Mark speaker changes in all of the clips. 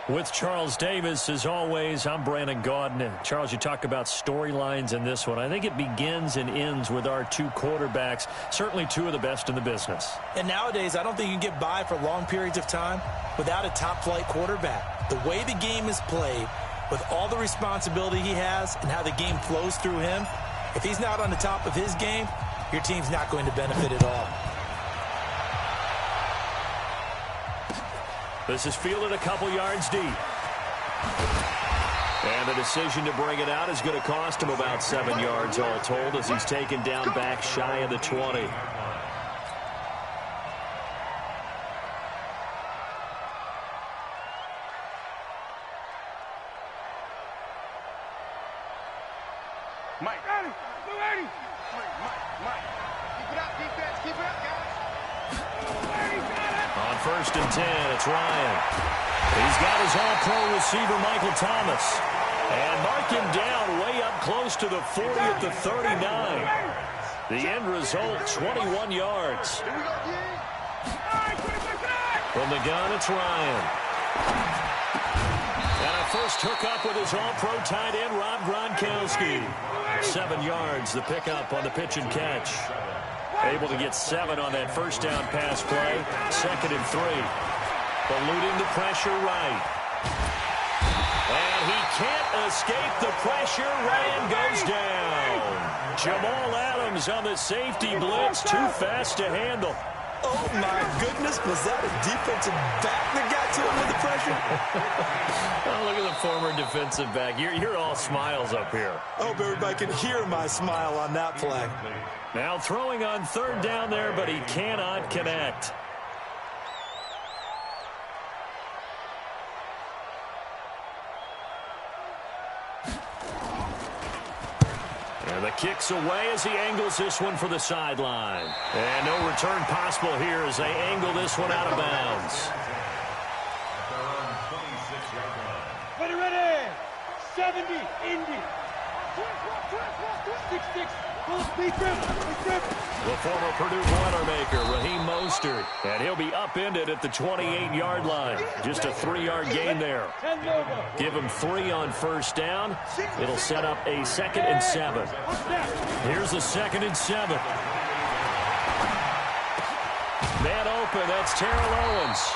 Speaker 1: With Charles Davis, as always, I'm Brandon Gaudin. Charles, you talk about storylines in this one. I think it begins and ends with our two quarterbacks, certainly two of the best in the business.
Speaker 2: And nowadays, I don't think you can get by for long periods of time without a top-flight quarterback. The way the game is played, with all the responsibility he has and how the game flows through him, if he's not on the top of his game, your team's not going to benefit at all.
Speaker 1: This is fielded a couple yards deep. And the decision to bring it out is going to cost him about 7 yards all told as he's taken down back shy of the 20.
Speaker 3: Mike. Mike. Keep it up, defense. Keep it up, guys.
Speaker 1: On 1st and 10, it's Ryan. He's got his all-pro receiver, Michael Thomas. And mark him down way up close to the 40 at the 39. The end result, 21 yards. From the gun, it's Ryan. And a first hookup with his all-pro tight end, Rob Gronkowski. 7 yards, the pickup on the pitch and catch. Able to get 7 on that first down pass play. 2nd and 3. Eluding the pressure right. And he can't escape the pressure. Ryan goes down. Jamal Adams on the safety blitz. Too fast to handle.
Speaker 2: Oh, my goodness. Was that a defensive back that got to him with the pressure?
Speaker 1: Oh, look at the former defensive back. You're all smiles up here.
Speaker 2: I hope everybody can hear my smile on that play.
Speaker 1: Now throwing on 3rd down there, but he cannot connect. And the kick's away as he angles this one for the sideline. And no return possible here as they angle this one out of bounds.
Speaker 3: Ready. 70, Indy. 6-6.
Speaker 1: The former Purdue Boilermaker, Raheem Mostert. And he'll be upended at the 28-yard line. Just a 3-yard gain there. Give him 3 on 1st down. It'll set up a 2nd and 7. Here's a 2nd and 7. Man open, that's Terrell Owens.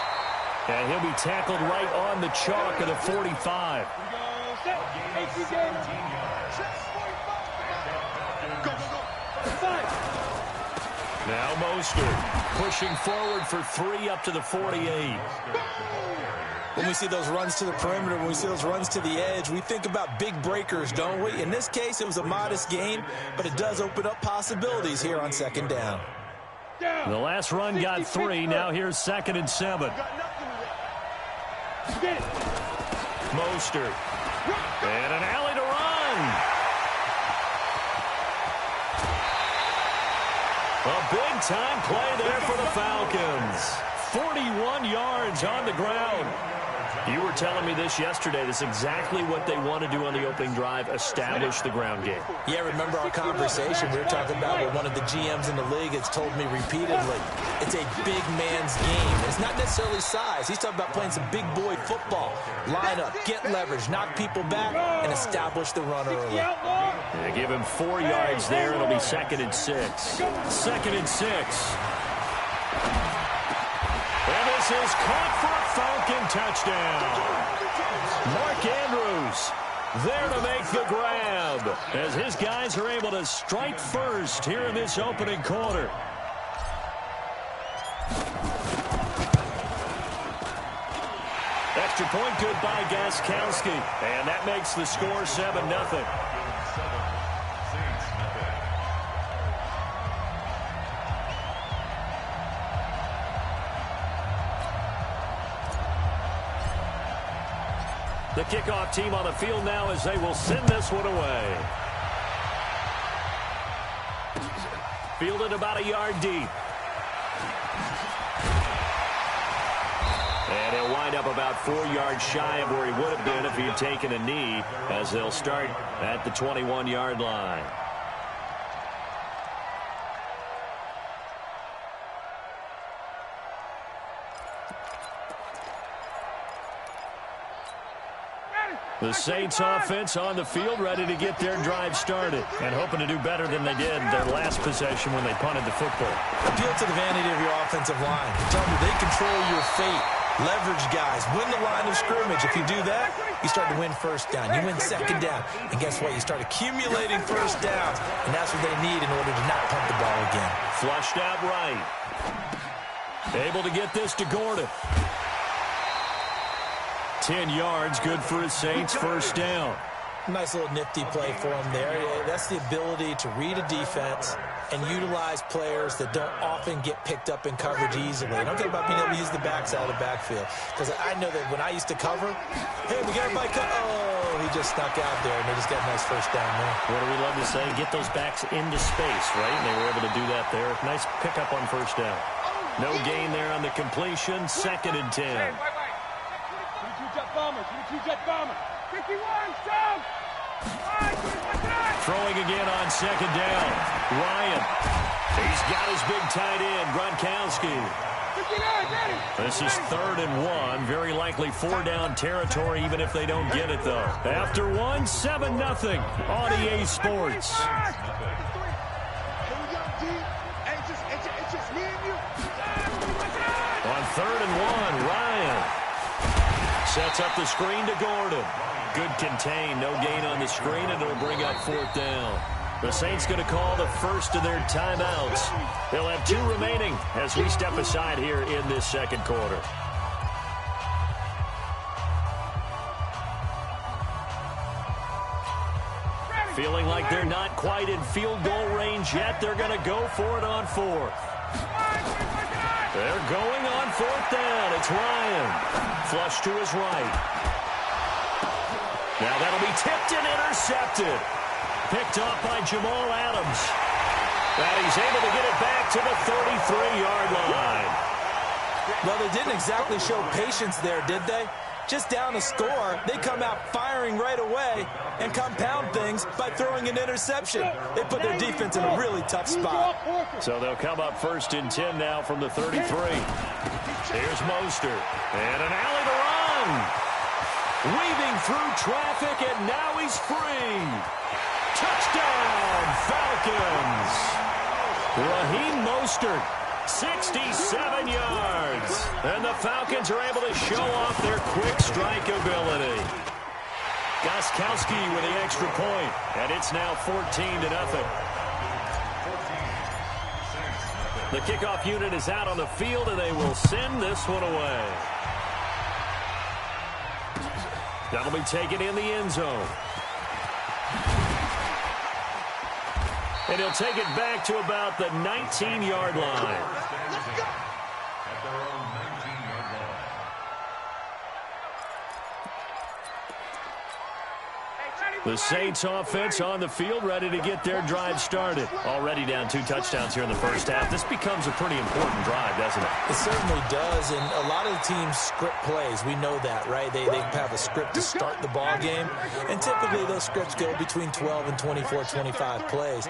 Speaker 1: And he'll be tackled right on the chalk of the 45. Now Mostert pushing forward for 3 up to the 48.
Speaker 2: When we see those runs to the perimeter, when we see those runs to the edge, we think about big breakers, don't we? In this case, it was a modest gain, but it does open up possibilities here on 2nd down.
Speaker 1: The last run got 3. Now here's 2nd and 7. Mostert. And an alley to run. A big-time play there for the Falcons. 41 yards on the ground. You were telling me this yesterday. This is exactly what they want to do on the opening drive, establish the ground game.
Speaker 2: Yeah, remember our conversation. We were talking about what one of the GMs in the league has told me repeatedly. It's a big man's game. It's not necessarily size. He's talking about playing some big boy football. Line up, get leverage, knock people back, and establish the run early.
Speaker 1: They give him 4 yards there. It'll be 2nd and 6. 2nd and 6. And this is caught for a Falcon touchdown. Mark Andrews there to make the grab as his guys are able to strike first here in this opening quarter. Extra point good by Gostkowski. And that makes the score 7-0. The kickoff team on the field now as they will send this one away. Fielded about a yard deep. And he'll wind up about 4 yards shy of where he would have been if he had taken a knee, as they'll start at the 21-yard line. The Saints offense on the field, ready to get their drive started and hoping to do better than they did their last possession when they punted the football.
Speaker 2: Appeal to the vanity of your offensive line. Tell them they control your fate. Leverage guys. Win the line of scrimmage. If you do that, you start to win first down. You win second down. And guess what? You start accumulating first downs. And that's what they need in order to not punt the ball again.
Speaker 1: Flushed out right. Able to get this to Gordon. 10 yards, good for his Saints first down.
Speaker 2: Nice little nifty play for him there. That's the ability to read a defense and utilize players that don't often get picked up in coverage easily. And I'm talking about being able to use the backside of the backfield. Because I know that when I used to cover, hey, we got everybody cut. Oh, he just snuck out there, and they just got a nice first down there.
Speaker 1: What do we love to say? Get those backs into space, right? And they were able to do that there. Nice pickup on first down. No gain there on the completion. 2nd and 10.
Speaker 3: Hey, wait. 22 jet bombers. 22 jet bombers. 51, down.
Speaker 1: Throwing again on 2nd down. Ryan. He's got his big tight end, Gronkowski.
Speaker 3: 59,
Speaker 1: this is 3rd and 1. Very likely 4-down territory, even if they don't get it, though. After 1, 7-0 on EA Sports. On 3rd and 1, Ryan sets up the screen to Gordon. Good contain, no gain on the screen, and it'll bring up 4th down. The Saints going to call the first of their timeouts. They'll have 2 remaining as we step aside here in this 2nd quarter. Feeling like they're not quite in field goal range yet. They're going to go for it on 4th. They're going on 4th down. It's Ryan. Flush to his right. Now that'll be tipped and intercepted. Picked off by Jamal Adams. And he's able to get it back to the 33-yard line.
Speaker 2: Well, they didn't exactly show patience there, did they? Just down a score, they come out firing right away and compound things by throwing an interception. They put their defense in a really tough spot.
Speaker 1: So they'll come up 1st and 10 now from the 33. Here's Mostert. And an alley to run. Weaving through traffic, and now he's free. Touchdown, Falcons. Raheem Mostert, 67 yards. And the Falcons are able to show off their quick strike ability. Gostkowski with the extra point, and it's now 14-0. The kickoff unit is out on the field, and they will send this one away. That'll be taken in the end zone. And he'll take it back to about the 19-yard line. The Saints offense on the field, ready to get their drive started. Already down 2 touchdowns here in the first half. This becomes a pretty important drive, doesn't it?
Speaker 2: It certainly does, and a lot of the teams script plays. We know that, right? They have a script to start the ball game, and typically those scripts go between 12 and 24, 25 plays.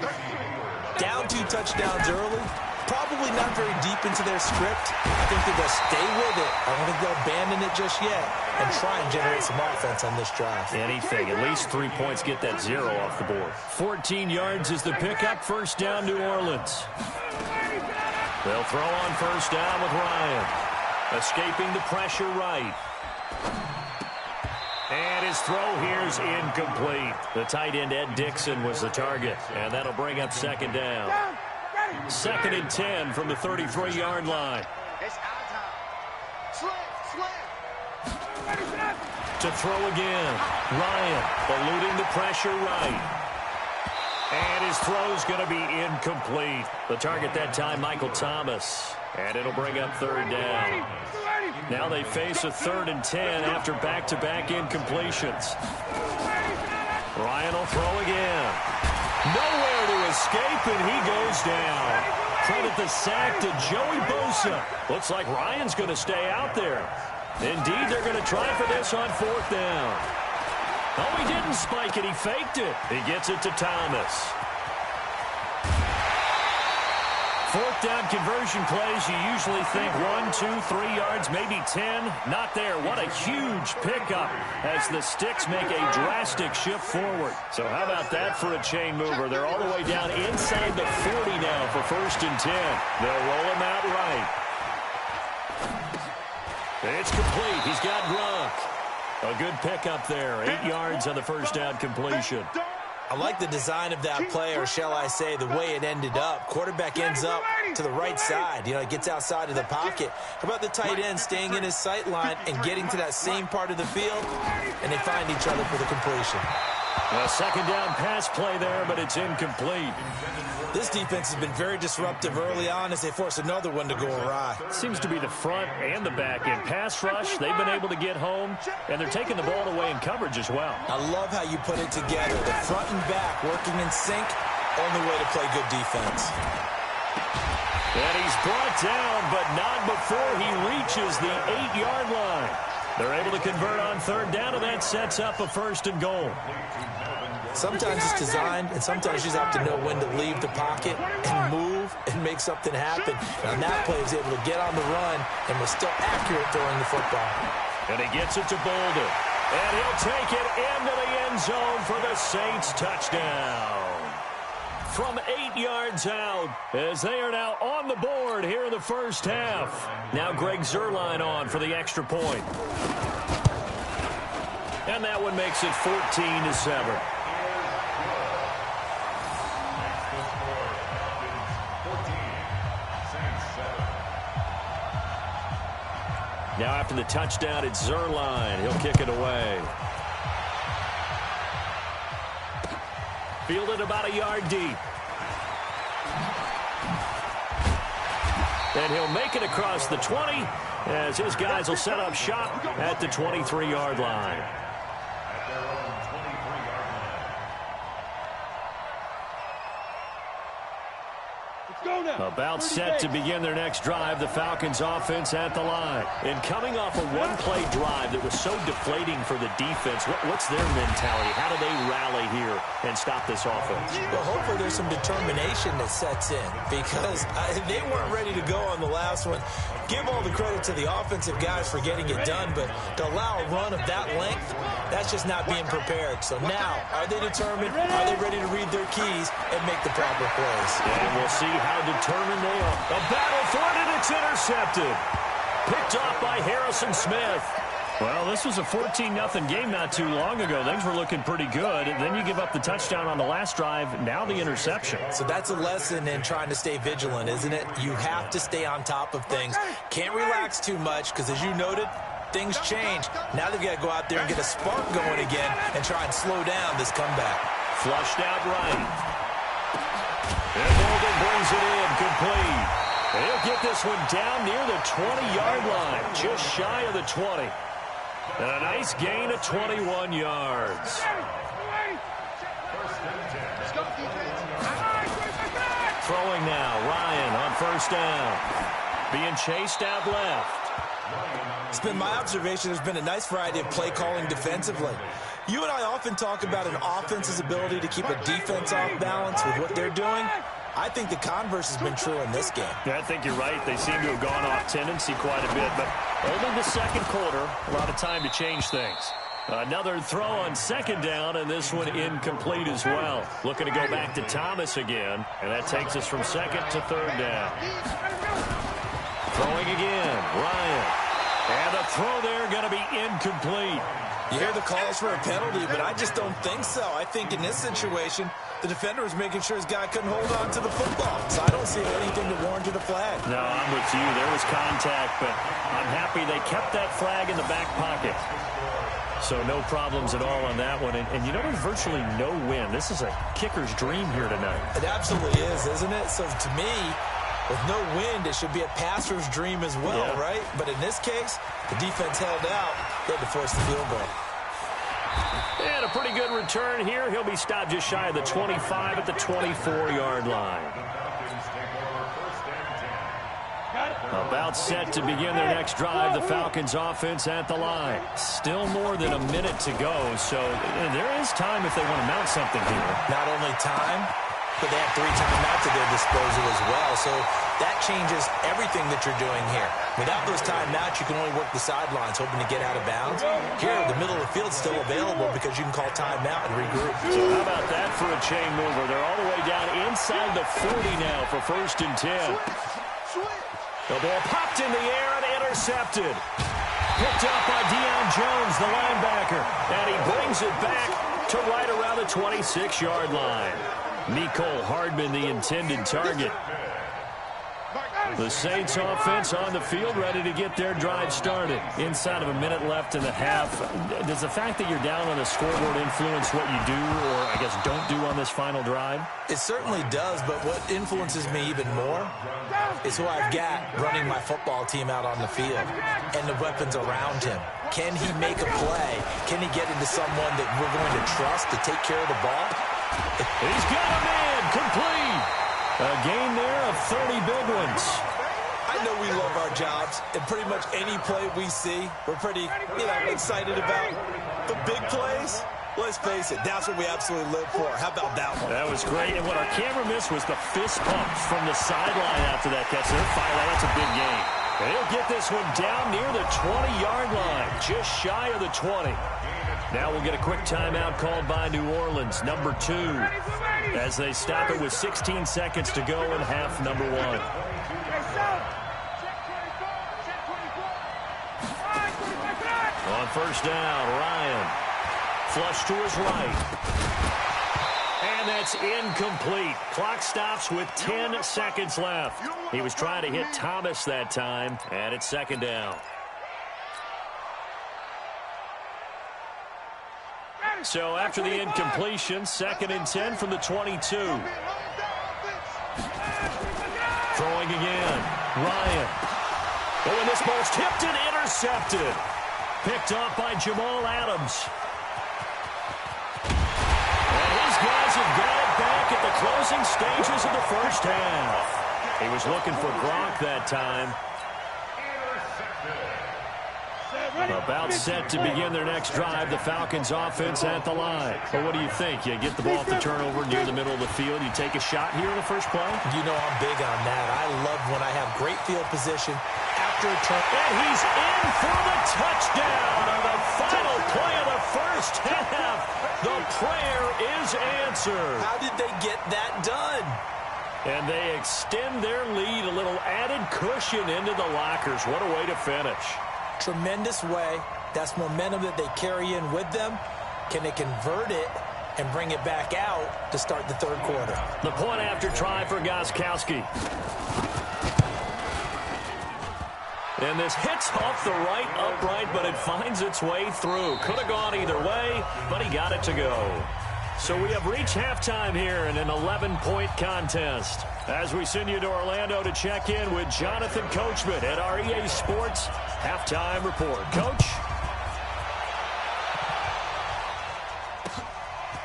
Speaker 2: Down 2 touchdowns early, probably not very deep into their script. I think that they'll stay with it. I don't think they'll abandon it just yet and try and generate some offense on this drive.
Speaker 1: Anything. At least 3 points, get that 0 off the board. 14 yards is the pickup. First down, New Orleans. They'll throw on first down with Ryan. Escaping the pressure right. And his throw here's incomplete. The tight end, Ed Dixon, was the target. And that'll bring up 2nd down. 2nd and 10 from the 33-yard line. To throw again. Ryan eluding the pressure right. And his throw's going to be incomplete. The target that time, Michael Thomas. And it'll bring up 3rd down. Now they face a 3rd and 10 after back-to-back incompletions. Ryan will throw again. Nowhere to escape, and he goes down. Credit the sack to Joey Bosa. Looks like Ryan's going to stay out there. Indeed, they're going to try for this on 4th down. Oh, he didn't spike it. He faked it. He gets it to Thomas. Fourth down conversion plays, you usually think 1, 2, 3 yards, maybe 10. Not there. What a huge pickup as the Sticks make a drastic shift forward. So how about that for a chain mover? They're all the way down inside the 40 now for 1st and 10. They'll roll him out right. It's complete. He's got Gronk. A good pickup there. 8 yards on the first down completion.
Speaker 2: I like the design of that play, or shall I say the way it ended up. Quarterback ends up to the right side. You know, it gets outside of the pocket. How about the tight end staying in his sight line and getting to that same part of the field, and they find each other for the completion.
Speaker 1: A second down pass play there, but it's incomplete.
Speaker 2: This defense has been very disruptive early on as they force another one to go awry.
Speaker 1: Seems to be the front and the back end. Pass rush, they've been able to get home, and they're taking the ball away in coverage as well.
Speaker 2: I love how you put it together. The front and back working in sync, only way to play good defense.
Speaker 1: And he's brought down, but not before he reaches the 8-yard line. They're able to convert on third down, and that sets up a 1st and goal.
Speaker 2: Sometimes it's designed, and sometimes you just have to know when to leave the pocket and move and make something happen. And on that play, he was able to get on the run and was still accurate throwing the football.
Speaker 1: And he gets it to Bolden. And he'll take it into the end zone for the Saints touchdown. From 8 yards out, as they are now on the board here in the first half. Now Greg Zuerlein on for the extra point. And that one makes it 14-7. Now after the touchdown, it's Zuerlein. He'll kick it away. Fielded about a yard deep. And he'll make it across the 20 as his guys will set up shop at the 23-yard line. About set to begin their next drive, the Falcons offense at the line. And coming off a one-play drive that was so deflating for the defense, what's their mentality? How do they rally here and stop this offense?
Speaker 2: Well, hopefully there's some determination that sets in because they weren't ready to go on the last one. Give all the credit to the offensive guys for getting it done, but to allow a run of that length, that's just not being prepared. So now, are they determined? Are they ready to read their keys and make the proper plays?
Speaker 1: And we'll see how determined they are. A battle for it, and it's intercepted. Picked off by Harrison Smith. Well, this was a 14-0 game not too long ago. Things were looking pretty good. And then you give up the touchdown on the last drive. Now the interception.
Speaker 2: So that's a lesson in trying to stay vigilant, isn't it? You have to stay on top of things. Can't relax too much because, as you noted, things change. Now they've got to go out there and get a spark going again and try and slow down this comeback.
Speaker 1: Flushed out right. And Bolden brings it in, complete. And he'll get this one down near the 20-yard line, just shy of the 20. And a nice gain of 21 yards. Throwing now, Ryan on first down. Being chased out left.
Speaker 2: It's been my observation there's been a nice variety of play calling defensively. You and I often talk about an offense's ability to keep a defense off balance with what they're doing. I think the converse has been true in this game.
Speaker 1: Yeah, I think you're right. They seem to have gone off tendency quite a bit, but only the second quarter, a lot of time to change things. Another throw on second down, and this one incomplete as well. Looking to go back to Thomas again, and that takes us from second to third down. Throwing again, Ryan. And the throw there going to be incomplete.
Speaker 2: You hear the calls for a penalty, but I just don't think so. I think in this situation, the defender was making sure his guy couldn't hold on to the football. So I don't see anything to warrant a flag.
Speaker 1: No, I'm with you. There was contact, but I'm happy they kept that flag in the back pocket. So no problems at all on that one. And you know, there's virtually no win. This is a kicker's dream here tonight.
Speaker 2: It absolutely is, isn't it? So to me, with no wind, it should be a passer's dream as well, right? But in this case, the defense held out. They had to force the field goal.
Speaker 1: And a pretty good return here. He'll be stopped just shy of the 25 at the 24-yard line. About set to begin their next drive, the Falcons offense at the line. Still more than a minute to go, so there is time if they want to mount something here.
Speaker 2: Not only time, but they have 3 timeouts at their disposal as well. So that changes everything that you're doing here. Without those timeouts, you can only work the sidelines, hoping to get out of bounds. Here, the middle of the field is still available because you can call timeout and regroup.
Speaker 1: So how about that for a chain mover? They're all the way down inside the 40 now for 1st and 10. The ball popped in the air and intercepted. Picked up by Deion Jones, the linebacker. And he brings it back to right around the 26-yard line. Mecole Hardman, the intended target. The Saints offense on the field, ready to get their drive started. Inside of a minute left in the half. Does the fact that you're down on the scoreboard influence what you do, or I guess don't do on this final drive?
Speaker 2: It certainly does, but what influences me even more is who I've got running my football team out on the field and the weapons around him. Can he make a play? Can he get into someone that we're going to trust to take care of the ball?
Speaker 1: He's got a man, complete. A gain there of 30 big ones.
Speaker 2: I know we love our jobs, and pretty much any play we see, we're pretty, excited about. The big plays, let's face it, that's what we absolutely live for. How about that one?
Speaker 1: That was great, and what our camera missed was the fist pumps from the sideline after that catch. They're fired out. That's a big gain. They'll get this one down near the 20-yard line, just shy of the 20. Now we'll get a quick timeout called by New Orleans, number 2, as they stop it with 16 seconds to go in half number 1. On 1st down, Ryan. Flush to his right. And that's incomplete. Clock stops with 10 seconds left. He was trying to hit Thomas that time, and it's 2nd down. So after the incompletion, 2nd and 10 from the 22. Throwing again. Ryan. Oh, and this ball's tipped and intercepted. Picked up by Jamal Adams. And his guys have got it back at the closing stages of the 1st half. He was looking for Gronk that time. About set to begin their next drive. The Falcons offense at the line. But what do you think? You get the ball off the turnover near the middle of the field. You take a shot here in the first play?
Speaker 2: You know I'm big on that. I love when I have great field position after a turn.
Speaker 1: And he's in for the touchdown on the final play of the 1st half. The prayer is answered.
Speaker 2: How did they get that done?
Speaker 1: And they extend their lead, a little added cushion into the lockers. What a way to finish.
Speaker 2: Tremendous way. That's momentum that they carry in with them. Can they convert it and bring it back out to start the 3rd quarter?
Speaker 1: The point after try for Gostkowski. And this hits off the right upright, but it finds its way through. Could have gone either way, but he got it to go. So we have reached halftime here in an 11-point contest. As we send you to Orlando to check in with Jonathan Coachman at our EA Sports Halftime Report. Coach?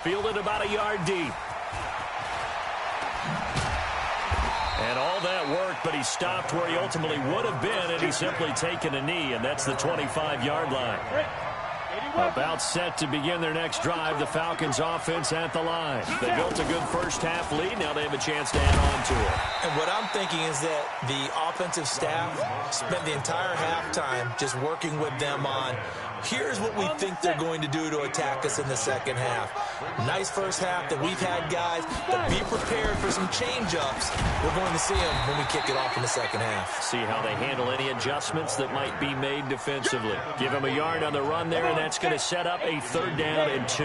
Speaker 1: Fielded about a yard deep. And all that worked, but he stopped where he ultimately would have been, and he's simply taken a knee, and that's the 25-yard line. About set to begin their next drive, the Falcons offense at the line. They built a good 1st half lead. Now they have a chance to add on to it.
Speaker 2: And what I'm thinking is that the offensive staff spent the entire halftime just working with them on, here's what we think they're going to do to attack us in the 2nd half. Nice 1st half that we've had, guys, but be prepared for some change-ups. We're going to see them when we kick it off in the 2nd half.
Speaker 1: See how they handle any adjustments that might be made defensively. Give them a yard on the run there, and that's going to set up a 3rd down and 2.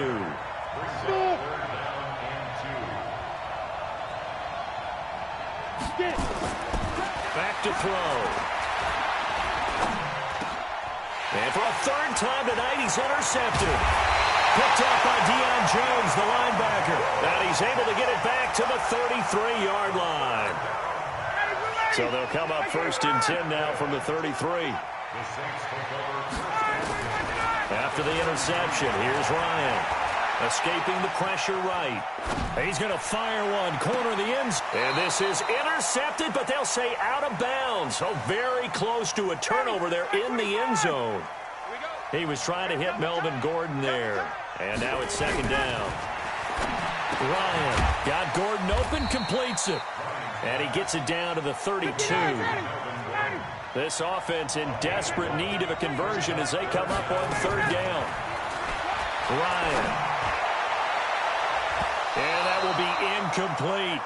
Speaker 1: Back to throw. And for a 3rd time tonight, he's intercepted. Picked up by Deion Jones, the linebacker. And he's able to get it back to the 33-yard line. So they'll come up 1st and 10 now from the 33. After the interception, here's Ryan. Escaping the pressure right. He's going to fire one, corner the ends. And this is intercepted, but they'll say out of bounds. So very close to a turnover there in the end zone. He was trying to hit Melvin Gordon there. And now it's 2nd down. Ryan got Gordon open, completes it. And he gets it down to the 32. This offense in desperate need of a conversion as they come up on third down. Ryan. And that will be incomplete.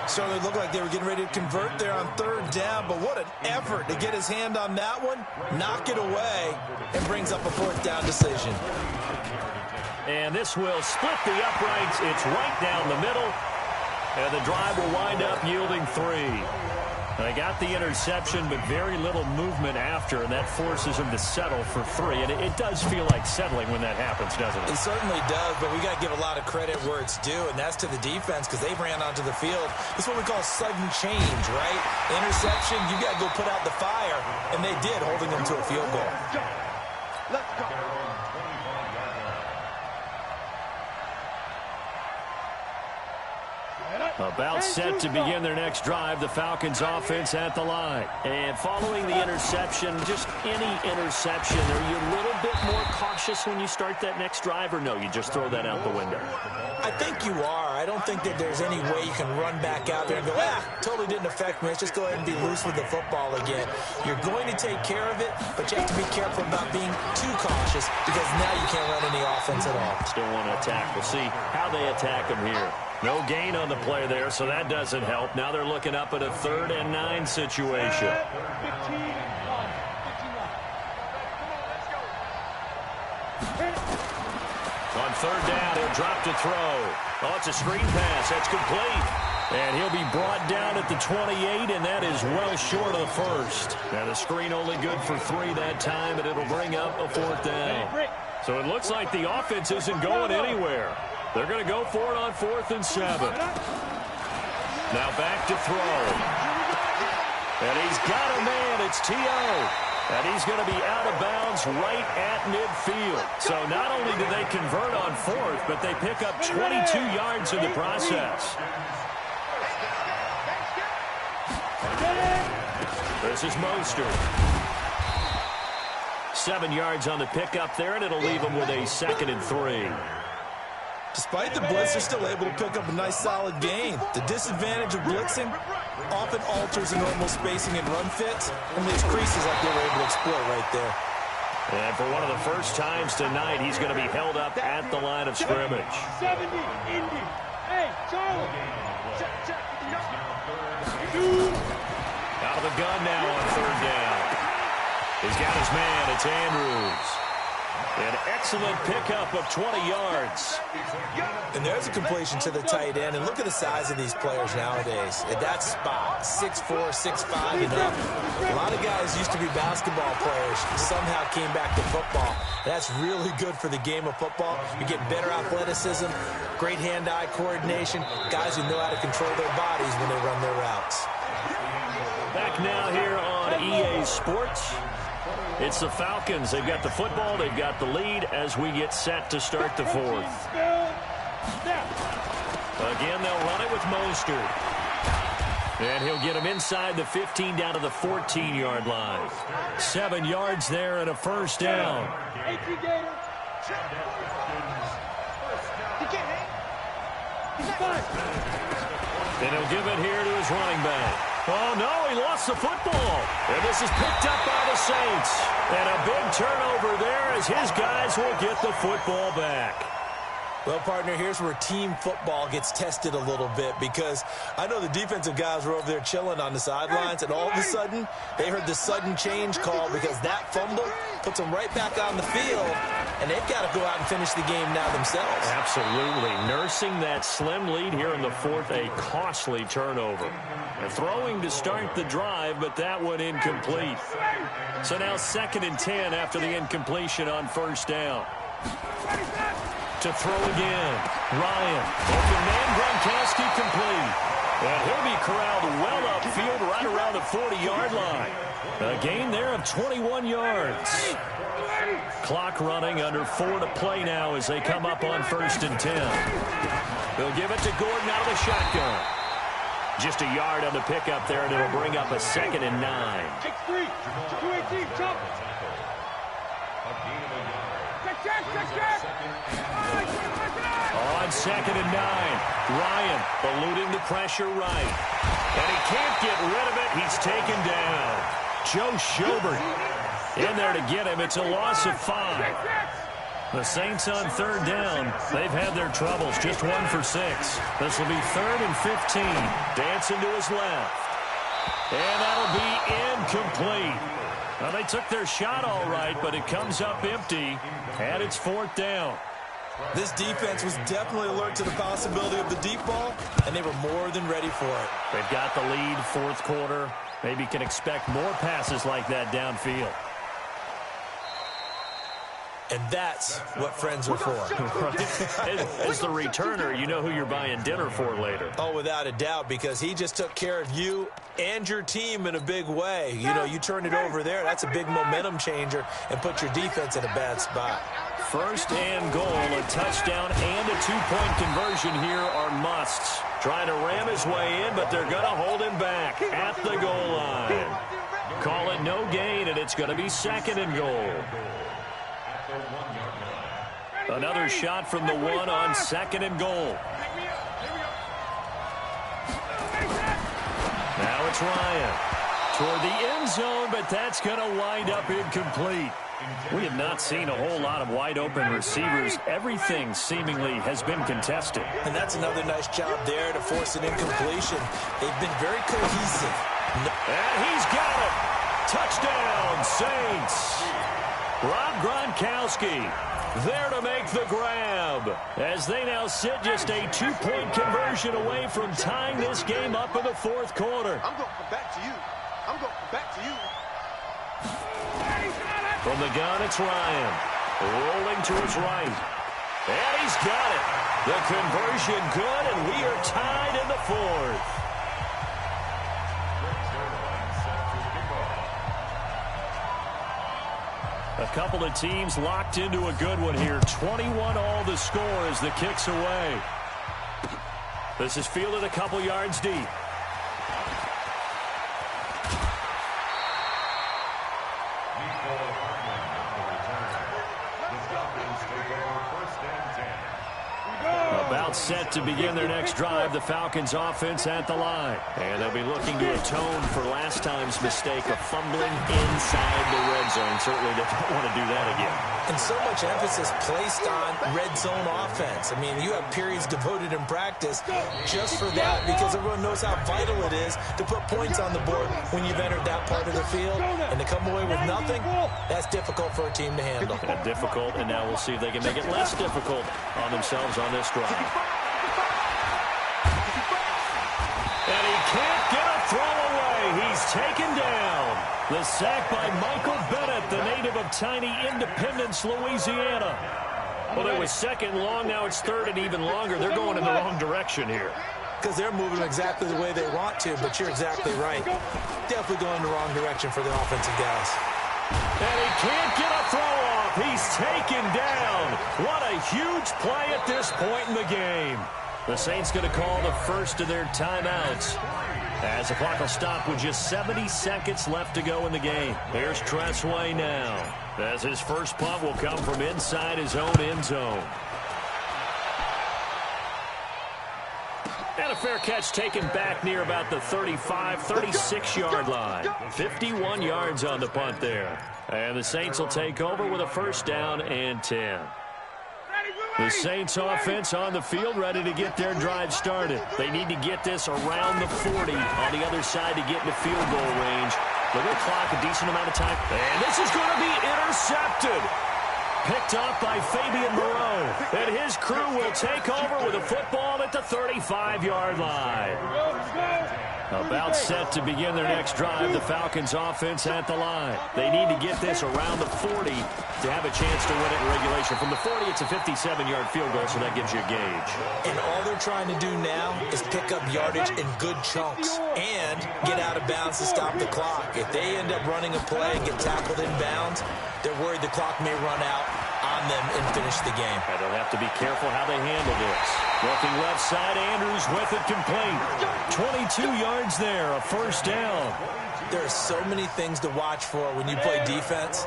Speaker 2: So it looked like they were getting ready to convert there on third down, but what an effort to get his hand on that one, knock it away, and brings up a fourth down decision.
Speaker 1: And this will split the uprights. It's right down the middle. And the drive will wind up yielding 3. They got the interception, but very little movement after, and that forces them to settle for 3. And it does feel like settling when that happens, doesn't it?
Speaker 2: It certainly does, but we got to give a lot of credit where it's due, and that's to the defense because they ran onto the field. It's what we call sudden change, right? Interception, you got to go put out the fire, and they did, holding them to a field goal.
Speaker 3: Let's go.
Speaker 1: About set to begin their next drive, the Falcons offense at the line. And following the interception, just any interception, are you a little bit more cautious when you start that next drive, or no, you just throw that out the window?
Speaker 2: I think you are. I don't think that there's any way you can run back out there and go, totally didn't affect me. Let's just go ahead and be loose with the football again. You're going to take care of it, but you have to be careful about being too cautious because now you can't run any offense at all.
Speaker 1: Still want to attack. We'll see how they attack them here. No gain on the play there, so that doesn't help. Now they're looking up at a 3rd and 9 situation. On third down, he'll drop to throw. Oh, it's a screen pass. That's complete. And he'll be brought down at the 28, and that is well short of the first. Now the screen only good for 3 that time, and it'll bring up a 4th down. So it looks like the offense isn't going anywhere. They're going to go for it on 4th and 7. Now back to throw. And he's got a man. It's T.O. And he's going to be out of bounds right at midfield. So not only do they convert on 4th, but they pick up 22 yards in the process. This is Mostert. 7 yards on the pickup there, and it'll leave them with a 2nd and 3.
Speaker 2: Despite the blitz, they're still able to pick up a nice solid gain. The disadvantage of blitzing often alters the normal spacing and run fits and leaves creases like they were able to exploit right there.
Speaker 1: And for one of the first times tonight, he's going to be held up at the line of scrimmage.
Speaker 3: 70, Indy. Hey, Charlie.
Speaker 1: Out of the gun now on 3rd down. He's got his man. It's Andrews. An excellent pickup of 20 yards.
Speaker 2: And there's a completion to the tight end. And look at the size of these players nowadays. At that spot, 6'4", 6'5", and up. A lot of guys used to be basketball players, somehow came back to football. That's really good for the game of football. You get better athleticism, great hand-eye coordination, guys who know how to control their bodies when they run their routes.
Speaker 1: Back now here on EA Sports. It's the Falcons. They've got the football. They've got the lead as we get set to start the 4th. Again, they'll run it with Mostert. And he'll get him inside the 15 down to the 14-yard line. 7 yards there and a 1st down. And he'll give it here to his running back. Oh, no, he lost the football. And this is picked up by the Saints. And a big turnover there as his guys will get the football back.
Speaker 2: Well, partner, here's where team football gets tested a little bit because I know the defensive guys were over there chilling on the sidelines, and all of a sudden they heard the sudden change call because that fumble puts them right back on the field, and they've got to go out and finish the game now themselves.
Speaker 1: Absolutely. Nursing that slim lead here in the 4th, a costly turnover. They're throwing to start the drive, but that one incomplete. So now 2nd and 10 after the incompletion on 1st down. To throw again. Ryan. Open man, Gronkowski complete. And he'll be corralled well upfield right around the 40-yard line. A gain there of 21 yards. Clock running, under 4 to play now as they come up on 1st and 10. They'll give it to Gordon out of the shotgun. Just a yard on the pickup there, and it'll bring up a 2nd and 9.
Speaker 3: X3, 218, jump. Check.
Speaker 1: On on 2nd and 9. Ryan eluding the pressure right. And he can't get rid of it. He's taken down. Joe Schobert in there to get him. It's a loss of 5. The Saints on 3rd down. They've had their troubles. Just 1 for 6. This will be 3rd and 15. Dancing to his left. And that'll be incomplete. Well, they took their shot all right, but it comes up empty. And it's 4th down.
Speaker 2: This defense was definitely alert to the possibility of the deep ball, and they were more than ready for it.
Speaker 1: They've got the lead, 4th quarter. Maybe can expect more passes like that downfield.
Speaker 2: And that's what friends are for.
Speaker 1: As the returner, you know who you're buying dinner for later.
Speaker 2: Oh, without a doubt, because he just took care of you and your team in a big way. You know, you turn it over there, that's a big momentum changer, and put your defense in a bad spot.
Speaker 1: 1st and goal, a touchdown and a 2-point conversion here are musts. Trying to ram his way in, but they're going to hold him back at the goal line. Call it no gain, and it's going to be 2nd and goal. Another shot from the 1 on 2nd and goal. Now it's Ryan toward the end zone, but that's going to wind up incomplete. We have not seen a whole lot of wide-open receivers. Everything seemingly has been contested.
Speaker 2: And that's another nice job there to force an incompletion. They've been very cohesive.
Speaker 1: And he's got it. Touchdown, Saints. Rob Gronkowski there to make the grab as they now sit just a 2-point conversion away from tying this game up in the 4th quarter.
Speaker 3: I'm going to come back to you. I'm going to come back to you.
Speaker 1: From the gun, it's Ryan. Rolling to his right. And he's got it. The conversion good, and we are tied in the 4th. A couple of teams locked into a good one here. 21 all the score as the kick's away. This is fielded a couple yards deep. About set to begin their next drive. The Falcons offense at the line. And they'll be looking to atone for last time's mistake of fumbling inside the red zone. Certainly they don't want to do that again.
Speaker 2: And so much emphasis placed on red zone offense. I mean, you have periods devoted in practice just for that because everyone knows how vital it is to put points on the board when you've entered that part of the field. And to come away with nothing, that's difficult for a team to handle.
Speaker 1: And difficult, and now we'll see if they can make it less difficult on themselves on this drive. And he can't get a throw away. He's taken down. The sack by Michael Bennett, the native of tiny Independence, Louisiana. Well, it was 2nd long. Now it's 3rd and even longer. They're going in the wrong direction here.
Speaker 2: Because they're moving exactly the way they want to, but you're exactly right. Definitely going in the wrong direction for the offensive guys.
Speaker 1: And he can't get a throw off. He's taken down. What a huge play at this point in the game. The Saints going to call the first of their timeouts as the clock will stop with just 70 seconds left to go in the game. Here's Tressway now as his first punt will come from inside his own end zone. And a fair catch taken back near about the 35, 36-yard line. 51 yards on the punt there. And the Saints will take over with a 1st down and 10. The Saints offense on the field ready to get their drive started. They need to get this around the 40 on the other side to get into field goal range. They're going to clock a decent amount of time. And this is going to be intercepted. Picked up by Fabian Moreau. And his crew will take over with a football at the 35-yard line. About set to begin their next drive. The Falcons offense at the line. They need to get this around the 40 to have a chance to win it in regulation. From the 40, it's a 57-yard field goal, so that gives you a gauge.
Speaker 2: And all they're trying to do now is pick up yardage in good chunks and get out of bounds to stop the clock. If they end up running a play and get tackled in bounds, they're worried the clock may run out on them and finish the game.
Speaker 1: And they'll have to be careful how they handle this. Looking left side, Andrews with it complete. 22 yards there, a 1st down.
Speaker 2: There are so many things to watch for when you play defense,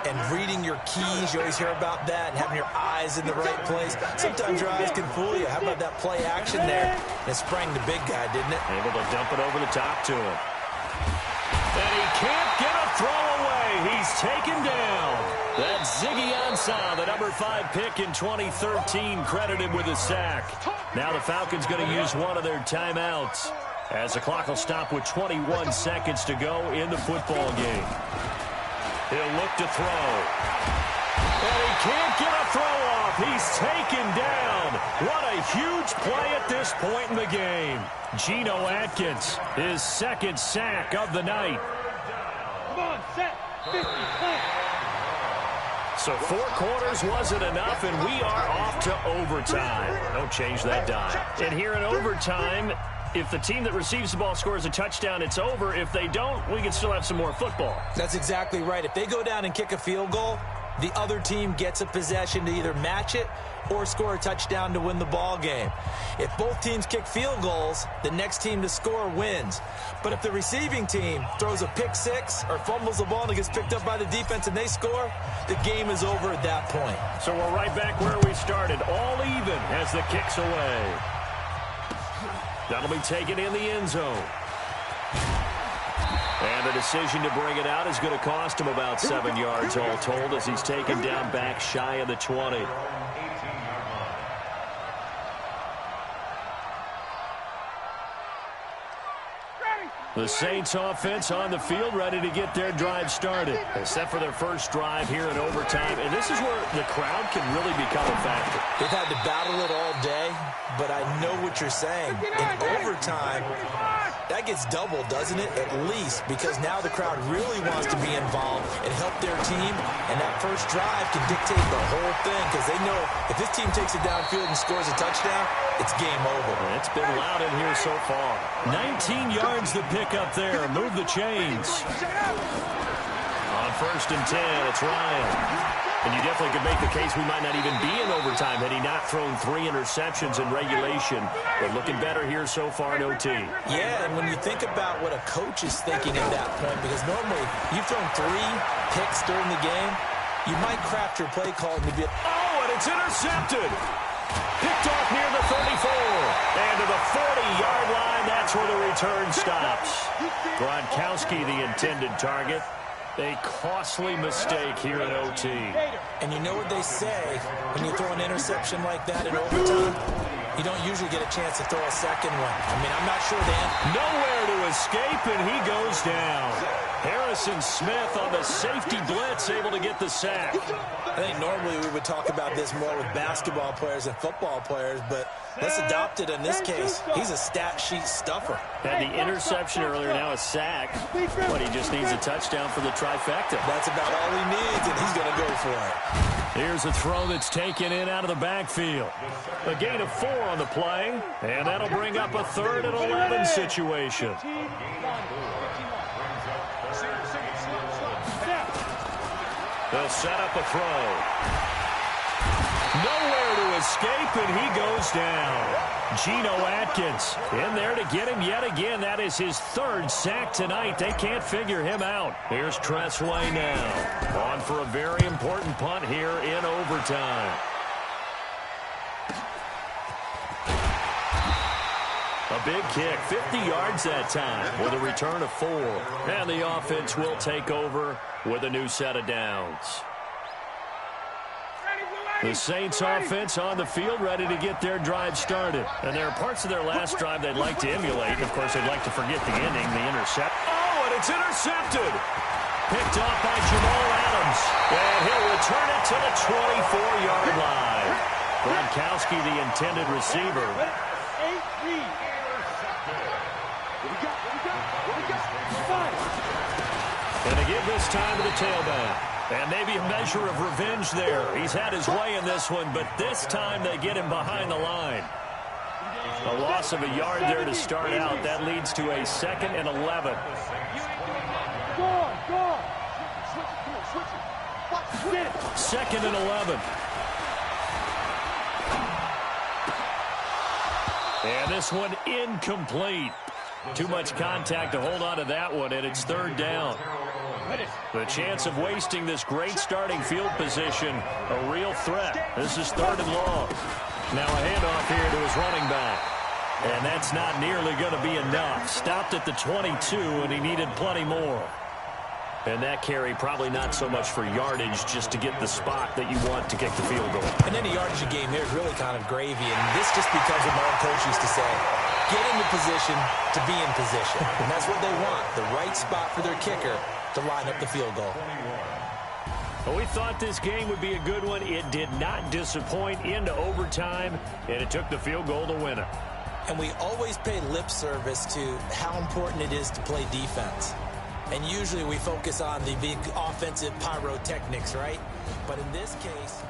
Speaker 2: and reading your keys. You always hear about that, and having your eyes in the right place. Sometimes your eyes can fool you. How about that play action there? And it sprang the big guy, didn't it?
Speaker 1: Able to dump it over the top to him. And he can't get a throw away. He's taken down. That's Ziggy Ansah, the number 5 pick in 2013, credited with a sack. Now the Falcons going to use one of their timeouts, as the clock will stop with 21 seconds to go in the football game. He'll look to throw. And he can't get a throw off. He's taken down. What a huge play at this point in the game. Geno Atkins, his second sack of the night.
Speaker 3: Come on, set. 50, play.
Speaker 1: So 4 quarters wasn't enough, and we are off to overtime. Don't change that dime. And here in overtime, if the team that receives the ball scores a touchdown, it's over. If they don't, we can still have some more football.
Speaker 2: That's exactly right. If they go down and kick a field goal, the other team gets a possession to either match it or score a touchdown to win the ball game. If both teams kick field goals, the next team to score wins. But if the receiving team throws a pick six or fumbles the ball and it gets picked up by the defense and they score, the game is over at that point.
Speaker 1: So we're right back where we started, all even as the kick's away. That'll be taken in the end zone. And the decision to bring it out is going to cost him about 7 yards all told, as he's taken down back shy of the 20. The Saints offense on the field, ready to get their drive started. They set for their first drive here in overtime, and this is where the crowd can really become a factor.
Speaker 2: They've had to battle it all day, but I know what you're saying. In overtime, that gets doubled, doesn't it? At least, because now the crowd really wants to be involved and help their team, and that first drive can dictate the whole thing, because they know if this team takes it downfield and scores a touchdown, it's game over.
Speaker 1: It's been loud in here so far. 19 yards the pick up there. Move the chains. On 1st and 10, it's Ryan. And you definitely could make the case we might not even be in overtime had he not thrown 3 interceptions in regulation. But looking better here so far in OT.
Speaker 2: Yeah, and when you think about what a coach is thinking at that point, because normally you've thrown 3 picks during the game, you might craft your play call to be...
Speaker 1: Oh, and it's intercepted. Picked off near the 34. And to the 40-yard line, that's where the return stops. Gronkowski, the intended target. A costly mistake here in OT.
Speaker 2: And you know what they say, when you throw an interception like that in overtime, you don't usually get a chance to throw a second one. I mean, I'm not sure, Dan.
Speaker 1: Nowhere to escape, and he goes down. Harrison Smith on the safety blitz, able to get the sack.
Speaker 2: I think normally we would talk about this more with basketball players and football players, but let's adopt it in this case. He's a stat sheet stuffer.
Speaker 1: Had the interception earlier, now a sack. But he just needs a touchdown for the trifecta.
Speaker 2: That's about all he needs, and he's going to go for it.
Speaker 1: Here's a throw that's taken in out of the backfield. A gain of 4 on the play, and that'll bring up a 3rd and 11 situation. They'll set up a throw. Nowhere to escape, and he goes down. Geno Atkins in there to get him yet again. That is his 3rd sack tonight. They can't figure him out. Here's Tressway now. On for a very important punt here in overtime. A big kick, 50 yards that time, with a return of 4. And the offense will take over with a new set of downs. The Saints offense on the field, ready to get their drive started. And there are parts of their last drive they'd like to emulate. And of course, they'd like to forget the ending, the intercept. Oh, and it's intercepted. Picked off by Jamal Adams. And he'll return it to the 24-yard line. Gronkowski, the intended receiver. And they give this time to the tailback. And maybe a measure of revenge there. He's had his way in this one, but this time they get him behind the line. A loss of a yard there to start out. That leads to a 2nd and 11.
Speaker 3: Go on.
Speaker 1: 2nd and 11. And this one incomplete. Too much contact to hold on to that one, and it's 3rd down. The chance of wasting this great starting field position, a real threat. This is 3rd and long. Now a handoff here to his running back. And that's not nearly going to be enough. Stopped at the 22, and he needed plenty more. And that carry probably not so much for yardage, just to get the spot that you want to kick the field goal.
Speaker 2: And any yardage game here is really kind of gravy. And this just becomes what my old coach used to say. Get into position to be in position. And that's what they want, the right spot for their kicker to line up the field goal.
Speaker 1: Well, we thought this game would be a good one. It did not disappoint into overtime, and it took the field goal to win it.
Speaker 2: And we always pay lip service to how important it is to play defense. And usually we focus on the big offensive pyrotechnics, right? But in this case...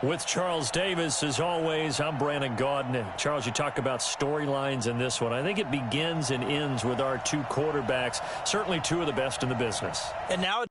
Speaker 1: With Charles Davis, as always, I'm Brandon Gaudin. Charles, you talk about storylines in this one. I think it begins and ends with our two quarterbacks, certainly two of the best in the business.
Speaker 2: And now...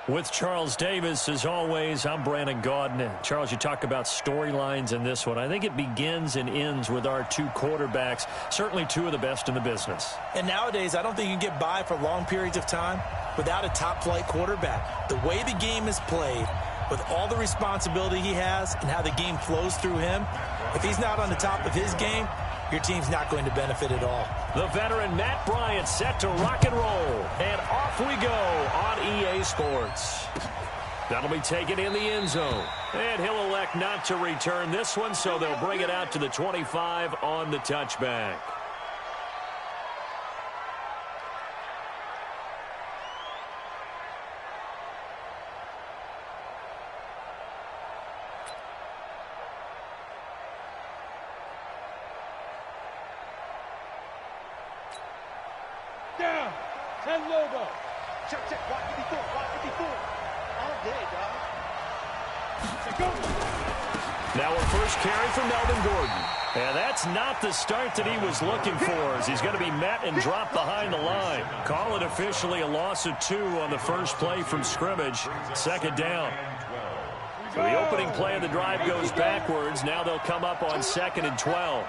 Speaker 1: With Charles Davis, as always, I'm Brandon Gaudin. Charles, you talk about storylines in this one. I think it begins and ends with our two quarterbacks, certainly two of the best in the business.
Speaker 2: And nowadays, I don't think you can get by for long periods of time without a top-flight quarterback. The way the game is played, with all the responsibility he has and how the game flows through him, if he's not on the top of his game, your team's not going to benefit at all.
Speaker 1: The veteran Matt Bryant set to rock and roll. And off we go on EA Sports. That'll be taken in the end zone. And he'll elect not to return this one, so they'll bring it out to the 25 on the touchback.
Speaker 3: Down. 10 logo. Check, wide 54, wide 54. All day, dog. Go.
Speaker 1: Now a first carry for Melvin Gordon. And that's not the start that he was looking for, as he's going to be met and dropped behind the line. Call it officially a loss of 2 on the first play from scrimmage. Second down. So the opening play of the drive goes backwards. Now they'll come up on 2nd and 12.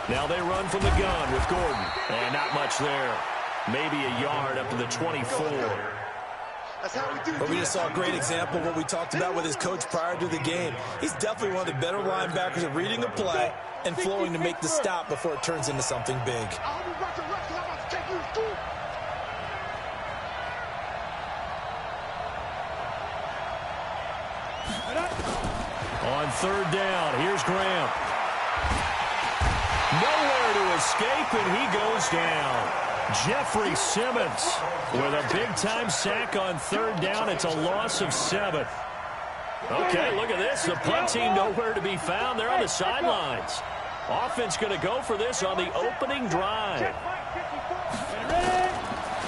Speaker 1: Now they run from the gun with Gordon. And not much there. Maybe a yard up to the 24.
Speaker 2: But we just saw a great example of what we talked about with his coach prior to the game. He's definitely one of the better linebackers at reading a play and flowing to make the stop before it turns into something big.
Speaker 1: On third down, here's Graham. Nowhere to escape, and he goes down. Jeffrey Simmons with a big-time sack on third down. It's a loss of 7. Okay, look at this. The punt team nowhere to be found. They're on the sidelines. Offense going to go for this on the opening drive.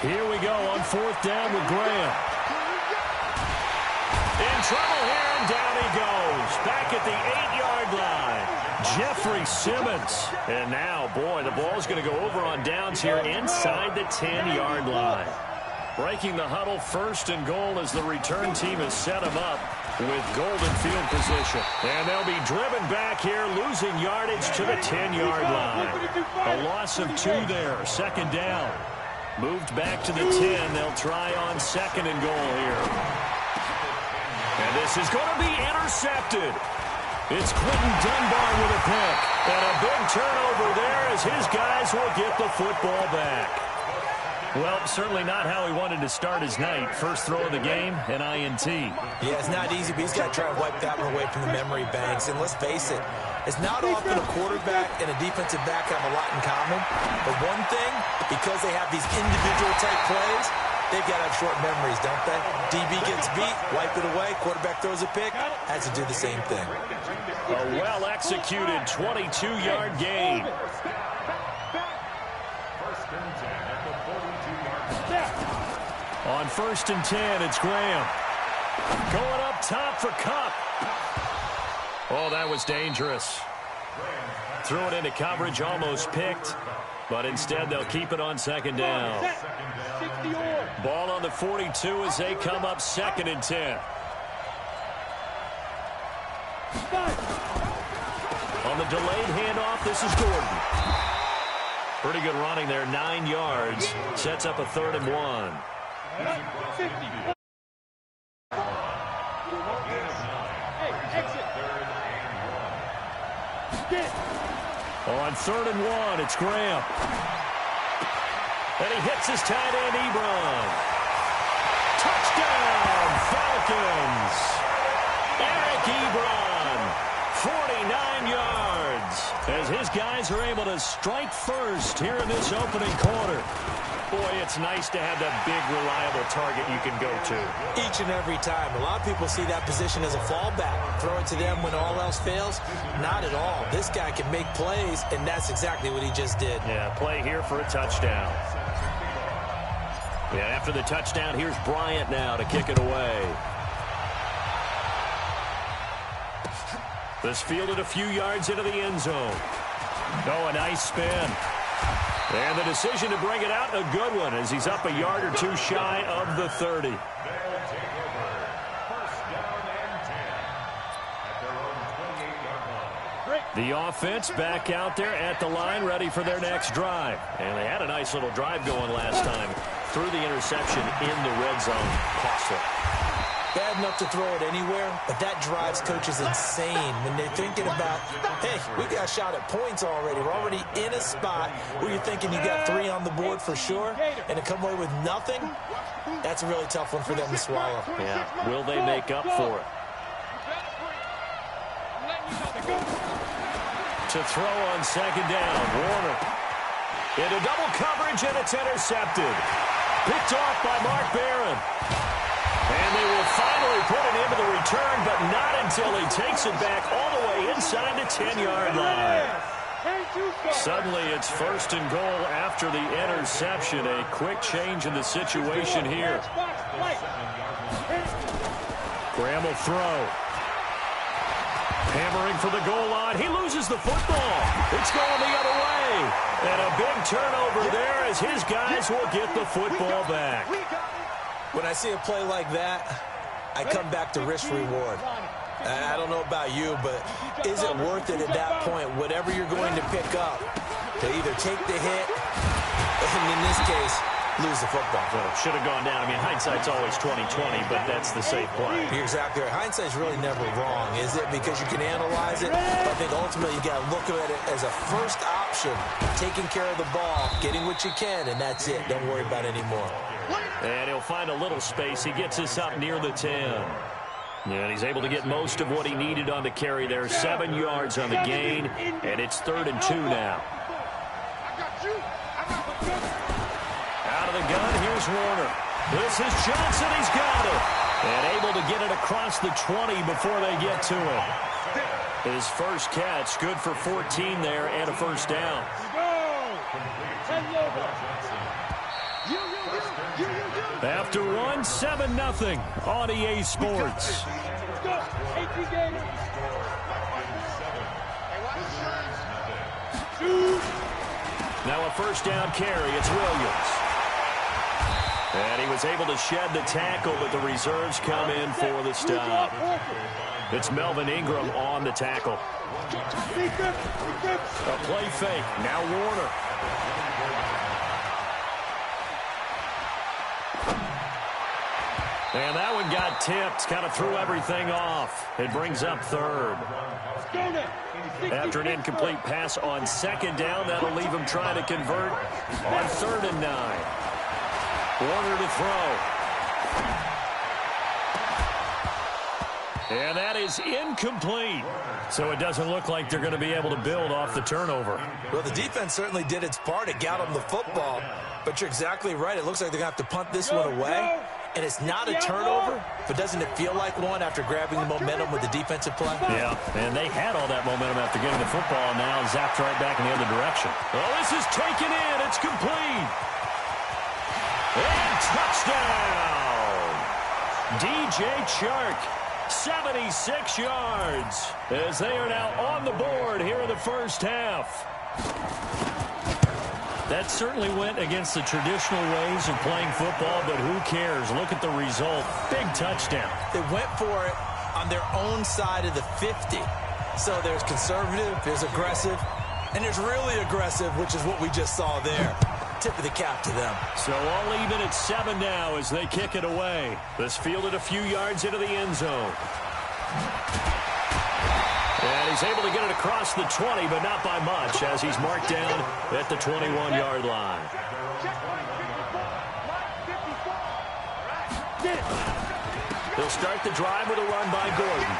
Speaker 1: Here we go on fourth down with Graham. In trouble here, and down he goes. Back at the 8-yard line. Jeffrey Simmons. And now, boy, the ball's going to go over on downs here inside the 10-yard line. Breaking the huddle, first and goal as the return team has set him up with golden field position. And they'll be driven back here, losing yardage to the 10-yard line. A loss of 2 there, second down. Moved back to the 10. They'll try on second and goal here. And this is going to be intercepted. It's Quentin Dunbar with a pick. And a big turnover there as his guys will get the football back. Well, certainly not how he wanted to start his night. First throw of the game, an INT.
Speaker 2: Yeah, it's not easy, but he's got to try to wipe that one away from the memory banks. And let's face it, it's not often a quarterback and a defensive back have a lot in common. But one thing, because they have these individual-type plays, they've got to have short memories, don't they? DB gets beat, wipe it away, quarterback throws a pick, has to do the same thing.
Speaker 1: A well-executed 22-yard gain. On first and 10, it's Graham. Going up top for Kupp. Oh, that was dangerous. Threw it into coverage, almost picked. But instead, they'll keep it on second down. Ball on the 42 as they come up second and 10. On the delayed handoff, this is Gordon. Pretty good running there, 9 yards. Sets up a 3rd and 1. On 3rd and 1, it's Graham. And he hits his tight end, Ebron. Touchdown, Falcons. Eric Ebron, 49 yards. As his guys are able to strike first here in this opening quarter. Boy, it's nice to have that big, reliable target you can go to.
Speaker 2: Each and every time. A lot of people see that position as a fallback. Throw it to them when all else fails. Not at all. This guy can make plays, and that's exactly what he just did.
Speaker 1: Yeah, play here for a touchdown. Yeah, after the touchdown, here's Bryant now to kick it away. This fielded a few yards into the end zone. Oh, a nice spin. And the decision to bring it out, a good one, as he's up a yard or two shy of the 30. The offense back out there at the line, ready for their next drive. And they had a nice little drive going last time. Threw the interception in the red zone. Costly.
Speaker 2: Bad enough to throw it anywhere, but that drives coaches insane when they're thinking about, hey, we got a shot at points already. We're already in a spot where you're thinking you got 3 on the board for sure, and to come away with nothing, that's a really tough one for them to swallow.
Speaker 1: Yeah, will they make up for it? To throw on second down, Warner. Into double coverage, and it's intercepted. Picked off by Mark Barron. And they will finally put it into the return, but not until he takes it back all the way inside the 10-yard line. Suddenly, it's first and goal after the interception. A quick change in the situation here. Graham will throw. Hammering for the goal line. He loses the football. It's going the other way. And a big turnover there as his guys will get the football back.
Speaker 2: When I see a play like that, I come back to risk-reward. I don't know about you, but is it worth it at that point, whatever you're going to pick up, to either take the hit, and in this case, lose the football?
Speaker 1: Well, should have gone down. I mean, hindsight's always 20/20, but that's the safe play.
Speaker 2: You're exactly right. Hindsight's really never wrong, is it? Because you can analyze it, but I think ultimately you got to look at it as a first option, taking care of the ball, getting what you can, and that's it. Don't worry about it anymore.
Speaker 1: And he'll find a little space. He gets us up near the 10. And he's able to get most of what he needed on the carry there. 7 yards on the gain, and it's 3rd and 2 now. Out of the gun, here's Warner. This is Johnson. He's got it. And able to get it across the 20 before they get to it. His first catch, good for 14 there and a first down. After one, 7-0 on EA Sports. Now a first down carry. It's Williams. And he was able to shed the tackle, but the reserves come in for the stop. It's Melvin Ingram on the tackle. A play fake. Now Warner. And that one got tipped, kind of threw everything off. It brings up 3rd. After an incomplete pass on second down, that'll leave him trying to convert on 3rd and 9. Warner to throw. And that is incomplete. So it doesn't look like they're going to be able to build off the turnover.
Speaker 2: Well, the defense certainly did its part. It got them the football. But you're exactly right. It looks like they're going to have to punt this one away. And it's not a turnover, but doesn't it feel like one after grabbing the momentum with the defensive play?
Speaker 1: Yeah, and they had all that momentum after getting the football, and now zapped right back in the other direction. Oh, this is taken in. It's complete. And touchdown. DJ Chark, 76 yards, as they are now on the board here in the first half. That certainly went against the traditional ways of playing football, but who cares? Look at the result. Big touchdown.
Speaker 2: They went for it on their own side of the 50. So there's conservative, there's aggressive, and there's really aggressive, which is what we just saw there. Tip of the cap to them.
Speaker 1: So all even at 7 now as they kick it away. This fielded a few yards into the end zone. And he's able to get it across the 20, but not by much, as he's marked down at the 21-yard line. He'll start the drive with a run by Gordon.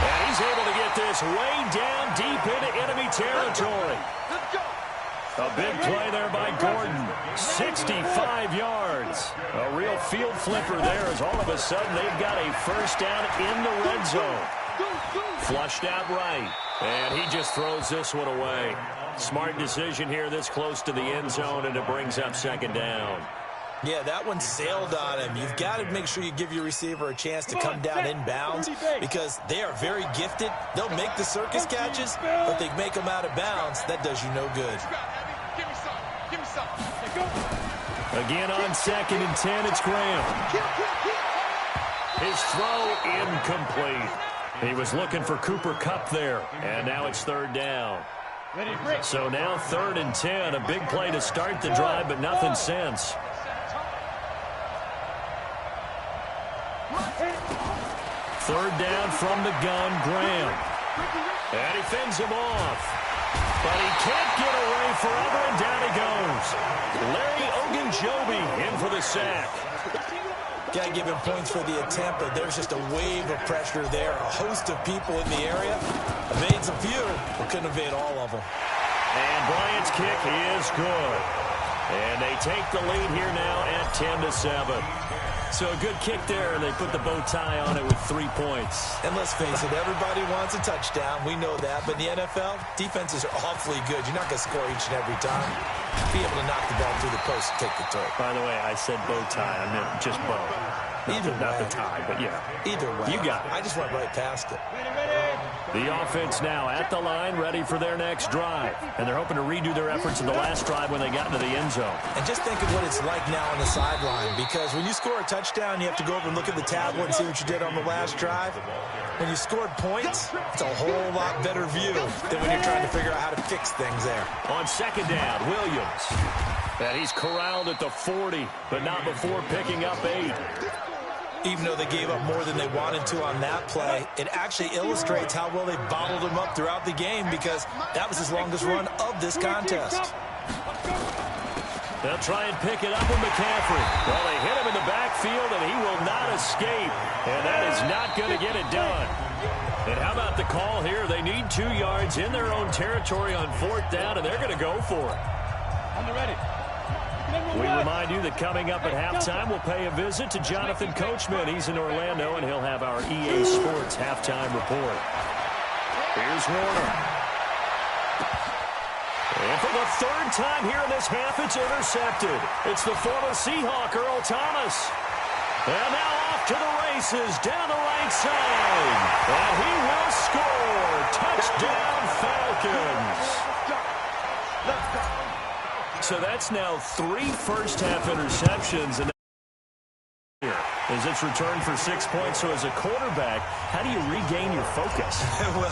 Speaker 1: And he's able to get this way down deep into enemy territory. A big play there by Gordon. 65 yards. A real field flipper there as all of a sudden they've got a first down in the red zone. Flushed out right. And he just throws this one away. Smart decision here this close to the end zone, and it brings up second down.
Speaker 2: Yeah, that one sailed on him. You've got to make sure you give your receiver a chance to come down inbounds because they are very gifted. They'll make the circus catches, but they make them out of bounds. That does you no good.
Speaker 1: Again on 2nd and 10, it's Graham. His throw incomplete. He was looking for Cooper Kupp there, and now it's 3rd down. So now 3rd and 10, a big play to start the drive, but nothing since. 3rd down from the gun, Graham. And he fends him off. But he can't get away forever, and down he goes. Larry Ogunjobi in for the sack.
Speaker 2: Got to give him points for the attempt, but there's just a wave of pressure there. A host of people in the area. Evades a few, but couldn't evade all of them.
Speaker 1: And Bryant's kick is good. And they take the lead here now at 10-7. So a good kick there, and they put the bow tie on it with 3 points.
Speaker 2: And let's face it, everybody wants a touchdown. We know that. But in the NFL, defenses are awfully good. You're not going to score each and every time. Be able to knock the ball through the post and take the turf.
Speaker 1: By the way, I said bow tie. I meant just bow. Not the tie, but yeah.
Speaker 2: Either way.
Speaker 1: You got it.
Speaker 2: I just went right past it.
Speaker 1: The offense now at the line, ready for their next drive. And they're hoping to redo their efforts in the last drive when they got into the end zone.
Speaker 2: And just think of what it's like now on the sideline, because when you score a touchdown, you have to go over and look at the tablet and see what you did on the last drive. When you scored points, it's a whole lot better view than when you're trying to figure out how to fix things there.
Speaker 1: On 2nd down, Williams. And he's corralled at the 40, but not before picking up 8.
Speaker 2: Even though they gave up more than they wanted to on that play, it actually illustrates how well they bottled him up throughout the game, because that was his longest run of this contest.
Speaker 1: They'll try and pick it up with McCaffrey. Well, they hit him in the backfield, and he will not escape. And that is not going to get it done. And how about the call here? They need 2 yards in their own territory on 4th down, and they're going to go for it.
Speaker 3: On the ready.
Speaker 1: We remind you that coming up at halftime, we'll pay a visit to Jonathan Coachman. He's in Orlando, and he'll have our EA Sports halftime report. Here's Warner. And for the 3rd time here in this half, it's intercepted. It's the former Seahawk, Earl Thomas. And now off to the races down the right side. And he will score. Touchdown, Falcons. So that's now 3 first-half interceptions. And as it's returned for 6 points. So as a quarterback, how do you regain your focus?
Speaker 2: Well,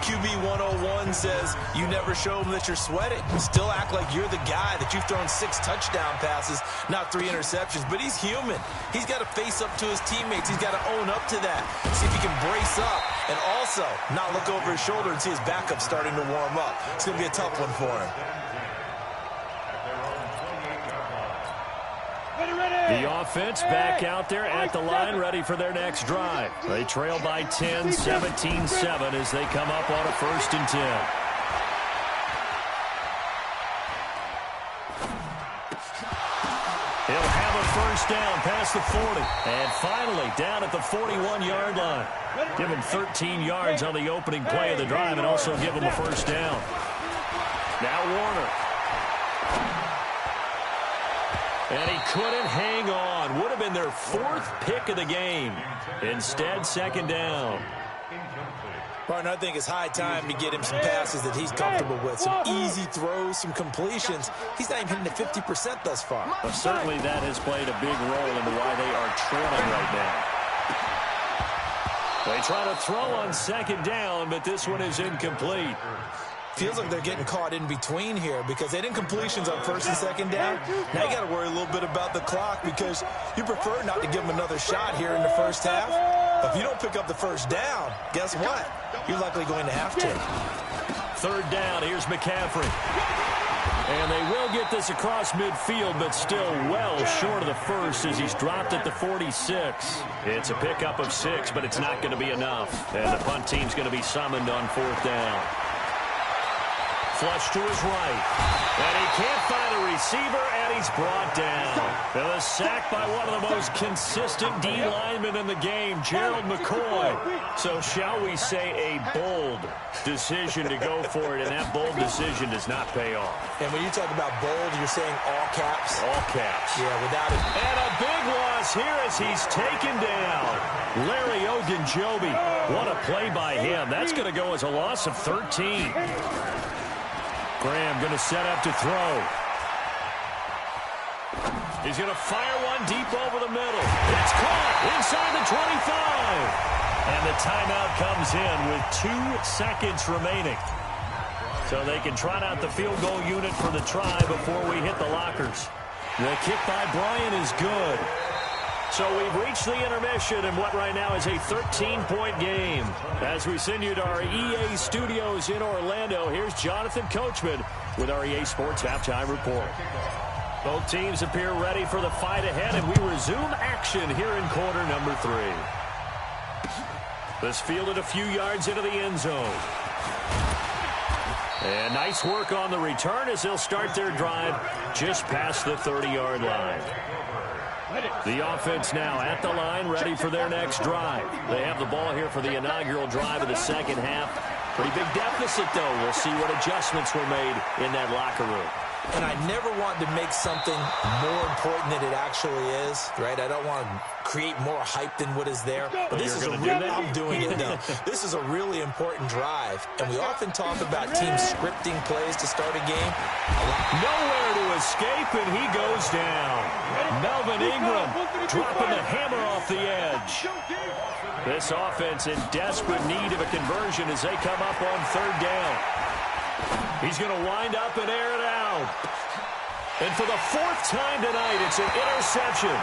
Speaker 2: QB 101 says you never show them that you're sweating. Still act like you're the guy, that you've thrown 6 touchdown passes, not 3 interceptions. But he's human. He's got to face up to his teammates. He's got to own up to that. See if he can brace up and also not look over his shoulder and see his backup starting to warm up. It's going to be a tough one for him.
Speaker 1: The offense back out there at the line, ready for their next drive. They trail by 10, 17-7 as they come up on a 1st and 10. He'll have a 1st down past the 40. And finally down at the 41-yard line. Give him 13 yards on the opening play of the drive and also give him a 1st down. Now Warner. And he couldn't hang on. Would have been their 4th pick of the game. Instead, 2nd down.
Speaker 2: Martin, I think it's high time to get him some passes that he's comfortable with. Some easy throws, some completions. He's not even hitting the 50% thus far.
Speaker 1: Well, certainly that has played a big role into why they are trailing right now. They try to throw on 2nd down, but this one is incomplete.
Speaker 2: Feels like they're getting caught in between here because they didn't completions on 1st and 2nd down. Now you got to worry a little bit about the clock because you prefer not to give them another shot here in the 1st half. But if you don't pick up the 1st down, guess what? You're likely going to have to.
Speaker 1: 3rd down, here's McCaffrey. And they will get this across midfield, but still well short of the 1st as he's dropped at the 46. It's a pickup of 6, but it's not going to be enough. And the punt team's going to be summoned on 4th down. flush to his right. And he can't find a receiver, and he's brought down. And a sack by one of the most consistent D linemen in the game, Gerald McCoy. So shall we say a bold decision to go for it, and that bold decision does not pay off.
Speaker 2: And when you talk about bold, you're saying all caps?
Speaker 1: All caps.
Speaker 2: Yeah, without it.
Speaker 1: And a big loss here as he's taken down. Larry Ogunjobi. What a play by him. That's going to go as a loss of 13. Graham going to set up to throw. He's going to fire one deep over the middle. It's caught inside the 25. And the timeout comes in with 2 seconds remaining. So they can trot out the field goal unit for the try before we hit the lockers. The kick by Bryant is good. So we've reached the intermission in what right now is a 13-point game. As we send you to our EA studios in Orlando, here's Jonathan Coachman with our EA Sports Halftime Report. Both teams appear ready for the fight ahead, and we resume action here in quarter number 3. This fielded a few yards into the end zone. And nice work on the return as they'll start their drive just past the 30-yard line. The offense now at the line, ready for their next drive. They have the ball here for the inaugural drive of the second half. Pretty big deficit, though. We'll see what adjustments were made in that locker room.
Speaker 2: And I never want to make something more important than it actually is, right? I don't want to create more hype than what is there. But this is I'm doing it now. This is a really important drive. And we often talk about teams scripting plays to start a game.
Speaker 1: Nowhere to escape, and he goes down. Melvin Ingram dropping the hammer off the edge. This offense in desperate need of a conversion as they come up on 3rd down. He's going to wind up and air it out. And for the 4th time tonight, it's an interception.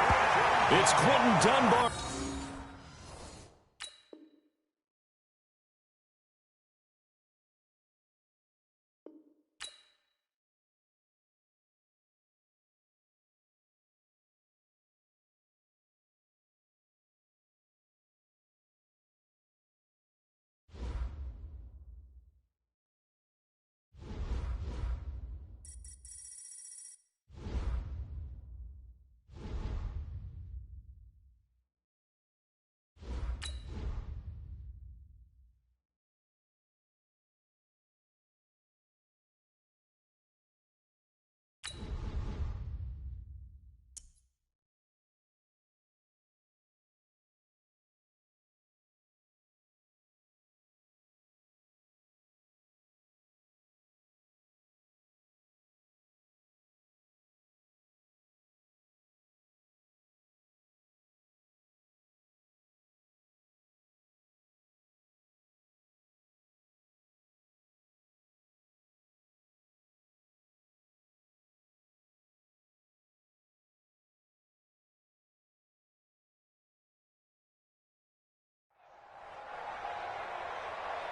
Speaker 1: It's Quentin Dunbar.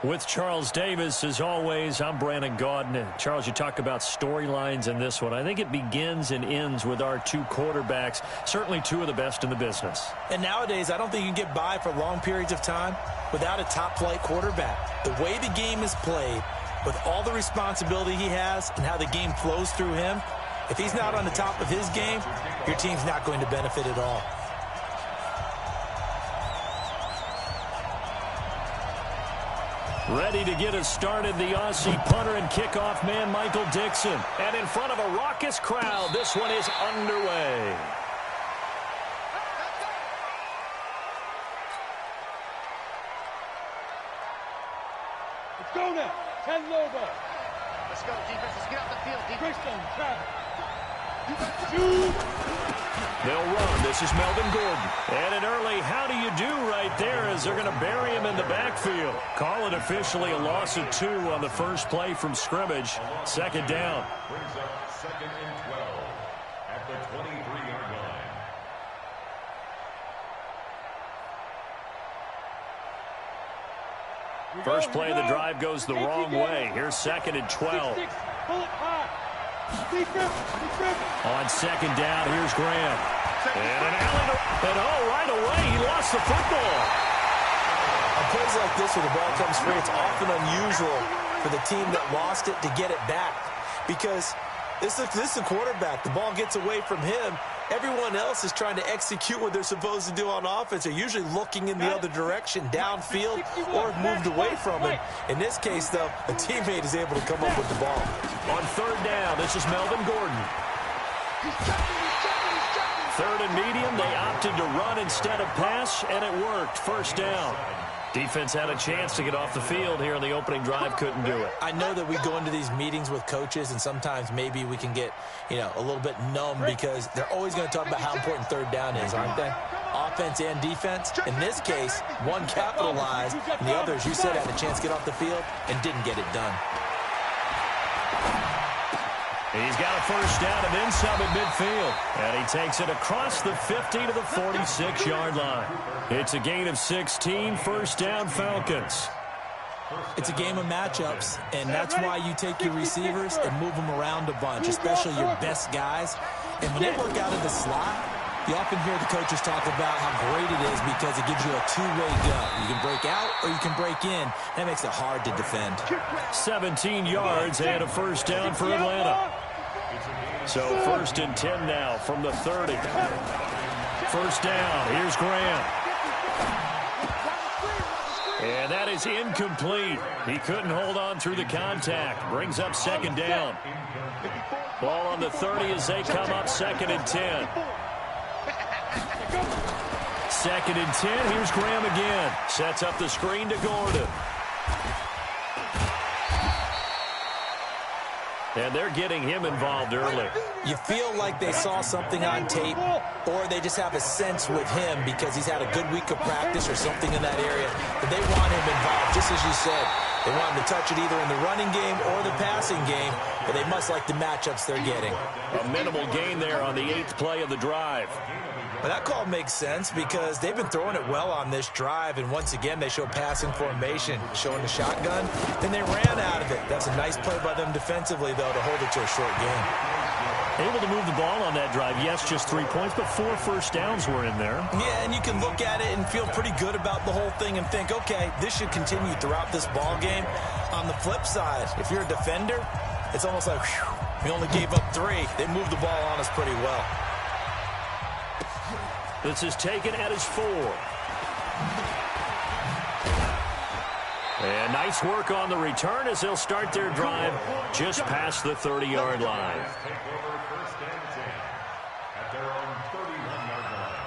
Speaker 1: With Charles Davis, as always, I'm Brandon Gaudin. Charles, you talk about storylines in this one. I think it begins and ends with our 2 quarterbacks, certainly 2 of the best in the business.
Speaker 2: And nowadays, I don't think you can get by for long periods of time without a top-flight quarterback. The way the game is played, with all the responsibility he has and how the game flows through him, if he's not on the top of his game, your team's not going to benefit at all.
Speaker 1: Ready to get us started, the Aussie punter and kickoff man, Michael Dixon. And in front of a raucous crowd, this one is underway.
Speaker 3: Let's go now. 10 Lobo.
Speaker 4: Let's go, defense. Let's get out the field. Defense.
Speaker 1: They'll run. This is Melvin Gordon. And an early how do you do right there as they're going to bury him in the backfield. Call it officially a loss of 2 on the first play from scrimmage. 2nd down.
Speaker 5: Brings up 2nd and 12 at the 23-yard line.
Speaker 1: First play of the drive goes the wrong way. Here's 2nd and 12. On 2nd down, here's Graham. And an alley, and right away, he lost the football.
Speaker 2: On plays like this where the ball comes free, it's often unusual for the team that lost it to get it back. Because this is a quarterback. The ball gets away from him. Everyone else is trying to execute what they're supposed to do on offense. They're usually looking in the other direction, downfield, or have moved away from him. In this case, though, a teammate is able to come up with the ball.
Speaker 1: On third down, this is Melvin Gordon. Third and medium, they opted to run instead of pass, and it worked. First down. Defense had a chance to get off the field here on the opening drive, couldn't do it.
Speaker 2: I know that we go into these meetings with coaches, and sometimes maybe we can get, a little bit numb because they're always going to talk about how important third down is, aren't they? Offense and defense. In this case, one capitalized, and the other, as you said, had a chance to get off the field and didn't get it done.
Speaker 1: He's got a first down and then some at midfield. And he takes it across the 50 to the 46-yard line. It's a gain of 16, first down Falcons.
Speaker 2: It's a game of matchups, and that's why you take your receivers and move them around a bunch, especially your best guys. And when they work out of the slot, you often hear the coaches talk about how great it is because it gives you a two-way go. You can break out or you can break in. That makes it hard to defend. 17 yards and a first down for Atlanta. So first and 10 now from the 30. First down. Here's Graham. And that is incomplete. He couldn't hold on through the contact. Brings up second down. Ball on the 30 as they come up second and 10. Second and 10. Here's Graham again. Sets up the screen to Gordon. And they're getting him involved early. You feel like they saw something on tape, or they just have a sense with him because he's had a good week of practice or something in that area, that they want him involved, just as you said. They want him to touch it either in the running game or the passing game, but they must like the matchups they're getting. A minimal gain there on the 8th play of the drive. But that call makes sense because they've been throwing it well on this drive, and once again they show passing formation, showing the shotgun, then they ran out of it. That's a nice play by them defensively, though, to hold it to a short game. Able to move the ball on that drive. Yes, just 3 points, but 4 first downs were in there. Yeah, and you can look at it and feel pretty good about the whole thing and think, okay, this should continue throughout this ball game. On the flip side, if you're a defender, it's almost like, whew, we only gave up 3. They moved the ball on us pretty well. This is taken at his 4. And nice work on the return as they'll start their drive just past the 30-yard line.
Speaker 5: At their own 31-yard line.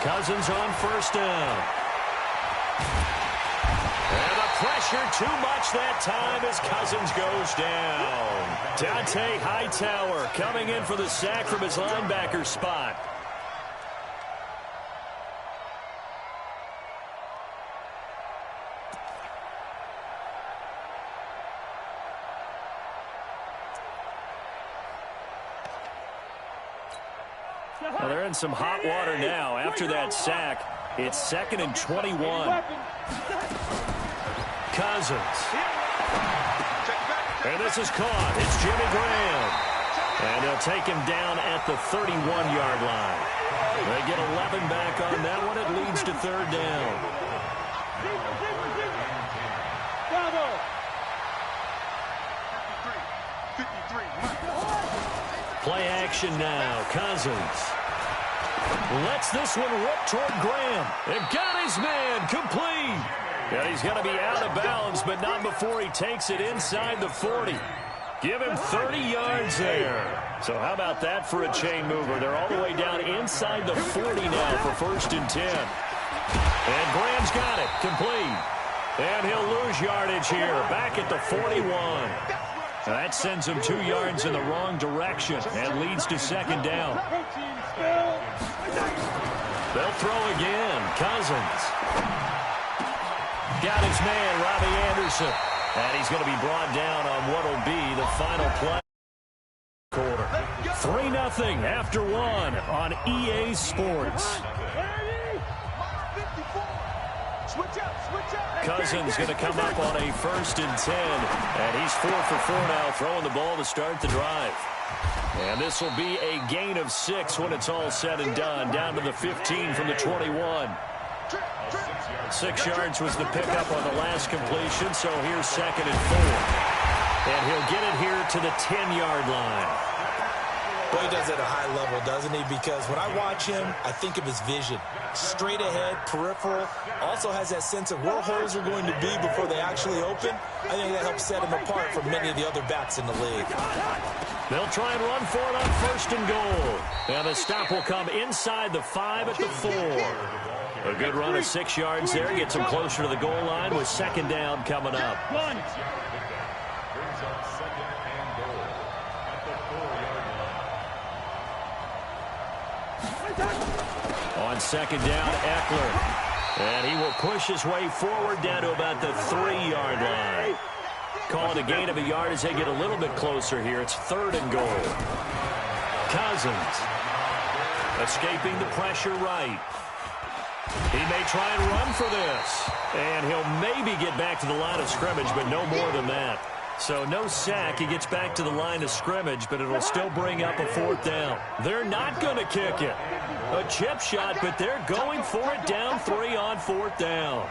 Speaker 1: Cousins on first down. And the pressure too much that time as Cousins goes down. Dante Hightower coming in for the sack from his linebacker spot. Well, they're in some hot water now. After that sack, it's 2nd and 21. Cousins. And this is caught. It's Jimmy Graham. And they'll take him down at the 31-yard line. They get 11 back on that one. It leads to third down. Play action now. Cousins lets this one rip toward Graham. And got his man complete. And he's going to be out of bounds, but not before he takes it inside the 40. Give him 30 yards there. So how about that for a chain mover? They're all the way down inside the 40 now for first and 10. And Graham's got it. Complete. And he'll lose yardage here. Back at the 41. That sends him 2 yards in the wrong direction and leads to second down. They'll throw again. Cousins. Got his man, Robbie Anderson. And he's going to be brought down on what will be the final play. Quarter. 3-0 after 1 on EA Sports. Cousins going to come up on a 1st and 10. And he's 4 for 4 now, throwing the ball to start the drive. And this will be a gain of 6 when it's all said and done, down to the 15 from the 21. 6 yards was the pickup on the last completion, so here's 2nd and 4. And he'll get it here to the 10-yard line.
Speaker 2: Well, he does it at a high level, doesn't he? Because when I watch him, I think of his vision. Straight ahead, peripheral, also has that sense of where holes are going to be before they actually open. I think that helps set him apart from many of the other backs in the league.
Speaker 1: They'll try and run for it on 1st and goal. And the stop will come inside the 5 at the 4. A good run of 6 yards there. Gets him closer to the goal line with 2nd down coming up. On 2nd down, Eckler. And he will push his way forward down to about the 3-yard line. Call it a gain of a yard as they get a little bit closer here. It's 3rd and goal. Cousins escaping the pressure right. He may try and run for this. And he'll maybe get back to the line of scrimmage, but no more than that. So no sack. He gets back to the line of scrimmage, but it'll still bring up a 4th down. They're not going to kick it. A chip shot, but they're going for it down 3 on 4th down.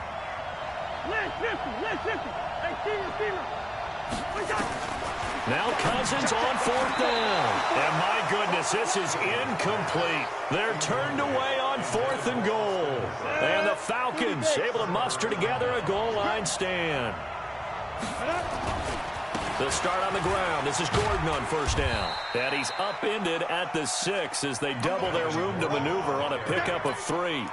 Speaker 1: Now Cousins on 4th down. And my goodness, this is incomplete. They're turned away on 4th and goal. And the Falcons able to muster together a goal line stand. The start on the ground. This is Gordon on 1st down. And he's upended at the 6 as they double their room to maneuver on a pickup of 3.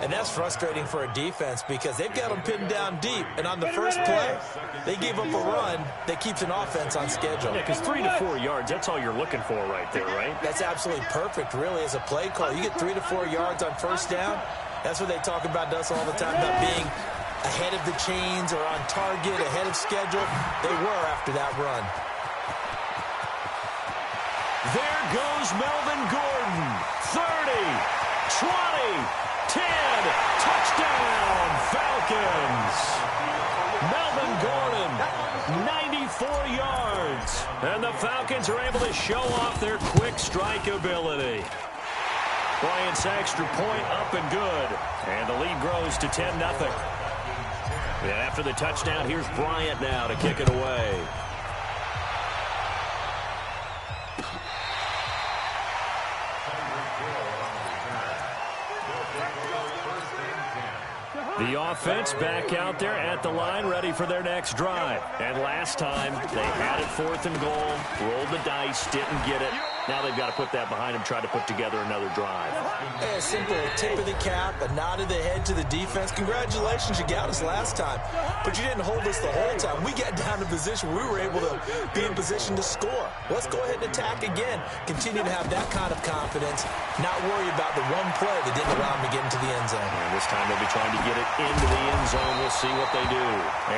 Speaker 2: And that's frustrating for a defense because they've got them pinned down deep. And on the first play, they gave up a run that keeps an offense on schedule.
Speaker 1: Yeah, because 3 to 4 yards, that's all you're looking for right there, right?
Speaker 2: That's absolutely perfect, really, as a play call. You get 3 to 4 yards on 1st down. That's what they talk about us all the time, about being ahead of the chains or on target, ahead of schedule. They were after that run.
Speaker 1: There goes Melvin Gordon. 30, 20, 10. Touchdown, Falcons. Melvin Gordon, 94 yards. And the Falcons are able to show off their quick strike ability. Bryant's extra point up and good. And the lead grows to 10-0. And after the touchdown, here's Bryant now to kick it away. The offense back out there at the line, ready for their next drive. And last time, they had it 4th and goal, rolled the dice, didn't get it. Now they've got to put that behind them, try to put together another drive.
Speaker 2: A simple tip of the cap, a nod of the head to the defense. Congratulations, you got us last time, but you didn't hold us the whole time. We got down to position where we were able to be in position to score. Let's go ahead and attack again. Continue to have that kind of confidence, not worry about the one play that didn't allow them to get into the end zone.
Speaker 1: And this time they'll be trying to get it into the end zone. We'll see what they do.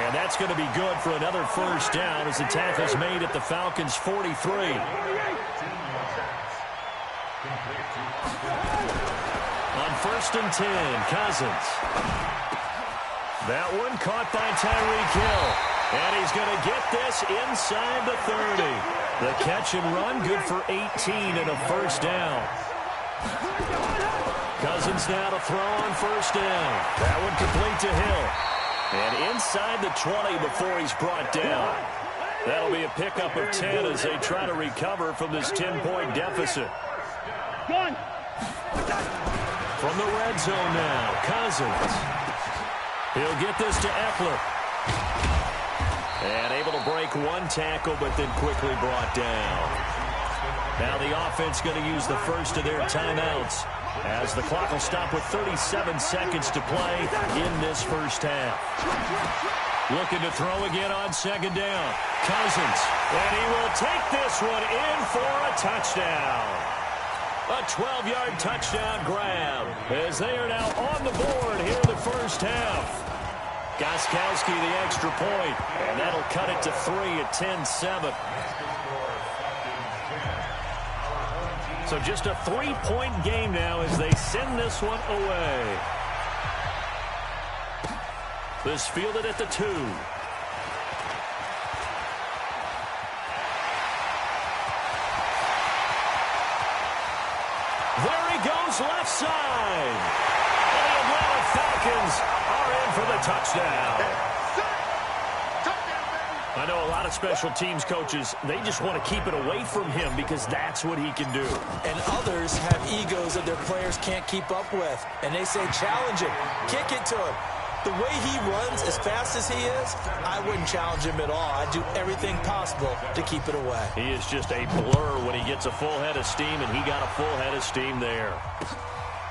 Speaker 1: And that's going to be good for another 1st down as the tackle's made at the Falcons' 43. On 1st and 10, Cousins. That one caught by Tyreek Hill. And he's going to get this inside the 30. The catch and run, good for 18 and a 1st down. Cousins now to throw on 1st down. That one complete to Hill. And inside the 20 before he's brought down. That'll be a pickup of 10 as they try to recover from this 10-point deficit. From the red zone now, Cousins. He'll get this to Eckler. And able to break one tackle, but then quickly brought down. Now the offense going to use the first of their timeouts as the clock will stop with 37 seconds to play in this 1st half. Looking to throw again on 2nd down. Cousins. And he will take this one in for a touchdown. A 12-yard touchdown grab as they are now on the board here in the 1st half. Gostkowski the extra point, and that'll cut it to 3 at 10-7. So just a 3-point game now as they send this one away. This fielded at the 2. There he goes, left side. And the Atlanta Falcons are in for the touchdown. I know a lot of special teams coaches, they just want to keep it away from him because that's what he can do.
Speaker 2: And others have egos that their players can't keep up with. And they say, challenge him, kick it to him. The way he runs as fast as he is, I wouldn't challenge him at all. I'd do everything possible to keep it away.
Speaker 1: He is just a blur when he gets a full head of steam, and he got a full head of steam there.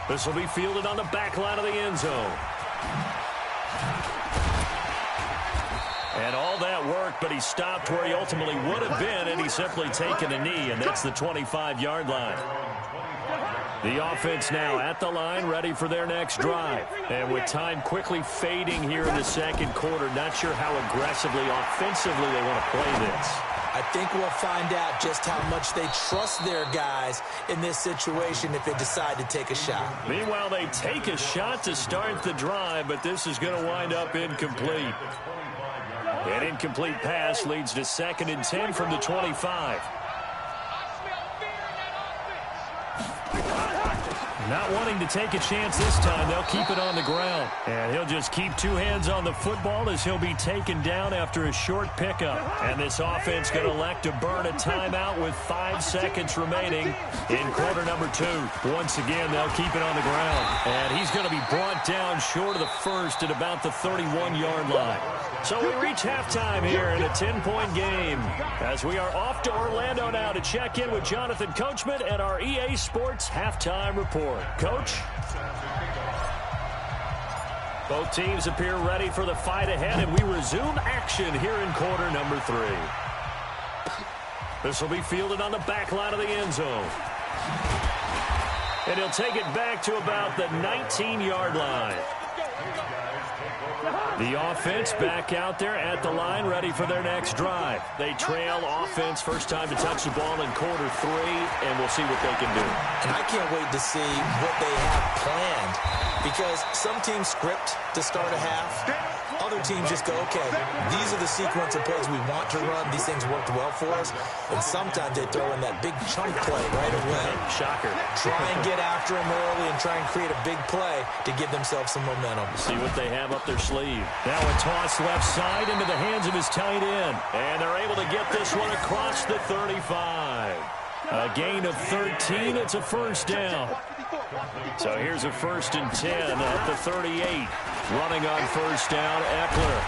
Speaker 1: This will be fielded on the back line of the end zone. And all that work, but he stopped where he ultimately would have been, and he's simply taken a knee, and that's the 25-yard line. The offense now at the line, ready for their next drive. And with time quickly fading here in the second quarter, not sure how aggressively, offensively they want to play this.
Speaker 2: I think we'll find out just how much they trust their guys in this situation if they decide to take a shot.
Speaker 1: Meanwhile, they take a shot to start the drive, but this is going to wind up incomplete. An incomplete pass leads to 2nd and 10 from the 25. Not wanting to take a chance this time, they'll keep it on the ground. And he'll just keep 2 hands on the football as he'll be taken down after a short pickup. And this offense going to elect to burn a timeout with 5 seconds remaining in quarter number 2. Once again, they'll keep it on the ground. And he's going to be brought down short of the first at about the 31-yard line. So we reach halftime here in a 10-point game as we are off to Orlando now to check in with Jonathan Coachman and our EA Sports halftime report. Coach? Both teams appear ready for the fight ahead, and we resume action here in quarter number 3. This will be fielded on the back line of the end zone. And he'll take it back to about the 19-yard line. The offense back out there at the line, ready for their next drive. They trail offense, first time to touch the ball in quarter 3, and we'll see what they can do.
Speaker 2: And I can't wait to see what they have planned, because some teams script to start a half. Other teams just go, okay, these are the sequence of plays we want to run. These things worked well for us. And sometimes they throw in that big chunk play right away.
Speaker 1: Shocker.
Speaker 2: Try and get after them early and try and create a big play to give themselves some momentum.
Speaker 1: See what they have up their sleeve. Now a toss left side into the hands of his tight end. And they're able to get this one across the 35. A gain of 13. It's a first down. So here's a 1st and 10 at the 38. Running on first down, Eckler.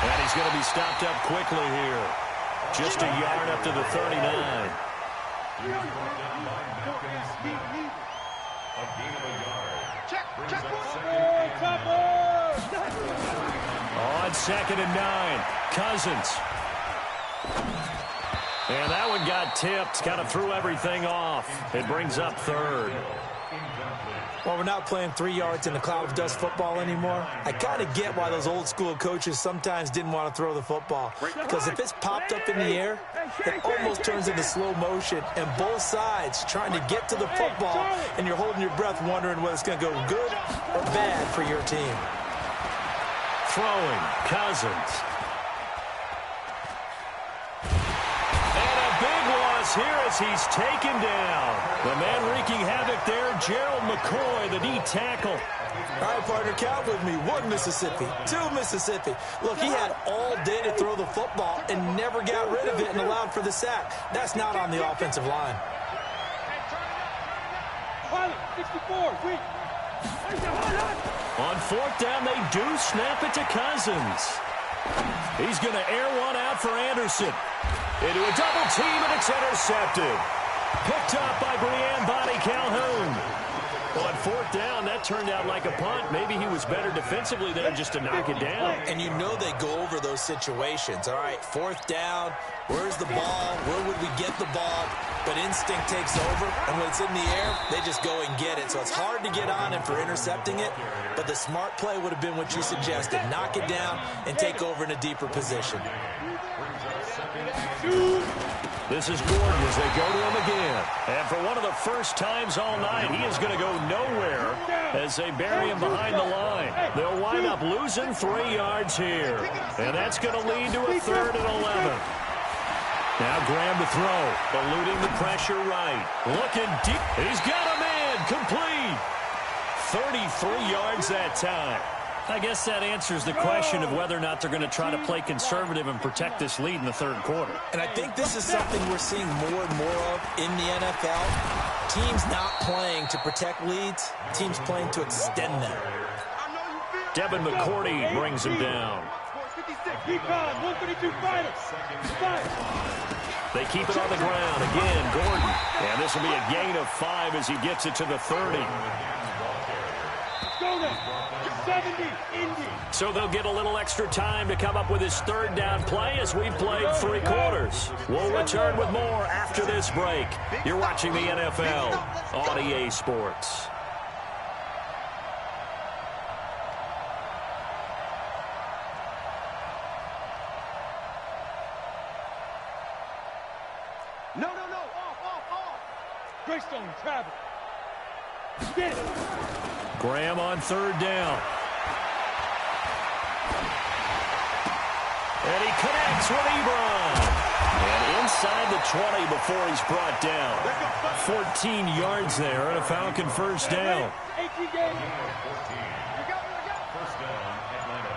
Speaker 1: And he's going to be stopped up quickly here. Just a yard up to the 39. On 2nd and 9, Cousins. And that one got tipped, kind of threw everything off. It brings up 3rd.
Speaker 2: Well, we're not playing 3 yards in the cloud of dust football anymore. I kind of get why those old school coaches sometimes didn't want to throw the football. Because if it's popped up in the air, it almost turns into slow motion. And both sides trying to get to the football, and you're holding your breath wondering whether it's going to go good or bad for your team.
Speaker 1: Throwing, Cousins. Here as he's taken down. The man wreaking havoc there, Gerald McCoy, the D tackle.
Speaker 2: All right, partner, count with me. 1 Mississippi, 2 Mississippi. Look, he had all day to throw the football and never got rid of it and allowed for the sack. That's not on the offensive line.
Speaker 3: 64,
Speaker 1: on 4th down, they do snap it to Cousins. He's going to air one out for Anderson. Into a double team, and it's intercepted. Picked up by Breanne Bonnie Calhoun. Well, on 4th down, that turned out like a punt. Maybe he was better defensively there just to knock it down.
Speaker 2: And you know they go over those situations. All right, 4th down, where's the ball? Where would we get the ball? But instinct takes over, and when it's in the air, they just go and get it. So it's hard to get on him for intercepting it, but the smart play would have been what you suggested. Knock it down and take over in a deeper position.
Speaker 1: This is Gordon as they go to him again. And for one of the first times all night, he is going to go nowhere as they bury him behind the line. They'll wind up losing 3 yards here. And that's going to lead to a 3rd and 11. Now Graham to throw, eluding the pressure right. Looking deep. He's got him in. Complete. 33 yards that time. I guess that answers the question of whether or not they're going to try to play conservative and protect this lead in the 3rd quarter.
Speaker 2: And I think this is something we're seeing more and more of in the NFL. Teams not playing to protect leads, teams playing to extend them.
Speaker 1: Devin McCourty brings him down.
Speaker 3: Keep on, 132 fighters.
Speaker 1: They keep it on the ground. Again, Gordon. And this will be a gain of 5 as he gets it to the 30.
Speaker 3: Go now. 70, Indy.
Speaker 1: So they'll get a little extra time to come up with his 3rd down play as we've played 3 quarters. We'll return with more after this break. You're watching the NFL on EA Sports.
Speaker 3: No, off. Greystone, travel. Get it.
Speaker 1: Graham on 3rd down. And he connects with Ebron. And inside the 20 before he's brought down. 14 yards there and a Falcon 1st down.
Speaker 3: 18 games.
Speaker 5: First down, Atlanta.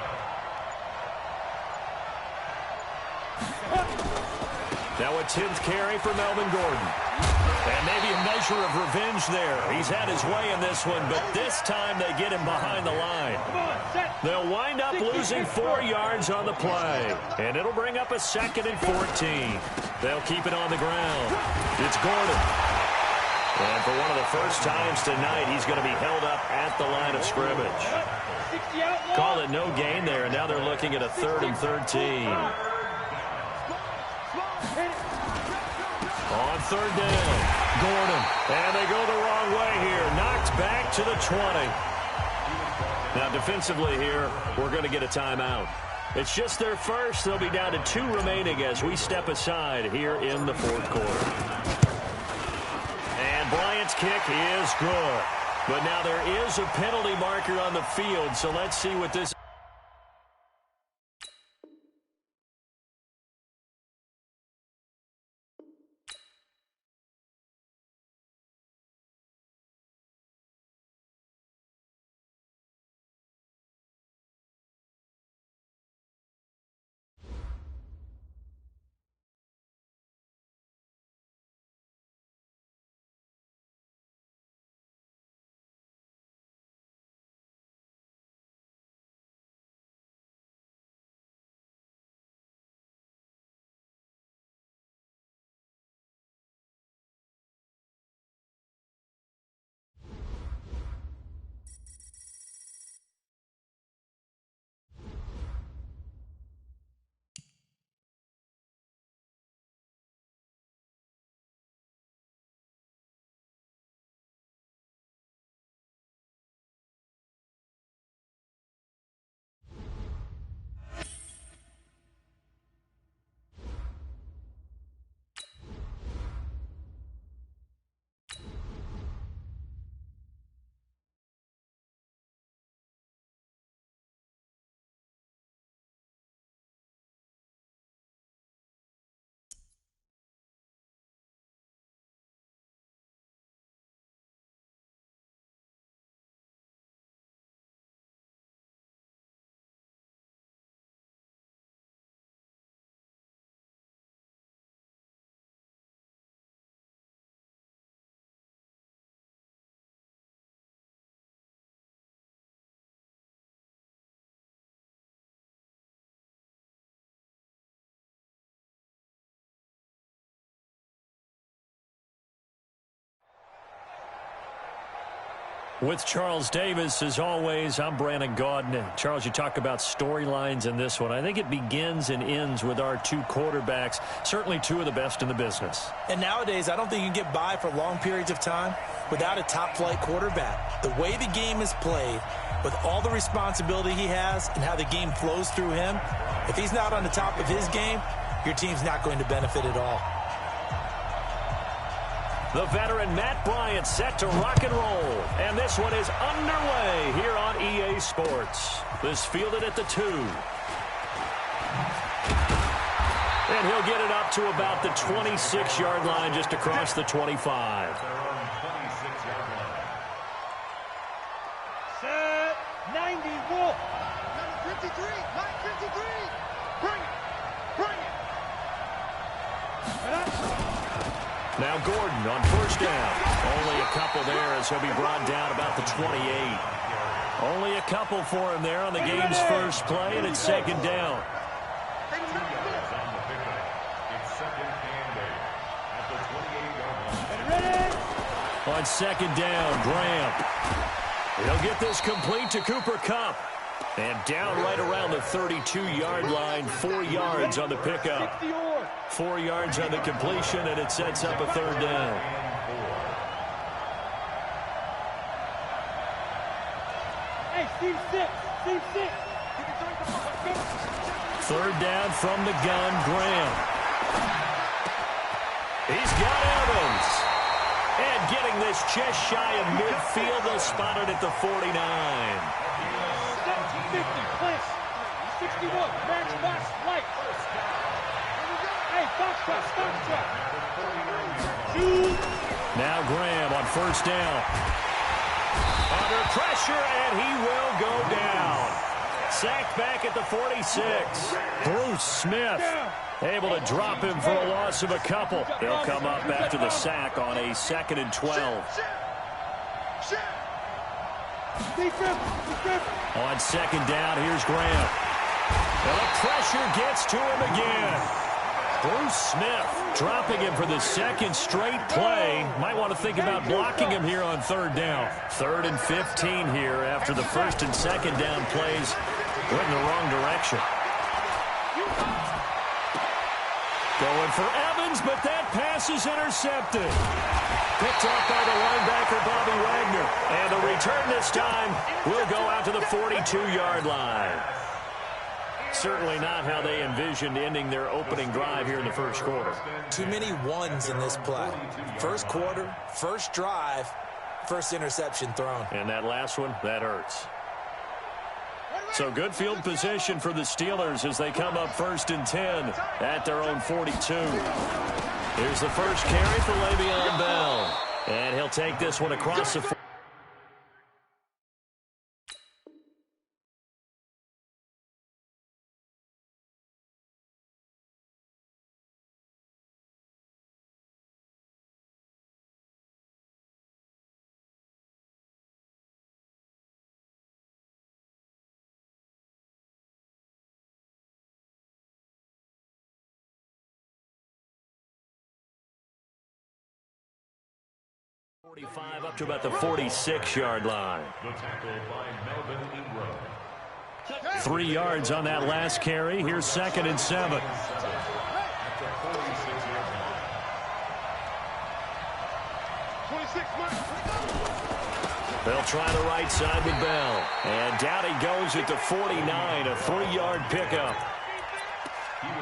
Speaker 1: Now a 10th carry for Melvin Gordon. And maybe a measure of revenge there. He's had his way in this one, but this time they get him behind the line. They'll wind up losing 4 yards on the play. And it'll bring up a 2nd and 14. They'll keep it on the ground. It's Gordon. And for one of the first times tonight, he's going to be held up at the line of scrimmage. Call it no gain there, and now they're looking at a 3rd and 13. On 3rd down, Gordon. And they go the wrong way here. Knocked back to the 20. Now defensively here, we're going to get a timeout. It's just their first. They'll be down to 2 remaining as we step aside here in the 4th quarter. And Bryant's kick is good. But now there is a penalty marker on the field, so let's see what this is. With Charles Davis, as always, I'm Brandon Gaudin. Charles, you talk about storylines in this one. I think it begins and ends with our 2 quarterbacks, certainly 2 of the best in the business.
Speaker 2: And nowadays, I don't think you can get by for long periods of time without a top-flight quarterback. The way the game is played, with all the responsibility he has and how the game flows through him, if he's not on the top of his game, your team's not going to benefit at all.
Speaker 1: The veteran Matt Bryant set to rock and roll. And this one is underway here on EA Sports. This fielded at the 2. And he'll get it up to about the 26-yard line, just across the 25.
Speaker 3: Set 90, Wolf. Number 53, line 53. Bring it. Bring it.
Speaker 1: Now Gordon on first down. Only a couple there as he'll be brought down about the 28. Only a couple for him there on the game's first play, and it's second down. On second down, Graham. He'll get this complete to Cooper Kupp. And down right around the 32-yard line, 4 yards on the pickup. 4 yards on the completion, and it sets up a third down.
Speaker 3: Hey, Steve 6. Steve 6.
Speaker 1: Third down from the gun, Graham. He's got Evans. And getting this just shy of midfield, they'll spot it at the 49.
Speaker 3: 50, Clint. 61, match, box, light. Hey, Foxtrot, Foxtrot.
Speaker 1: Now Graham on first down. Under pressure, and he will go down. Sacked back at the 46. Bruce Smith able to drop him for a loss of a couple. They'll come up after the sack on a 2nd and 12. On second down, here's Graham. And the pressure gets to him again. Bruce Smith dropping him for the second straight play. Might want to think about blocking him here on third down. 3rd and 15 here after the first and second down plays went in the wrong direction. Going for Evans, but that pass is intercepted. Picked up by the linebacker, Bobby Wagner. And the return this time will go out to the 42-yard line. Certainly not how they envisioned ending their opening drive here in the first quarter.
Speaker 2: Too many ones in this play. First quarter, first drive, first interception thrown.
Speaker 1: And that last one, that hurts. So good field position for the Steelers as they come up 1st and 10 at their own 42. Here's the first carry for Le'Veon Bell. And he'll take this one across the 45 up to about the 46-yard line. 3 yards on that last carry. Here's 2nd and 7. They'll try the right side with Bell. And down he goes at the 49, a 3-yard pickup.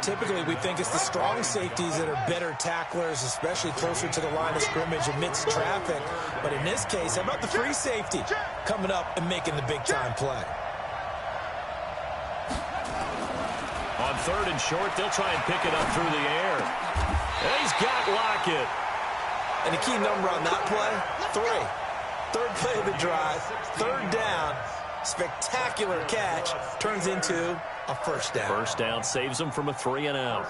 Speaker 2: Typically, we think it's the strong safeties that are better tacklers, especially closer to the line of scrimmage amidst traffic. But in this case, how about the free safety coming up and making the big-time play?
Speaker 1: On 3rd and short, they'll try and pick it up through the air. And he's got Lockett.
Speaker 2: And the key number on that play, 3. 3rd play of the drive, 3rd down, spectacular catch, turns into a first down.
Speaker 1: First down saves them from a 3 and out.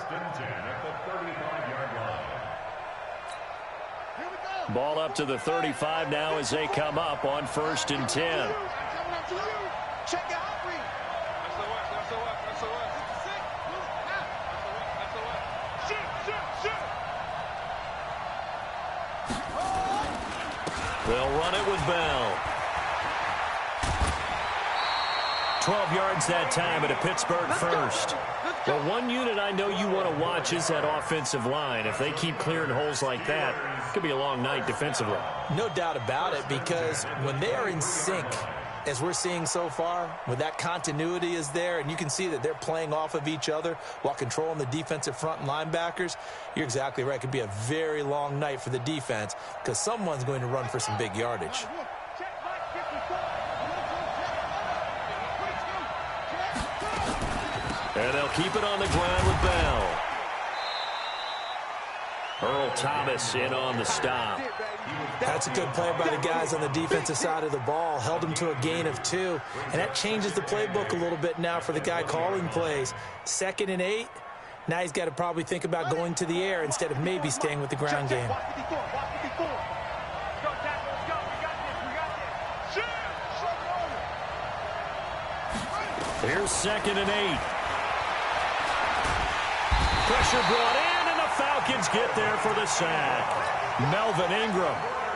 Speaker 1: Ball up to the 35 now as they come up on 1st and 10. They'll run it with Bell. 12 yards that time at a Pittsburgh first. Well, one unit I know you want to watch is that offensive line. If they keep clearing holes like that, it could be a long night defensively.
Speaker 2: No doubt about it, because when they are in sync, as we're seeing so far, where that continuity is there, and you can see that they're playing off of each other while controlling the defensive front and linebackers, you're exactly right. It could be a very long night for the defense because someone's going to run for some big yardage.
Speaker 1: And they'll keep it on the ground with Bell. Earl Thomas in on the stop.
Speaker 2: That's a good play by the guys on the defensive side of the ball. Held him to a gain of 2. And that changes the playbook a little bit now for the guy calling plays. 2nd and 8. Now he's got to probably think about going to the air instead of maybe staying with the ground game.
Speaker 1: Here's 2nd and 8. Pressure brought in, and the Falcons get there for the sack. Melvin Ingram,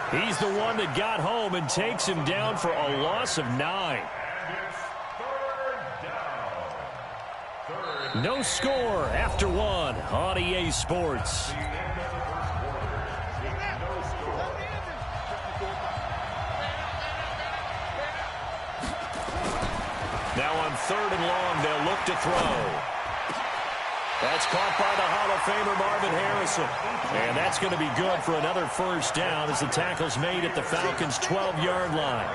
Speaker 1: he's the one that got home and takes him down for a loss of 9. No score after 1 on EA Sports. Now on 3rd and long, they'll look to throw. That's caught by the Hall of Famer Marvin Harrison. And that's going to be good for another first down as the tackle's made at the Falcons' 12-yard line.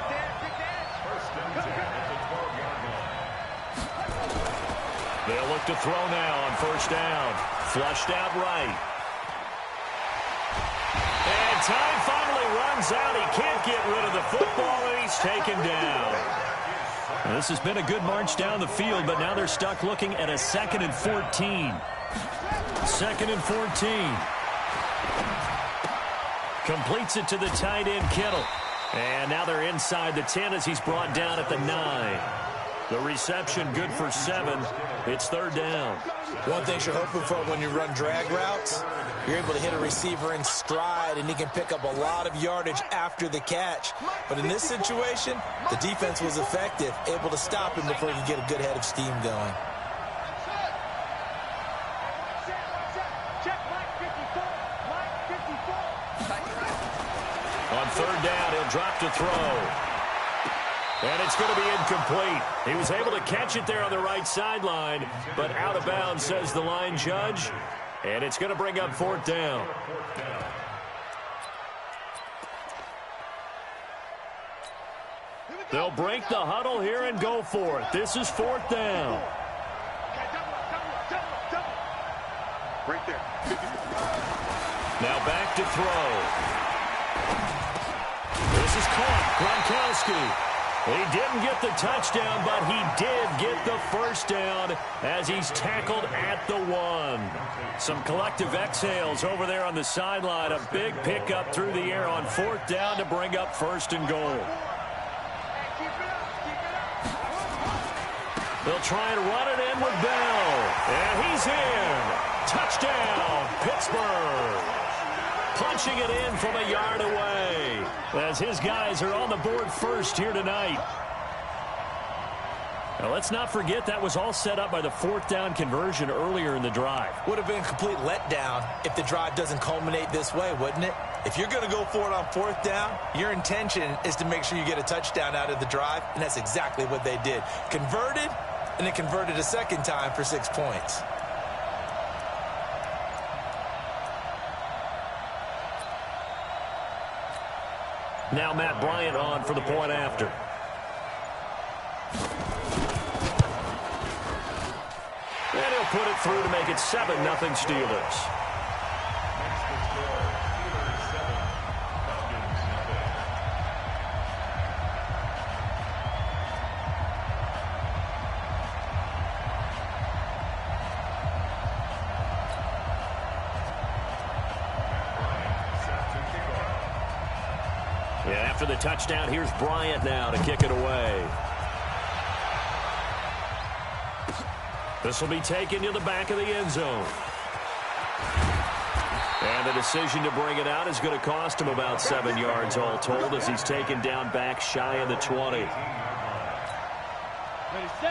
Speaker 1: They'll look to throw now on 1st down. Flushed out right. And time finally runs out. He can't get rid of the football, and he's taken down. Now, this has been a good march down the field, but now they're stuck looking at a 2nd and 14. 2nd and 14. Completes it to the tight end, Kittle. And now they're inside the 10 as he's brought down at the 9. The reception good for 7. It's 3rd down.
Speaker 2: One thing you're hoping for when you run drag routes, you're able to hit a receiver in stride, and he can pick up a lot of yardage after the catch. But in this situation, the defense was effective, able to stop him before he could get a good head of steam going.
Speaker 1: On 3rd down, he'll drop to throw. And it's going to be incomplete. He was able to catch it there on the right sideline, but out of bounds, says the line judge. And it's going to bring up 4th down. They'll break the huddle here and go for it. This is 4th down.
Speaker 4: Right there.
Speaker 1: Now back to throw. This is caught. Gronkowski. He didn't get the touchdown, but he did get the first down as he's tackled at the 1. Some collective exhales over there on the sideline. A big pickup through the air on 4th down to bring up 1st and goal. They'll try and run it in with Bell. And he's in. Touchdown, Pittsburgh. Punching it in from a yard away as his guys are on the board first here tonight. Now, let's not forget that was all set up by the 4th down conversion earlier in the drive.
Speaker 2: Would have been a complete letdown if the drive doesn't culminate this way, wouldn't it? If you're going to go for it on 4th down, your intention is to make sure you get a touchdown out of the drive, and that's exactly what they did. Converted, and then converted a 2nd time for 6 points.
Speaker 1: Now Matt Bryant on for the point after. And he'll put it through to make it 7-0 Steelers. Yeah, after the touchdown, here's Bryant now to kick it away. This will be taken to the back of the end zone. And the decision to bring it out is going to cost him about 7 yards all told as he's taken down back shy of the 20.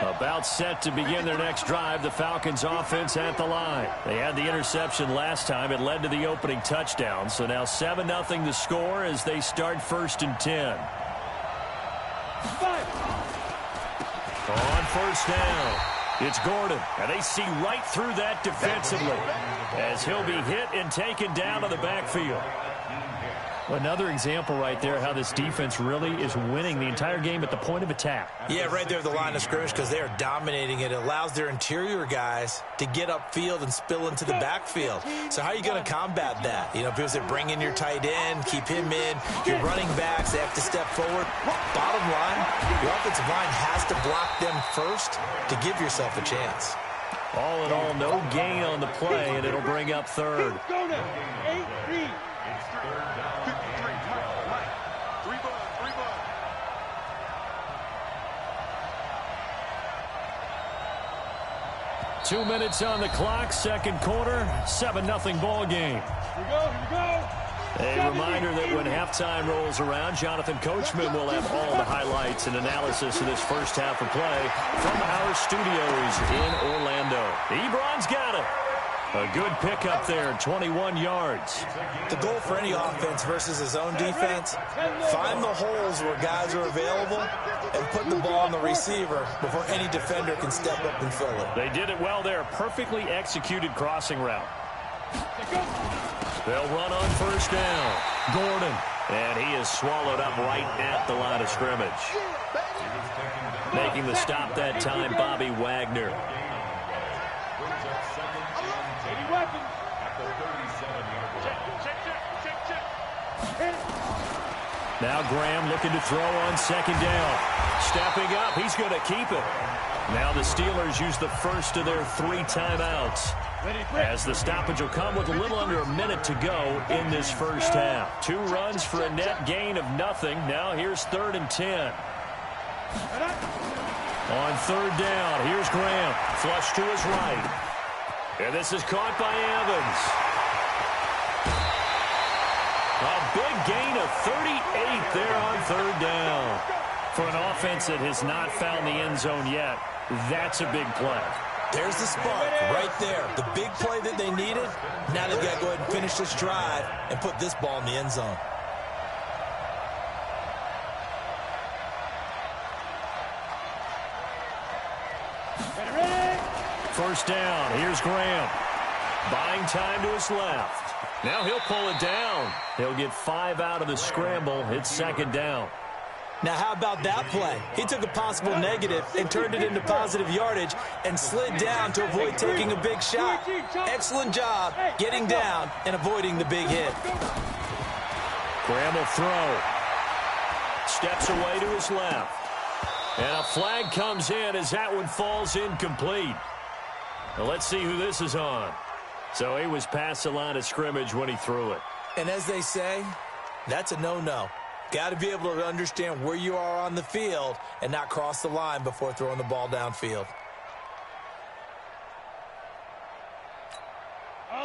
Speaker 1: About set to begin their next drive, the Falcons offense at the line. They had the interception last time. It led to the opening touchdown. So now 7-0 to score as they start 1st and 10. On first down, it's Gordon, and they see right through that defensively as he'll be hit and taken down to the backfield.
Speaker 6: Another example right there how this defense really is winning the entire game at the point of attack.
Speaker 2: Yeah, right there at the line of scrimmage because they are dominating it. It allows their interior guys to get upfield and spill into the backfield. So how are you going to combat that? You know, people say bring in your tight end, keep him in. Your running backs, they have to step forward. Bottom line, your offensive line has to block them first to give yourself a chance.
Speaker 1: All in all, no gain on the play, and it'll bring up third.
Speaker 3: Go now. 8-3.
Speaker 1: 2 minutes on the clock, second quarter, 7-0 ball game.
Speaker 3: Here we go.
Speaker 1: A reminder that when halftime rolls around, Jonathan Coachman will have all the highlights and analysis of this first half of play from our studios in Orlando. Ebron's got it. A good pickup there, 21 yards.
Speaker 2: The goal for any offense versus his own defense, find the holes where guys are available and put the ball on the receiver before any defender can step up and fill it.
Speaker 1: They did it well there. Perfectly executed crossing route. They'll run on first down. Gordon. And he is swallowed up right at the line of scrimmage. Making the stop that time, Bobby Wagner. Now Graham looking to throw on second down. Stepping up, he's going to keep it. Now the Steelers use the first of their 3 timeouts, as the stoppage will come with a little under a minute to go in this first half. 2 runs for a net gain of nothing. Now here's 3rd and 10. On third down, here's Graham. Flush to his right. And this is caught by Evans. A big gain of 38 there on third down. For an offense that has not found the end zone yet, that's a big play.
Speaker 2: There's the spark right there. The big play that they needed. Now they've got to go ahead and finish this drive and put this ball in the end zone.
Speaker 1: First down. Here's Graham. Buying time to his left. Now he'll pull it down. He'll get 5 out of the scramble. It's second down.
Speaker 2: Now, how about that play? He took a possible negative and turned it into positive yardage and slid down to avoid taking a big shot. Excellent job getting down and avoiding the big hit.
Speaker 1: Graham will throw. Steps away to his left. And a flag comes in as that one falls incomplete. Now let's see who this is on. So he was past the line of scrimmage when he threw it.
Speaker 2: And as they say, that's a no-no. Got to be able to understand where you are on the field and not cross the line before throwing the ball downfield.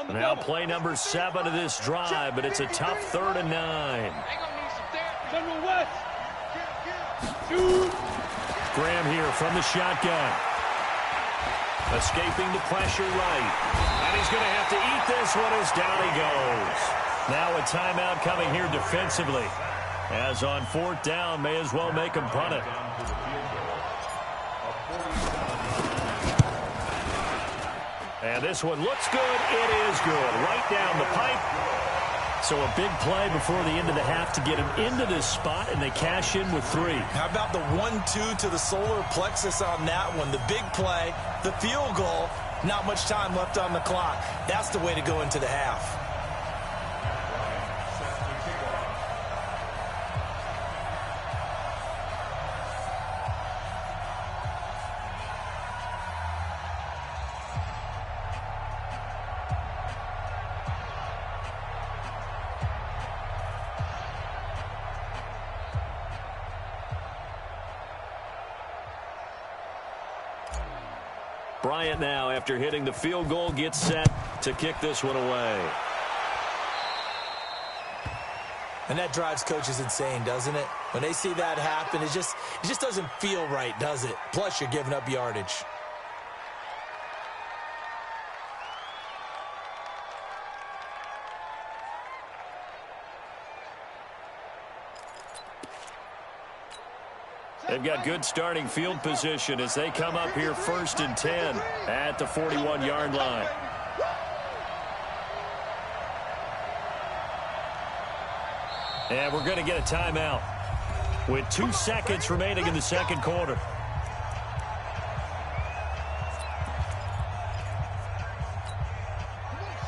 Speaker 1: Now play number 7 of this drive, but it's a tough 3rd and 9. Graham here from the shotgun. Escaping the pressure right. And he's going to have to eat this one as down he goes. Now a timeout coming here defensively. As on 4th down, may as well make him punt it. And this one looks good. It is good. Right down the pipe. So a big play before the end of the half to get him into this spot, and they cash in with 3.
Speaker 2: How about the 1-2 to the solar plexus on that one? The big play, the field goal, not much time left on the clock. That's the way to go into the half.
Speaker 1: Bryant now, after hitting the field goal, gets set to kick this one away.
Speaker 2: And that drives coaches insane, doesn't it? When they see that happen, it just doesn't feel right, does it? Plus, you're giving up yardage.
Speaker 1: They've got good starting field position as they come up here 1st and 10 at the 41-yard line. And we're going to get a timeout with 2 seconds remaining in the second quarter.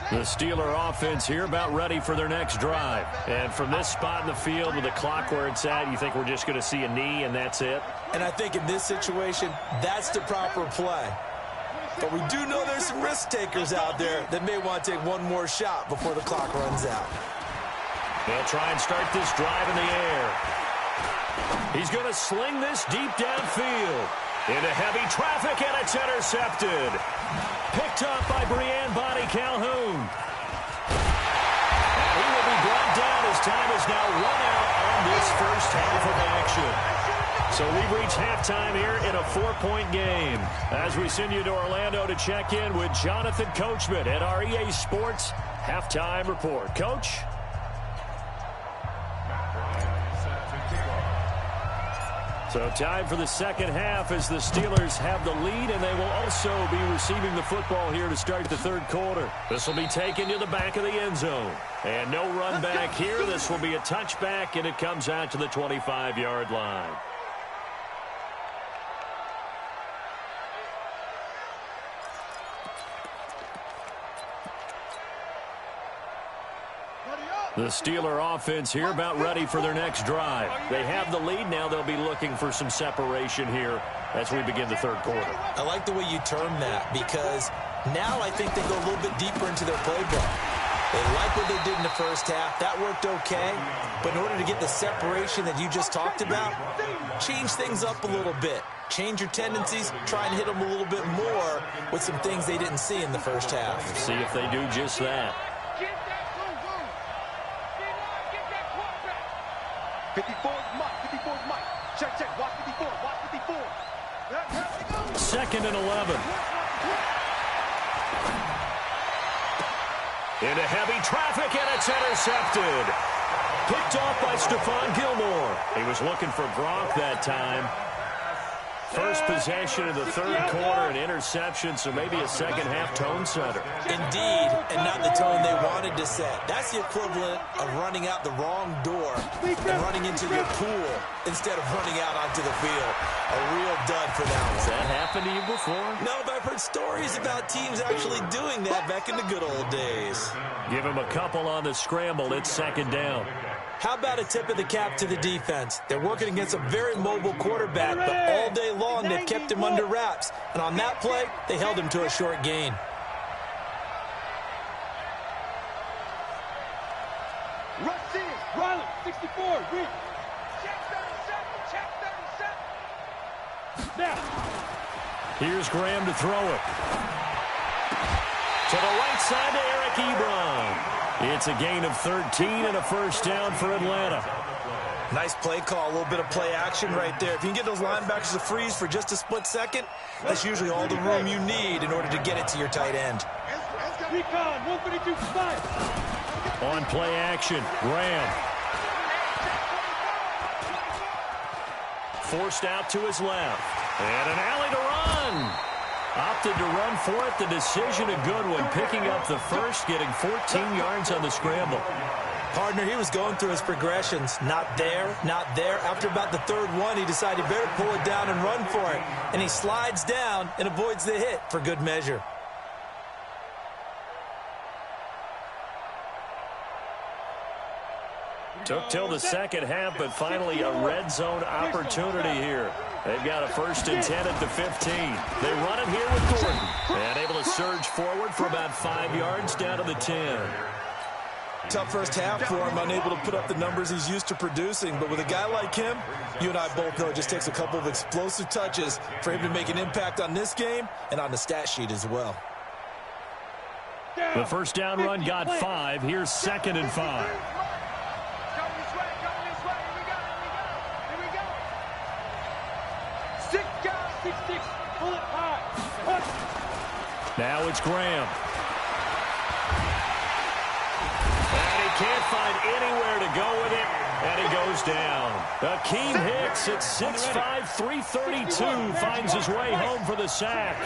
Speaker 1: The Steeler offense here about ready for their next drive. And from this spot in the field with the clock where it's at, you think we're just going to see a knee and that's it?
Speaker 2: And I think in this situation, that's the proper play. But we do know there's some risk takers out there that may want to take one more shot before the clock runs out.
Speaker 1: They'll try and start this drive in the air. He's going to sling this deep downfield into heavy traffic, and it's intercepted. Picked up by Breanne Bonnie Calhoun. And he will be brought down as time is now run out on this first half of action. So we've reached halftime here in a 4-point game. As we send you to Orlando to check in with Jonathan Coachman at our EA Sports Halftime Report. Coach? So time for the second half as the Steelers have the lead, and they will also be receiving the football here to start the third quarter. This will be taken to the back of the end zone. And no run back here. This will be a touchback, and it comes out to the 25-yard line. The Steeler offense here about ready for their next drive. They have the lead. Now they'll be looking for some separation here as we begin the third quarter.
Speaker 2: I like the way you term that because now I think they go a little bit deeper into their playbook. They like what they did in the first half. That worked okay. But in order to get the separation that you just talked about, change things up a little bit. Change your tendencies. Try and hit them a little bit more with some things they didn't see in the first half.
Speaker 1: See if they do just that.
Speaker 3: 54 is Mike. 54 is Mike. Check, check. Watch 54. Watch 54.
Speaker 1: Second and 11. Into heavy traffic, and it's intercepted. Picked off by Stephon Gilmore. He was looking for Gronk that time. First possession of the third quarter, an interception, so maybe a second-half tone setter.
Speaker 2: Indeed, and not the tone they wanted to set. That's the equivalent of running out the wrong door and running into your pool instead of running out onto the field. A real dud for that one.
Speaker 1: Has that happened to you before?
Speaker 2: No, but I've heard stories about teams actually doing that back in the good old days.
Speaker 1: Give him a couple on the scramble. It's second down.
Speaker 2: How about a tip of the cap to the defense? They're working against a very mobile quarterback, but all day long they've kept him under wraps. And on that play, they held him to a short gain.
Speaker 3: Rush is Rollins, 64. Read. Check 37. Check 37. Now.
Speaker 1: Here's Graham to throw it. To the right side to Eric Ebron. It's a gain of 13 and a first down for Atlanta.
Speaker 2: Nice play call, a little bit of play action right there. If you can get those linebackers to freeze for just a split second, that's usually all the room you need in order to get it to your tight end.
Speaker 3: Recon, 132, 5.
Speaker 1: On play action, Graham. Forced out to his left. And an alley to run. Opted to run for it. The decision a good one. Picking up the first, getting 14 yards on the scramble.
Speaker 2: Partner, he was going through his progressions. Not there, not there. After about the third one, he decided he better pull it down and run for it. And he slides down and avoids the hit for good measure.
Speaker 1: Took till the second half, but finally a red zone opportunity here. They've got a 1st and 10 at the 15. They run it here with Gordon. And able to surge forward for about 5 yards down to the 10.
Speaker 2: Tough first half for him, unable to put up the numbers he's used to producing. But with a guy like him, you and I both know it just takes a couple of explosive touches for him to make an impact on this game and on the stat sheet as well.
Speaker 1: The first down run got 5. Here's 2nd and 5. Now it's Graham. And he can't find anywhere to go with it, and he goes down. Akeem Hicks at 6'5", 332 finds his way home for the sack.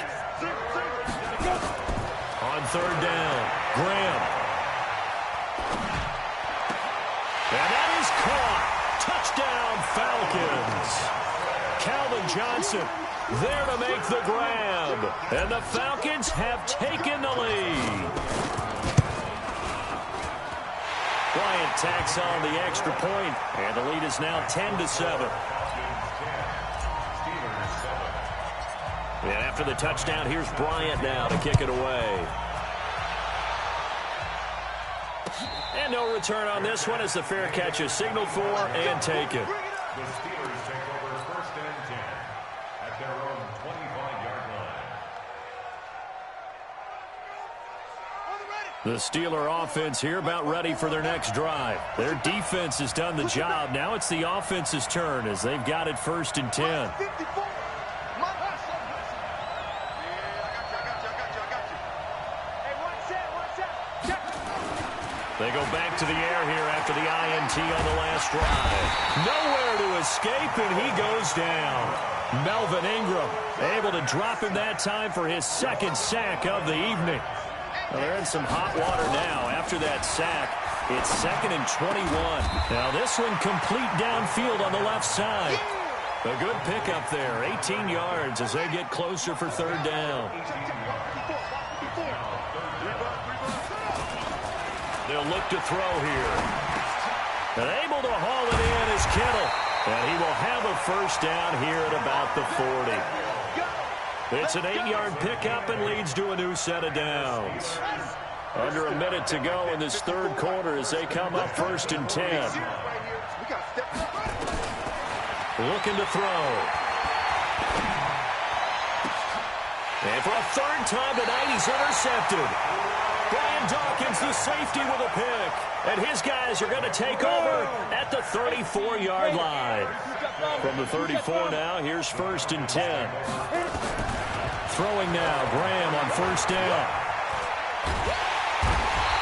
Speaker 1: On third down, Graham. And that is caught. Touchdown, Falcons. Calvin Johnson there to make the grab. And the Falcons have taken the lead. Bryant tacks on the extra point, and the lead is now 10-7. And after the touchdown, here's Bryant now to kick it away. And no return on this one as the fair catch is signaled for and taken.
Speaker 5: The Steelers take over 1st and 10 at their own 25-yard line.
Speaker 1: The Steeler offense here about ready for their next drive. Their defense has done the job. Now it's the offense's turn as they've got it 1st and 10. They go back to the air here after the INT on the last drive. Nowhere to escape, and he goes down. Melvin Ingram able to drop him that time for his 2nd sack of the evening. Well, they're in some hot water now. After that sack, it's 2nd and 21. Now this one complete downfield on the left side. A good pickup there, 18 yards as they get closer for 3rd down. They'll look to throw here. And able to haul it in is Kittle. And he will have a 1st down here at about the 40. It's an 8-yard pickup and leads to a new set of downs. Under a minute to go in this 3rd quarter as they come up 1st and 10. Looking to throw. And for a 3rd time tonight, he's intercepted. Brian Dawkins, the safety, with a pick. And his guys are going to take over at the 34-yard line. From the 34 now, here's 1st and 10. Throwing now, Graham on 1st down.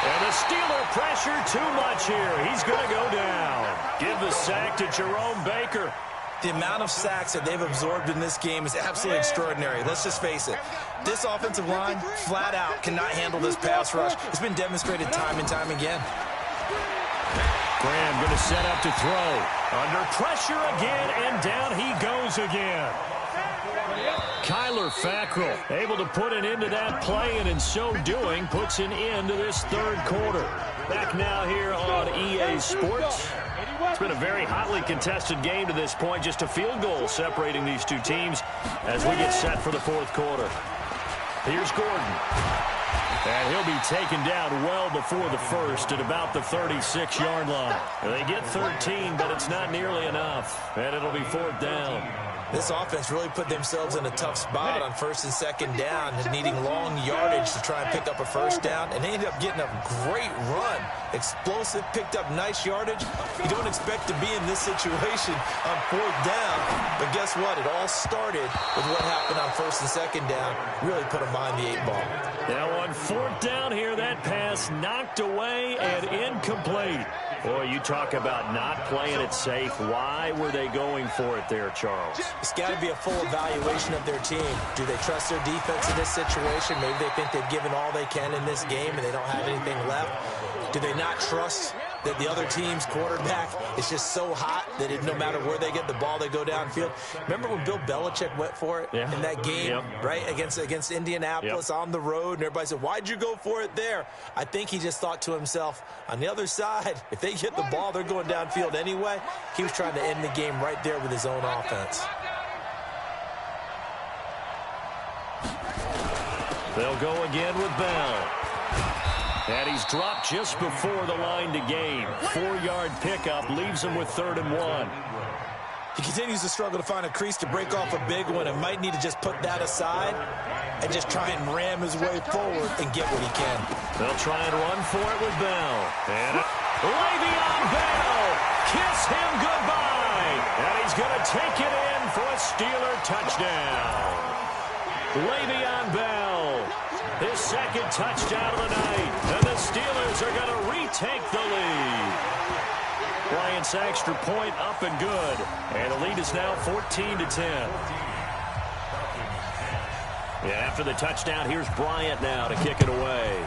Speaker 1: And the Steeler pressure too much here. He's going to go down. Give the sack to Jerome Baker.
Speaker 2: The amount of sacks that they've absorbed in this game is absolutely extraordinary. Let's just face it. This offensive line, flat out, cannot handle this pass rush. It's been demonstrated time and time again.
Speaker 1: Graham going to set up to throw. Under pressure again, and down he goes again. Kyler Fackrell able to put an end to that play, and in so doing, puts an end to this 3rd quarter. Back now here on EA Sports. It's been a very hotly contested game to this point. Just a field goal separating these two teams as we get set for the 4th quarter. Here's Gordon. And he'll be taken down well before the 1st at about the 36-yard line. They get 13, but it's not nearly enough. And it'll be 4th down.
Speaker 2: This offense really put themselves in a tough spot on 1st and 2nd down and needing long yardage to try and pick up a 1st down. And they ended up getting a great run. Explosive, picked up nice yardage. You don't expect to be in this situation on 4th down. But guess what? It all started with what happened on 1st and 2nd down. Really put them behind the 8 ball.
Speaker 1: Now on 4th down here, that pass knocked away and incomplete. Boy, you talk about not playing it safe. Why were they going for it there, Charles?
Speaker 2: It's got to be a full evaluation of their team. Do they trust their defense in this situation? Maybe they think they've given all they can in this game and they don't have anything left. Do they not trust that the other team's quarterback is just so hot that no matter where they get the ball, they go downfield? Remember when Bill Belichick went for it in that game, right, against Indianapolis on the road, and everybody said, why'd you go for it there? I think he just thought to himself, on the other side, if they get the ball, they're going downfield anyway. He was trying to end the game right there with his own offense.
Speaker 1: They'll go again with Bell. And he's dropped just before the line to gain. 4-yard pickup leaves him with 3rd and 1.
Speaker 2: He continues to struggle to find a crease to break off a big one and might need to just put that aside and just try and ram his way forward and get what he can.
Speaker 1: They'll try and run for it with Bell. And Le'Veon Bell, kiss him goodbye. And he's going to take it in for a Steeler touchdown. Le'Veon Bell His second touchdown of the night. And the Steelers are going to retake the lead. Bryant's extra point up and good. And the lead is now 14-10. Yeah, after the touchdown, here's Bryant now to kick it away.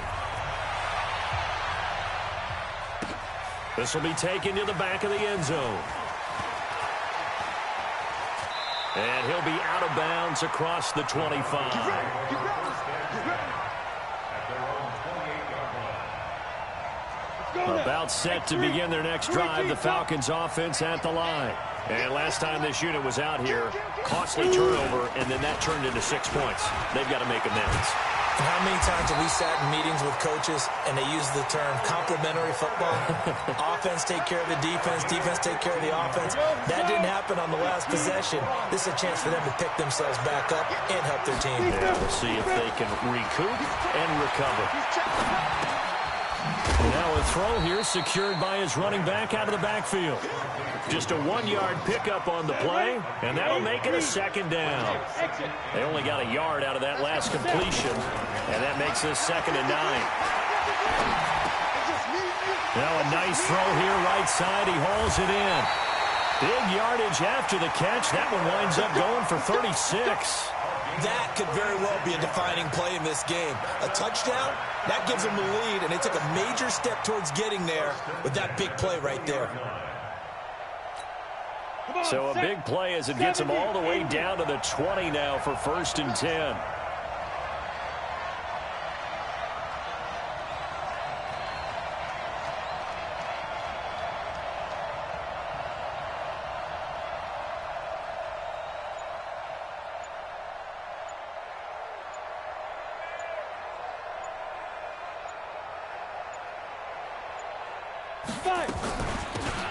Speaker 1: This will be taken to the back of the end zone. And he'll be out of bounds across the 25. About set to begin their next drive, the Falcons offense at the line. And last time this unit was out here, costly turnover, and then that turned into 6 points. They've got to make amends.
Speaker 2: And how many times have we sat in meetings with coaches and they use the term complementary football? Offense take care of the defense, defense take care of the offense. That didn't happen on the last possession. This is a chance for them to pick themselves back up and help their team.
Speaker 1: Yeah, we'll see if they can recoup and recover. Now a throw here secured by his running back out of the backfield. Just a 1-yard pickup on the play, and that'll make it a second down. They only got a yard out of that last completion, and that makes this 2nd and 9. Now a nice throw here right side. He hauls it in. Big yardage after the catch. That one winds up going for 36.
Speaker 2: That could very well be a defining play in this game. A touchdown, that gives them the lead, and they took a major step towards getting there with that big play right there.
Speaker 1: So a big play as it gets them all the way down to the 20 now for 1st and 10.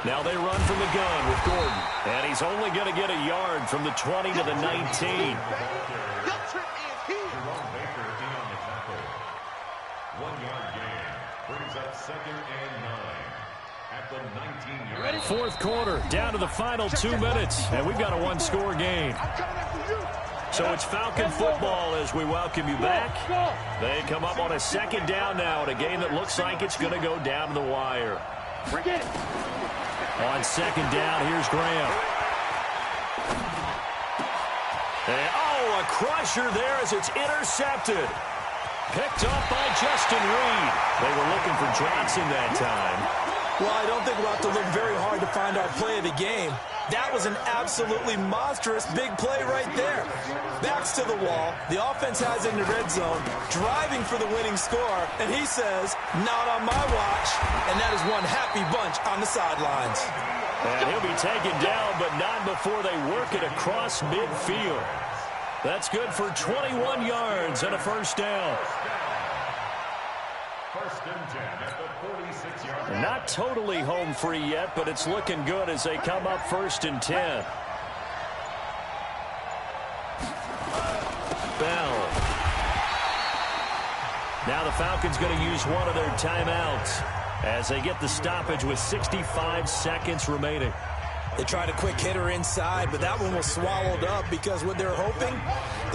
Speaker 1: Now they run from the gun with Gordon. And he's only going to get a yard from the 20 to the 19. Fourth quarter, down to the final 2 minutes. And we've got a 1-score game. So it's Falcon football as we welcome you back. They come up on a 2nd down now in a game that looks like it's going to go down to the wire. On 2nd down, here's Graham. And, a crusher there as it's intercepted. Picked up by Justin Reed. They were looking for Johnson that time.
Speaker 2: Well, I don't think we'll have to look very hard to find our play of the game. That was an absolutely monstrous big play right there. Backs to the wall. The offense has it in the red zone, driving for the winning score. And he says, not on my watch. And that is one happy bunch on the sidelines.
Speaker 1: And he'll be taken down, but not before they work it across midfield. That's good for 21 yards and a 1st down.
Speaker 5: 1st and 10 at the 46-yard line.
Speaker 1: Not totally home free yet, but it's looking good as they come up 1st and 10. Bell. Now the Falcons going to use one of their timeouts as they get the stoppage with 65 seconds remaining.
Speaker 2: They tried a quick hitter inside, but that one was swallowed up because what they're hoping,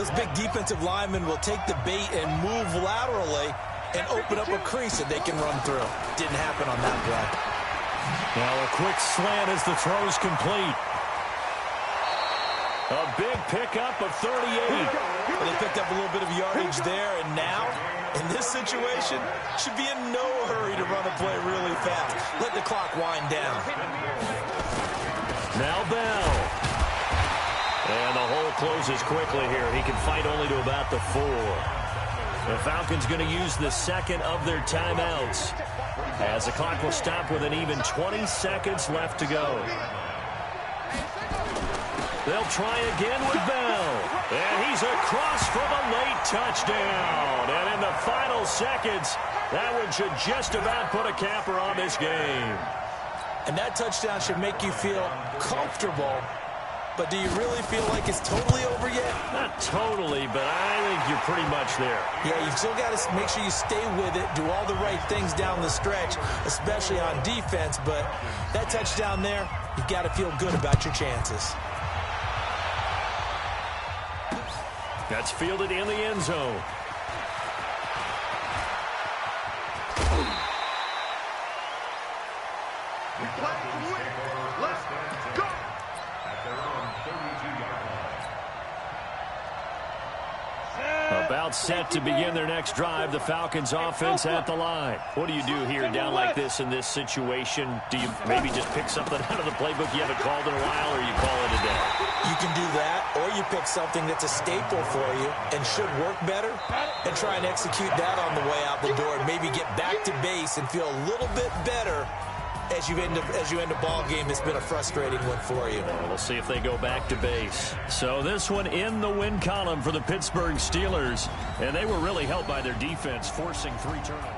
Speaker 2: those big defensive linemen will take the bait and move laterally and open up a crease that they can run through. Didn't happen on that play.
Speaker 1: Now a quick slant as the throw's complete. A big pickup of 38.
Speaker 2: Well, they picked up a little bit of yardage there, and now, in this situation, should be in no hurry to run a play really fast. Let the clock wind down.
Speaker 1: Now Bell. And the hole closes quickly here. He can fight only to about the 4. The Falcons going to use the 2nd of their timeouts as the clock will stop with an even 20 seconds left to go. They'll try again with Bell. And he's across for the late touchdown. And in the final seconds, that one should just about put a capper on this game.
Speaker 2: And that touchdown should make you feel comfortable. But do you really feel like it's totally over yet?
Speaker 1: Not totally, but I think you're pretty much there.
Speaker 2: Yeah, you've still got to make sure you stay with it, do all the right things down the stretch, especially on defense. But that touchdown there, you've got to feel good about your chances.
Speaker 1: That's fielded in the end zone. set to begin their next drive. The Falcons offense at the line. What do you do here down like this in this situation? Do you maybe just pick something out of the playbook you haven't called in a while, or you call it a day?
Speaker 2: You can do that, or you pick something that's a staple for you and should work better and try and execute that on the way out the door and maybe get back to base and feel a little bit better as you end a ball game that's been a frustrating one for you.
Speaker 1: We'll see if they go back to base. So this one in the win column for the Pittsburgh Steelers, and they were really helped by their defense, forcing 3 turnovers.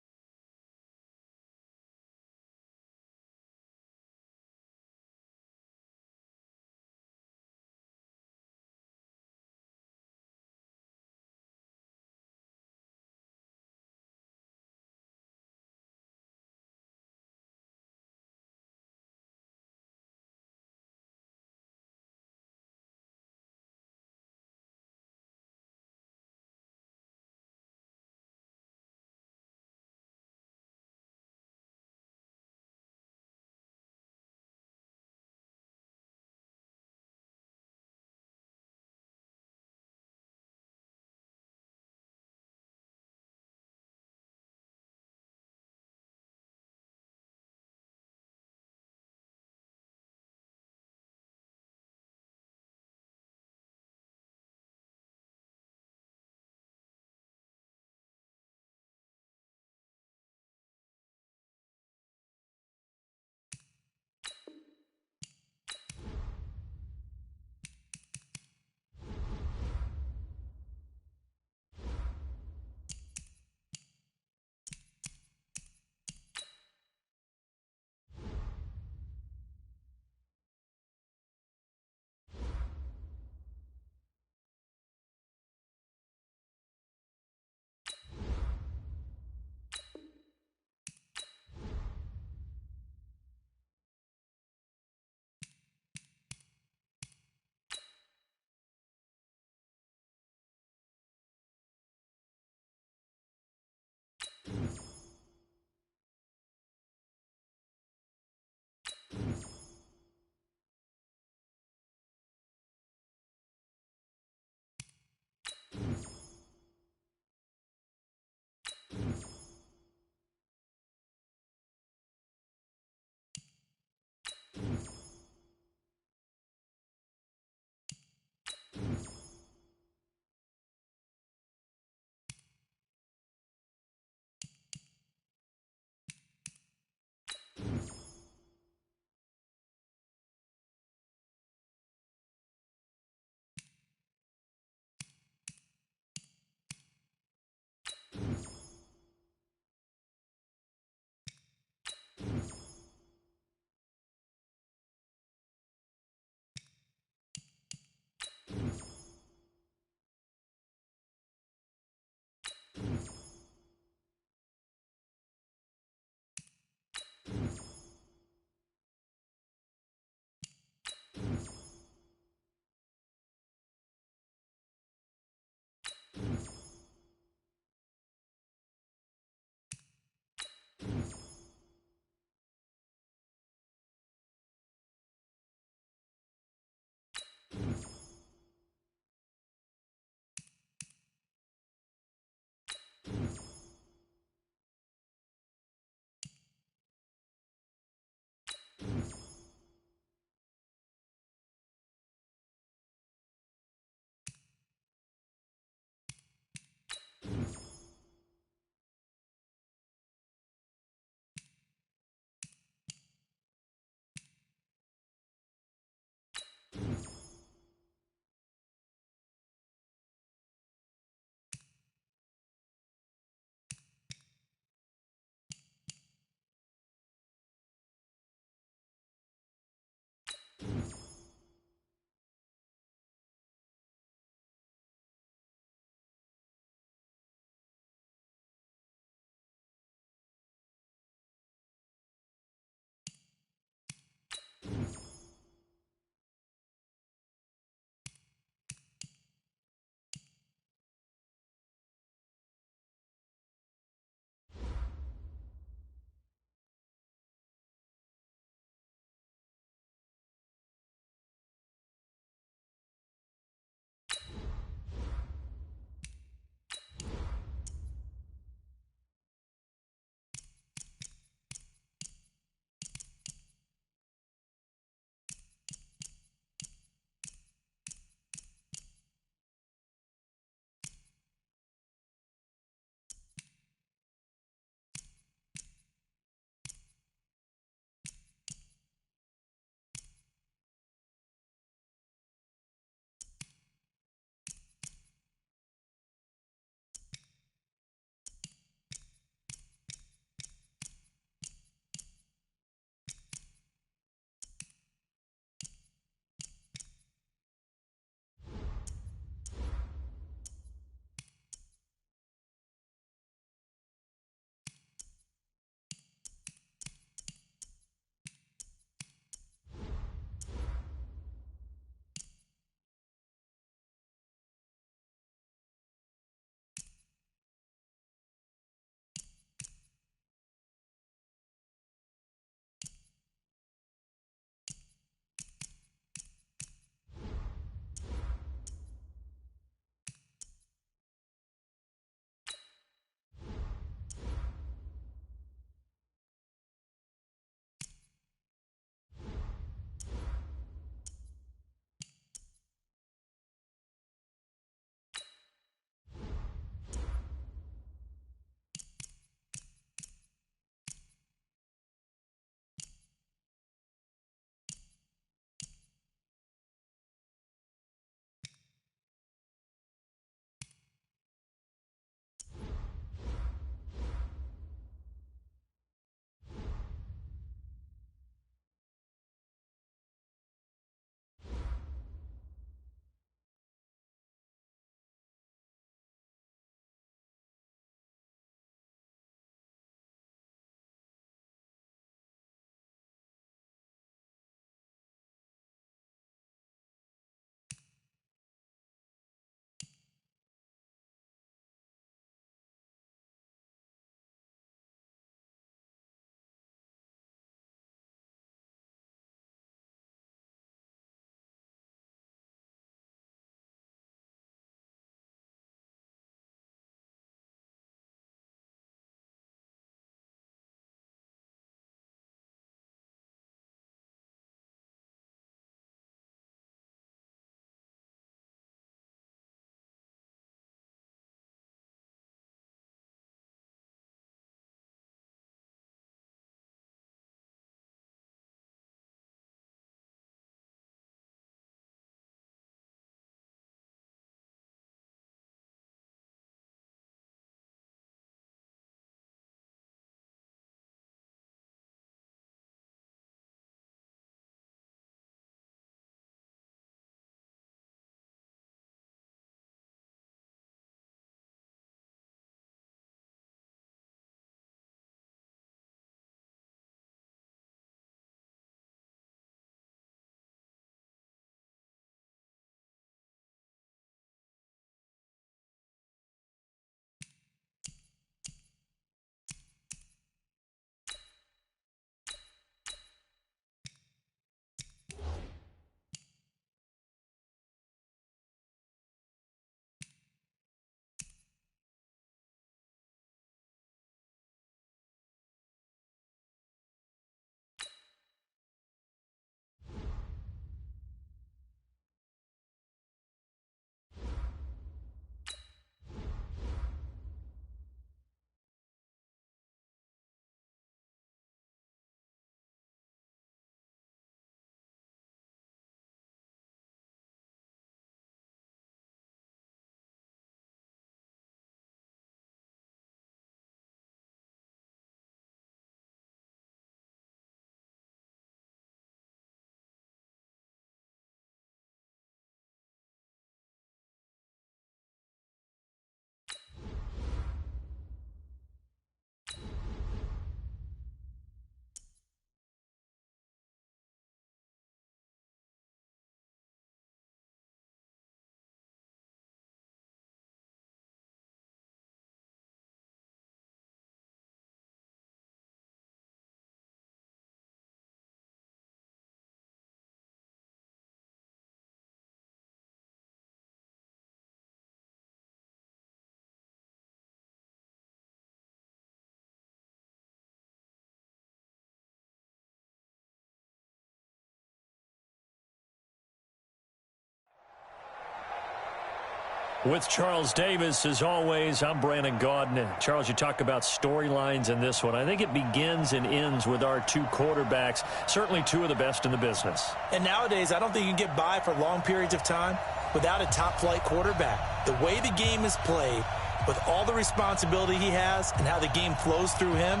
Speaker 1: With Charles Davis, as always, I'm Brandon Gaudin. Charles, you talk about storylines in this one. I think it begins and ends with our two quarterbacks, certainly two of the best in the business.
Speaker 2: And nowadays, I don't think you can get by for long periods of time without a top-flight quarterback. The way the game is played, with all the responsibility he has and how the game flows through him,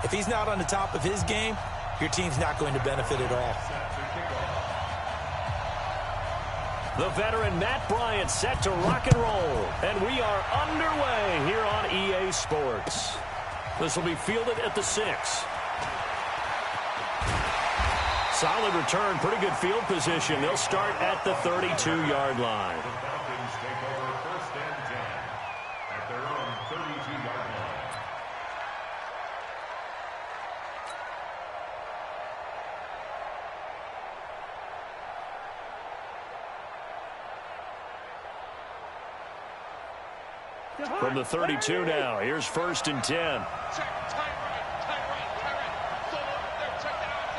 Speaker 2: if he's not on the top of his game, your team's not going to benefit at all.
Speaker 1: The veteran Matt Bryant set to rock and roll. And we are underway here on EA Sports. This will be fielded at the 6. Solid return, pretty good field position. They'll start at the 32-yard line.
Speaker 5: The Falcons take over 1st and 10 at their own 32-yard line.
Speaker 1: From the 32 now, here's 1st and 10.
Speaker 3: Check, time right. Solo up there, check that out.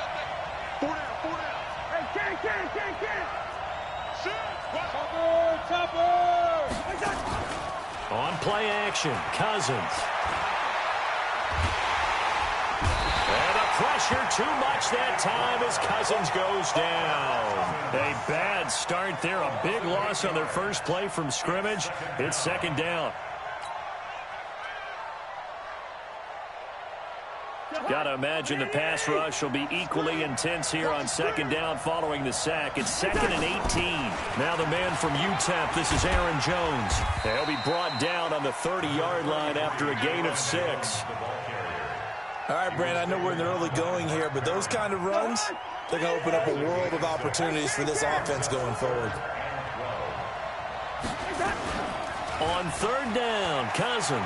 Speaker 3: 4 down. Hey, can. Shoot. Chopper.
Speaker 1: On play action, Cousins. And the pressure too much that time as Cousins goes down. A bad start there, a big loss on their first play from scrimmage. It's 2nd down. Got to imagine the pass rush will be equally intense here on 2nd down following the sack. It's 2nd and 18. Now the man from UTEP, this is Aaron Jones. He'll be brought down on the 30-yard line after a gain of 6.
Speaker 2: All right, Brand, I know we're in the early going here, but those kind of runs, they're going to open up a world of opportunities for this offense going forward.
Speaker 1: On 3rd down, Cousins.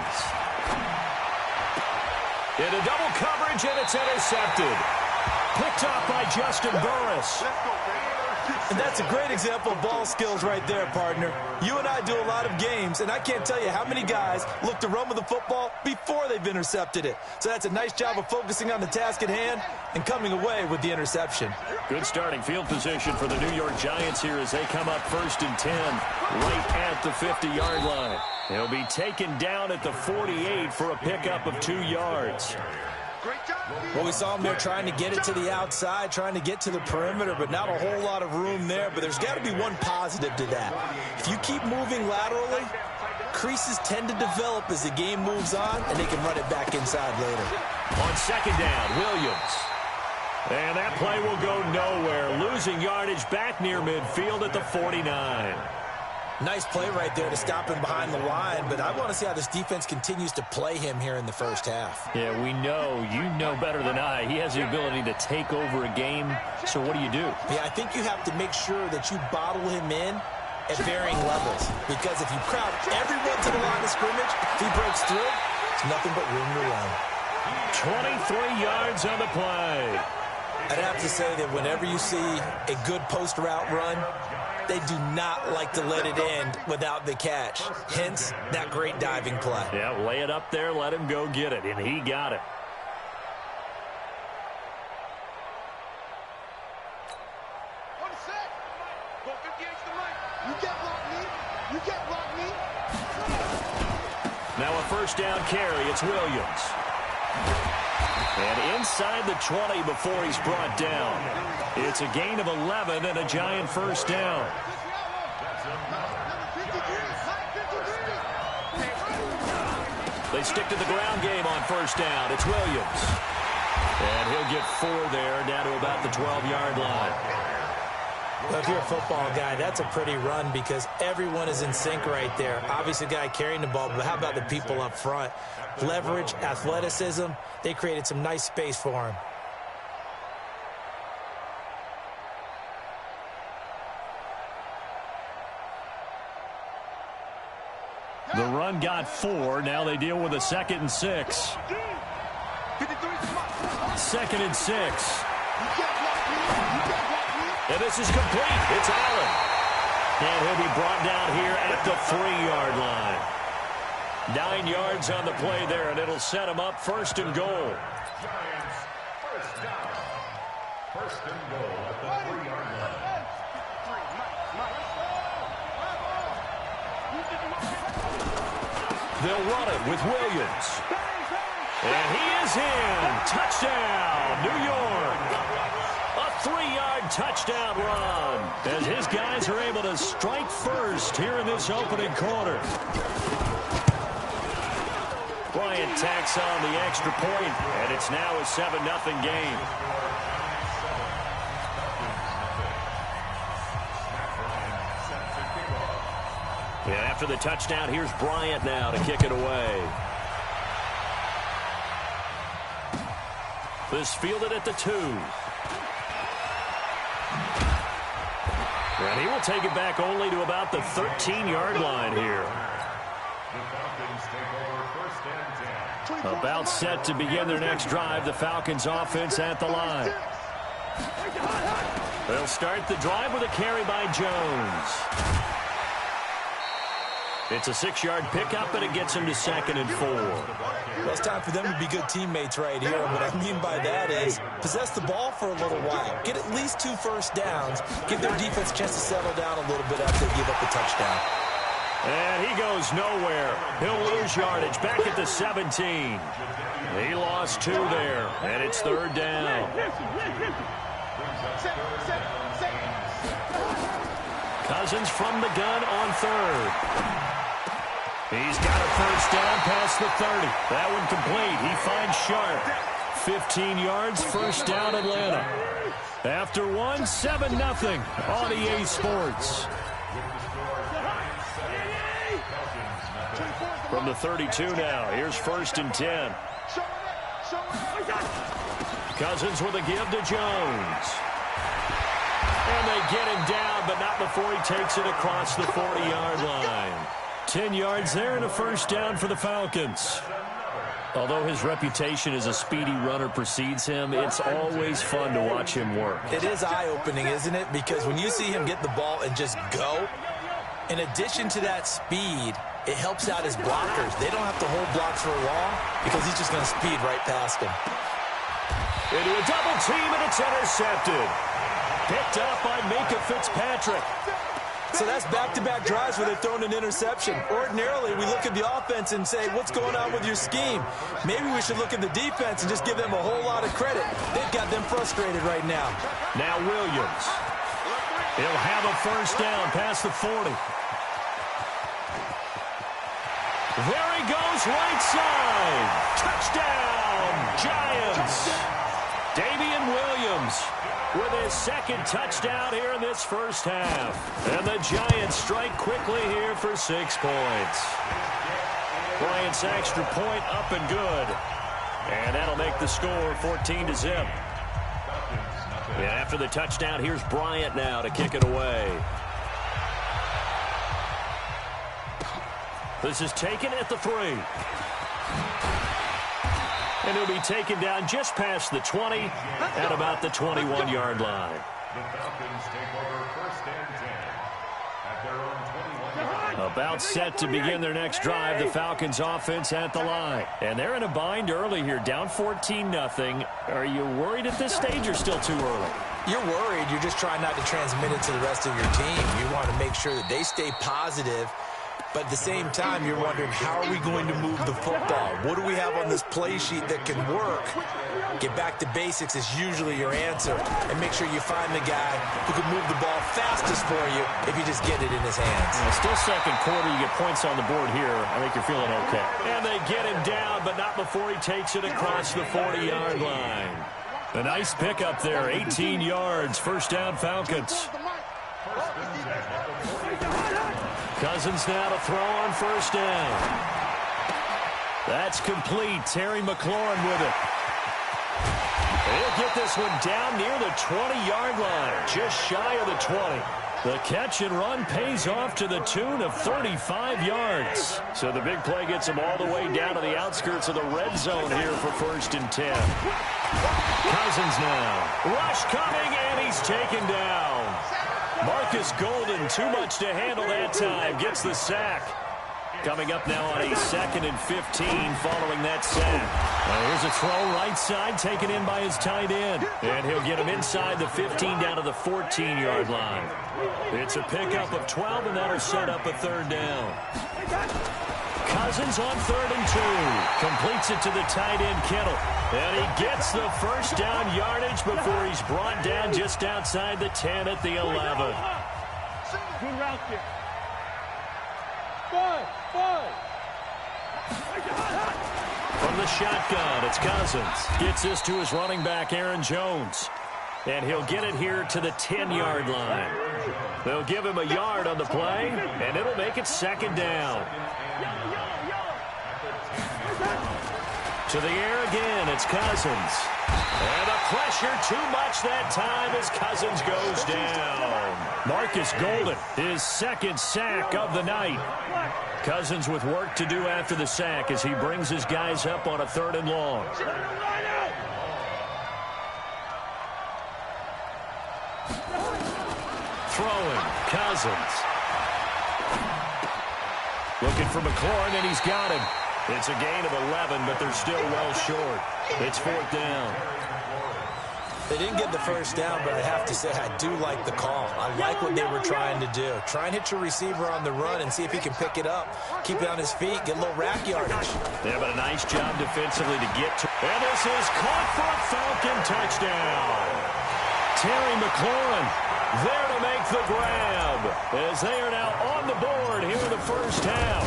Speaker 1: Into double coverage, and it's intercepted. Picked off by Justin Burris.
Speaker 2: And that's a great example of ball skills right there, partner. You and I do a lot of games, and I can't tell you how many guys look to run with the football before they've intercepted it. So that's a nice job of focusing on the task at hand and coming away with the interception.
Speaker 1: Good starting field position for the New York Giants here as they come up 1st and 10, right at the 50-yard line. He'll be taken down at the 48 for a pickup of 2 yards.
Speaker 2: Well, we saw him there trying to get it to the outside, trying to get to the perimeter, but not a whole lot of room there. But there's got to be one positive to that. If you keep moving laterally, creases tend to develop as the game moves on, and they can run it back inside later.
Speaker 1: On 2nd down, Williams. And that play will go nowhere. Losing yardage back near midfield at the 49.
Speaker 2: Nice play right there to stop him behind the line, but I want to see how this defense continues to play him here in the first half.
Speaker 1: Yeah, we know. You know better than I. He has the ability to take over a game. So what do?
Speaker 2: Yeah, I think you have to make sure that you bottle him in at varying levels, because if you crowd everyone to the line of scrimmage, if he breaks through, it's nothing but room to run.
Speaker 1: 23 yards on the play.
Speaker 2: I'd have to say that whenever you see a good post route run, they do not like to let it end without the catch. Hence, that great diving play.
Speaker 1: Yeah, lay it up there, let him go get it, and he got it. Now a 1st down carry, it's Williams. And inside the 20 before he's brought down. It's a gain of 11 and a Giant 1st down. They stick to the ground game on 1st down. It's Williams. And he'll get 4 there, down to about the 12-yard line.
Speaker 2: Well, if you're a football guy, that's a pretty run because everyone is in sync right there. Obviously, the guy carrying the ball, but how about the people up front? Leverage, athleticism, they created some nice space for him.
Speaker 1: The run got 4. Now they deal with a 2nd and 6. 2nd and 6. And this is complete. It's Allen. And he'll be brought down here at the 3-yard line. 9 yards on the play there, and it'll set him up 1st and goal.
Speaker 5: Giants, 1st down. 1st and goal at the 3-yard line.
Speaker 1: They'll run it with Williams. And he is in. Touchdown, New York. A 3-yard touchdown run as his guys are able to strike first here in this opening quarter. Bryant tacks on the extra point, and it's now a 7-0 game. And after the touchdown, here's Bryant now to kick it away. This fielded at the 2. And he will take it back only to about the 13-yard line here.
Speaker 5: The Falcons take over first and 10.
Speaker 1: About set to begin their next drive, the Falcons offense at the line. They'll start the drive with a carry by Jones. It's a 6-yard pickup, and it gets him to 2nd and 4.
Speaker 2: Well, it's time for them to be good teammates right here. What I mean by that is possess the ball for a little while. Get at least 2 first downs. Give their defense a chance to settle down a little bit after they give up the touchdown.
Speaker 1: And he goes nowhere. He'll lose yardage back at the 17. He lost 2 there, and it's 3rd down. Cousins from the gun on 3rd. He's got a first down past the 30. That one complete. He finds Sharp. 15 yards, first down Atlanta. After 1, 7-0 on EA Sports. From the 32 now, here's 1st and 10. Cousins with a give to Jones. And they get him down, but not before he takes it across the 40-yard line. 10 yards there and a first down for the Falcons. Although his reputation as a speedy runner precedes him, it's always fun to watch him work.
Speaker 2: It is eye-opening, isn't it? Because when you see him get the ball and just go, in addition to that speed, it helps out his blockers. They don't have to hold blocks for long because he's just going to speed right past them.
Speaker 1: Into a double team, and it's intercepted. Picked up by Minka Fitzpatrick.
Speaker 2: So that's back-to-back drives where they've thrown an interception. Ordinarily, we look at the offense and say, what's going on with your scheme? Maybe we should look at the defense and just give them a whole lot of credit. They've got them frustrated right now.
Speaker 1: Now Williams. He'll have a first down past the 40. There he goes, right side. Touchdown, Giants. Damian Williams with his 2nd touchdown here in this first half. And the Giants strike quickly here for 6 points. Bryant's extra point up and good. And that'll make the score 14-0. And after the touchdown, here's Bryant now to kick it away. This is taken at the 3. And he'll be taken down just past the 20 at about the 21-yard line.
Speaker 5: The Falcons take over first and 10 at their own 21-yard line.
Speaker 1: About set to begin their next drive, the Falcons offense at the line. And they're in a bind early here, down 14-0. Are you worried at this stage or still too early?
Speaker 2: You're worried. You're just trying not to transmit it to the rest of your team. You want to make sure that they stay positive. But at the same time, you're wondering, how are we going to move the football? What do we have on this play sheet that can work? Get back to basics is usually your answer. And make sure you find the guy who can move the ball fastest for you if you just get it in his hands.
Speaker 1: Still 2nd quarter. You get points on the board here. I think you're feeling okay. And they get him down, but not before he takes it across the 40-yard line. A nice pickup there, 18 yards. First down, Falcons. Cousins now to throw on first down. That's complete. Terry McLaurin with it. He'll get this one down near the 20-yard line, just shy of the 20. The catch and run pays off to the tune of 35 yards. So the big play gets him all the way down to the outskirts of the red zone here for 1st and 10. Cousins now. Rush coming, and he's taken down. Marcus Golden, too much to handle that time, gets the sack. Coming up now on a 2nd and 15 following that sack. Here's a throw right side taken in by his tight end. And he'll get him inside the 15 down to the 14-yard line. It's a pickup of 12, and that'll set up a 3rd down. Cousins on 3rd and 2. Completes it to the tight end, Kittle. And he gets the first down yardage before he's brought down just outside the 10 at the 11.
Speaker 3: Good route there.
Speaker 1: From the shotgun, it's Cousins. Gets this to his running back, Aaron Jones. And he'll get it here to the 10-yard line. They'll give him a yard on the play, and it'll make it 2nd down. To the air again, it's Cousins. And the pressure too much that time as Cousins goes down. Marcus Golden, his 2nd sack of the night. Cousins with work to do after the sack as he brings his guys up on a 3rd and long. Throwing, Cousins. Looking for McLaurin, and he's got him. It's a gain of 11, but they're still well short. It's 4th down.
Speaker 2: They didn't get the first down, but I have to say I do like the call. I like what they were trying to do. Try and hit your receiver on the run and see if he can pick it up. Keep it on his feet, get a little rack yardage.
Speaker 1: Yeah, but a nice job defensively to get to. And this is caught for a Falcon touchdown. Terry McLaurin there to make the grab as they are now on the board here in the first half.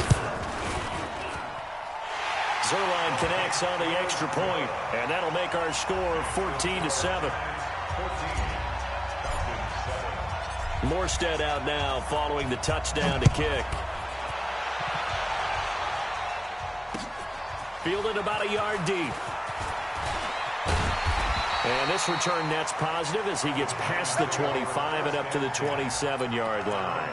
Speaker 1: Zerline connects on the extra point, and that'll make our score 14-7. Morstead out now following the touchdown to kick. Fielded about a yard deep. And this return net's positive as he gets past the 25 and up to the 27-yard line.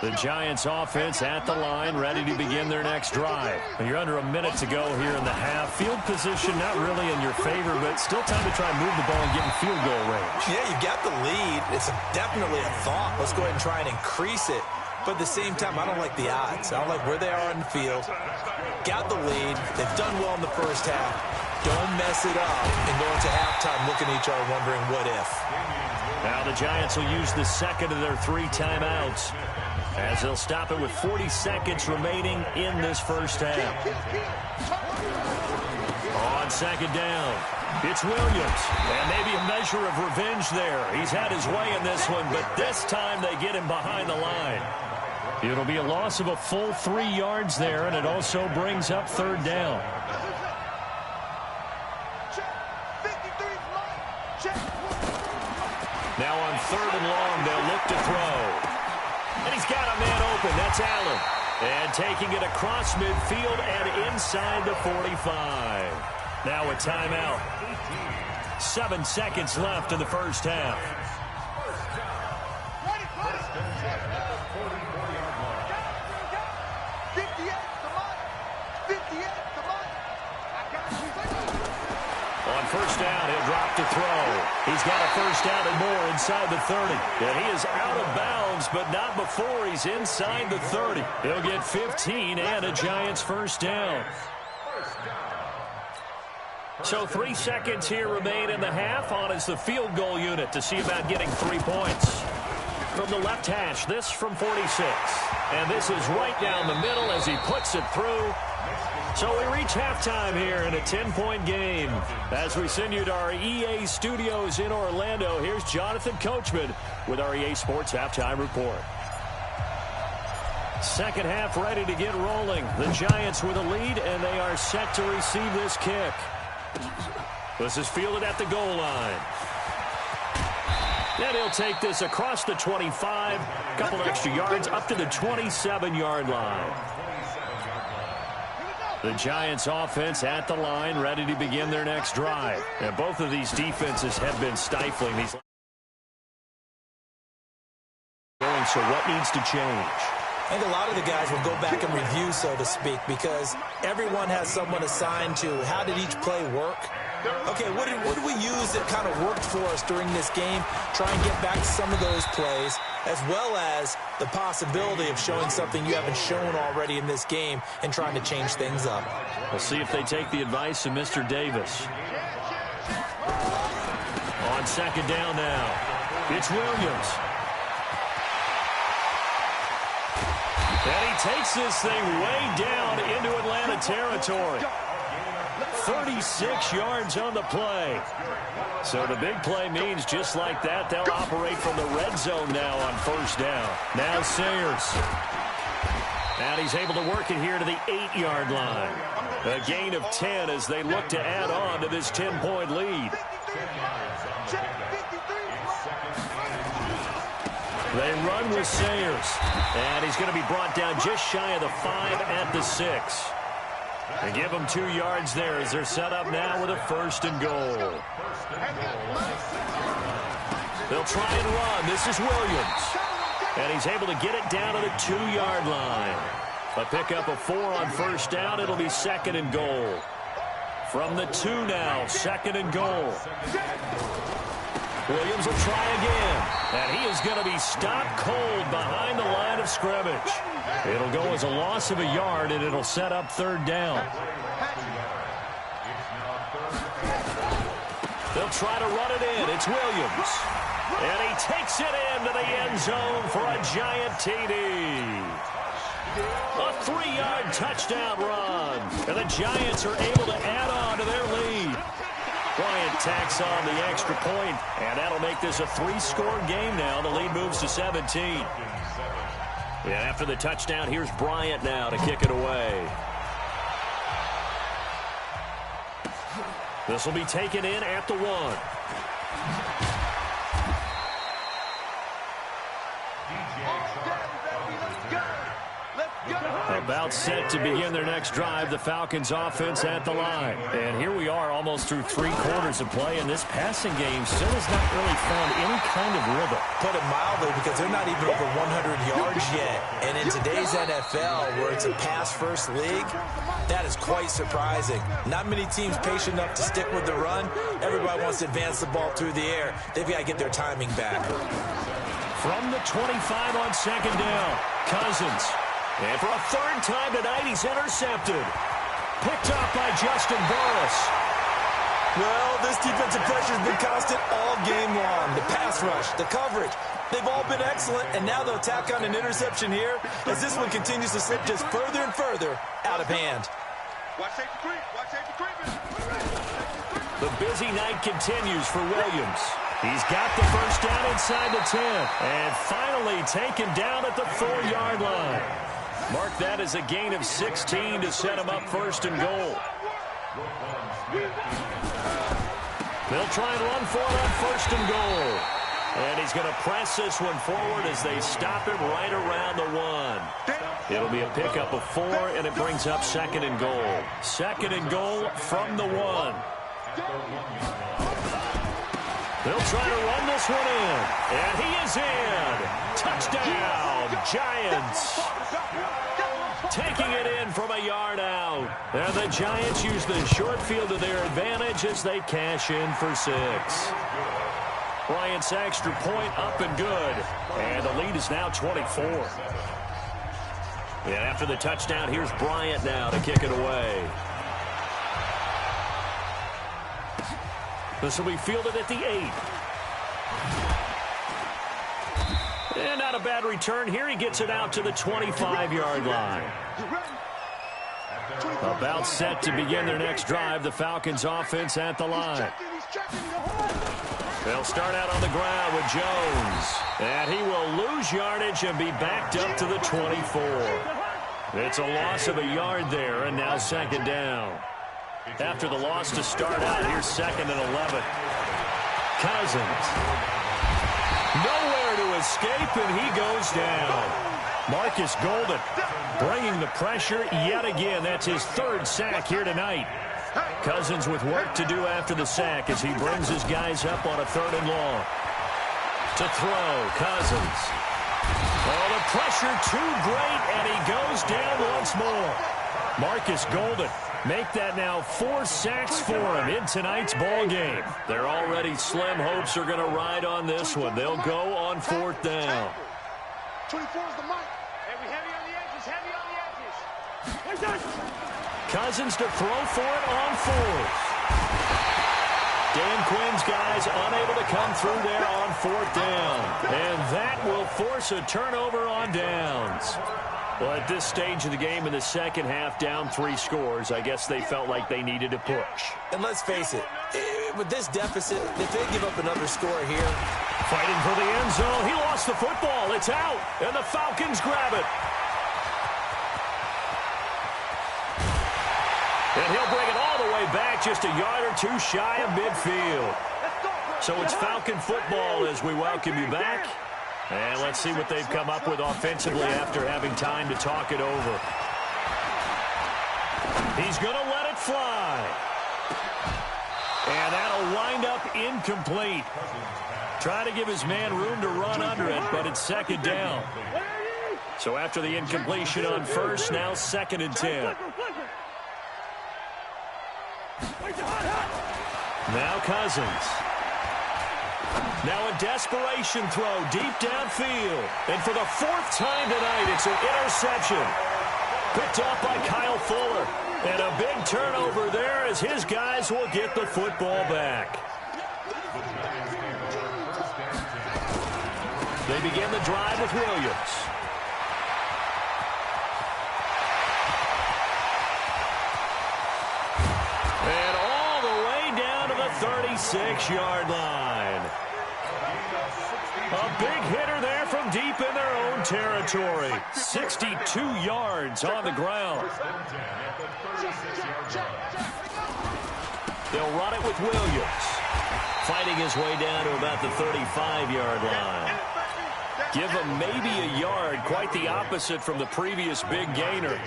Speaker 1: The Giants offense at the line, ready to begin their next drive. You're under a minute to go here in the half. Field position not really in your favor, but still time to try and move the ball and get in field goal range.
Speaker 2: Yeah, you got the lead. It's definitely a thought. Let's go ahead and try and increase it. But at the same time, I don't like the odds. I don't like where they are on the field. Got the lead. They've done well in the first half. Don't mess it up and go into halftime looking at each other wondering what if.
Speaker 1: Now the Giants will use the second of their 3 timeouts as they'll stop it with 40 seconds remaining in this first half. On 2nd down, it's Williams. And maybe a measure of revenge there. He's had his way in this one, but this time they get him behind the line. It'll be a loss of a full 3 yards there, and it also brings up 3rd down. Now on 3rd and long, they'll look to throw. And he's got a man open. That's Allen. And taking it across midfield and inside the 45. Now a timeout. 7 seconds left in the first half. First down, he'll drop to throw. He's got a first down and more inside the 30. And he is out of bounds, but not before he's inside the 30. He'll get 15 and a Giants first down. So 3 seconds here remain in the half. On is the field goal unit to see about getting 3 points. From the left hash, this from 46. And this is right down the middle as he puts it through. So we reach halftime here in a 10-point game. As we send you to our EA studios in Orlando, here's Jonathan Coachman with our EA Sports Halftime Report. Second half ready to get rolling. The Giants with a lead, and they are set to receive this kick. This is fielded at the goal line. And he'll take this across the 25, a couple extra yards up to the 27-yard line. The Giants offense at the line, ready to begin their next drive. And both of these defenses have been stifling these. So what needs to change?
Speaker 2: I think a lot of the guys will go back and review, so to speak, because everyone has someone assigned to how did each play work. Okay, what did we use that kind of worked for us during this game? Try and get back to some of those plays, as well as the possibility of showing something you haven't shown already in this game and trying to change things up.
Speaker 1: We'll see if they take the advice of Mr. Davis. On second down now, it's Williams. And he takes this thing way down into Atlanta territory. 36 yards on the play. So the big play means just like that, they'll operate from the red zone now on first down. Now Sayers. And he's able to work it here to the 8-yard line. A gain of 10 as they look to add on to this 10-point lead. They run with Sayers. And he's going to be brought down just shy of the 5 at the 6. They give him 2 yards there as they're set up now with a 1st and goal. They'll try and run. This is Williams. And he's able to get it down to the 2-yard line. A pickup of 4 on first down. It'll be 2nd and goal. From the 2 now, 2nd and goal. Williams will try again. And he is going to be stopped cold behind the line of scrimmage. It'll go as a loss of a yard, and it'll set up 3rd down. They'll try to run it in. It's Williams. And he takes it into the end zone for a giant TD. A 3-yard touchdown run. And the Giants are able to add on to their lead. Bryant tacks on the extra point, and that'll make this a 3-score game now. The lead moves to 17. And after the touchdown, here's Bryant now to kick it away. This will be taken in at the 1. About set to begin their next drive, the Falcons offense at the line. And here we are almost through 3 quarters of play, and this passing game still has not really found any kind of rhythm.
Speaker 2: Put it mildly, because they're not even over 100 yards yet. And in today's NFL, where it's a pass-first league, that is quite surprising. Not many teams patient enough to stick with the run. Everybody wants to advance the ball through the air. They've got to get their timing back.
Speaker 1: From the 25 on 2nd down, Cousins. And for a 3rd time tonight, he's intercepted. Picked up by Justin Burris.
Speaker 2: Well, this defensive pressure has been constant all game long. The pass rush, the coverage, they've all been excellent, and now they'll tack on an interception here as this one continues to slip just further and further out of hand.
Speaker 3: Watch safety creep. Watch safety creeping.
Speaker 1: The busy night continues for Williams. He's got the first down inside the 10, and finally taken down at the 4-yard line. Mark that as a gain of 16 to set him up 1st and goal. They'll try and run for it on 1st and goal. And he's going to press this one forward as they stop him right around the 1. It'll be a pickup of 4, and it brings up 2nd and goal. 2nd and goal from the 1. They'll try to run this one in. And he is in. Touchdown, Giants. Taking it in from a yard out. And the Giants use the short field to their advantage as they cash in for 6. Bryant's extra point up and good. And the lead is now 24. And after the touchdown, here's Bryant now to kick it away. This will be fielded at the 8. And not a bad return here. He gets it out to the 25-yard line. About set to begin their next drive. The Falcons offense at the line. They'll start out on the ground with Jones. And he will lose yardage and be backed up to the 24. It's a loss of a yard there, and now 2nd down. After the loss to start out, here's 2nd and 11. Cousins. Nowhere to escape, and he goes down. Marcus Golden bringing the pressure yet again. That's his 3rd sack here tonight. Cousins with work to do after the sack as he brings his guys up on a 3rd and long. To throw, Cousins. Oh, the pressure too great, and he goes down once more. Marcus Golden. Make that now 4 sacks for him in tonight's ball game. They're already slim hopes are going to ride on this one. They'll go on 4th down.
Speaker 3: 24 is the mic. And we heavy on the edges, heavy on the edges.
Speaker 1: Cousins to throw for it on 4th. Dan Quinn's guys unable to come through there on 4th down. And that will force a turnover on downs. Well, at this stage of the game in the second half, down 3 scores, I guess they felt like they needed to push.
Speaker 2: And let's face it, with this deficit, if they give up another score here.
Speaker 1: Fighting for the end zone. He lost the football. It's out, and the Falcons grab it. And he'll bring it all the way back, just a yard or 2 shy of midfield. So it's Falcon football as we welcome you back. And let's see what they've come up with offensively after having time to talk it over. He's going to let it fly. And that'll wind up incomplete. Trying to give his man room to run under it, but it's second down. So after the incompletion on first, now 2nd and 10. Now Cousins. Now a desperation throw deep downfield. And for the 4th time tonight, it's an interception. Picked up by Kyle Fuller. And a big turnover there as his guys will get the football back. They begin the drive with Williams. And all the way down to the 36-yard line. A big hitter there from deep in their own territory. 62 yards on the ground. They'll run it with Williams. Fighting his way down to about the 35-yard line. Give him maybe a yard, quite the opposite from the previous big gainer.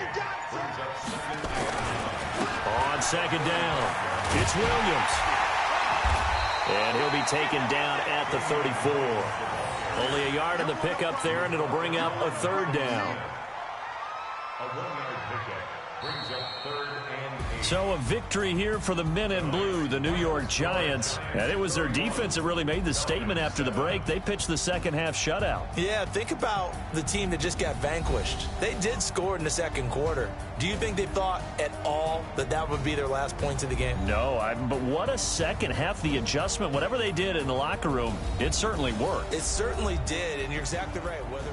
Speaker 1: On 2nd down, it's Williams. And he'll be taken down at the 34. Only a yard in the pickup there, and it'll bring up a 3rd down.
Speaker 5: A 1-yard pickup brings up 3rd and 8.
Speaker 6: So a victory here for the men in blue, the New York Giants. And it was their defense that really made the statement after the break. They pitched the second half shutout.
Speaker 2: Yeah, think about the team that just got vanquished. They did score in the 2nd quarter. Do you think they thought at all that that would be their last points of the game?
Speaker 6: No, but what a second half. The adjustment, whatever they did in the locker room, it certainly worked.
Speaker 2: It certainly did, and you're exactly right. Whether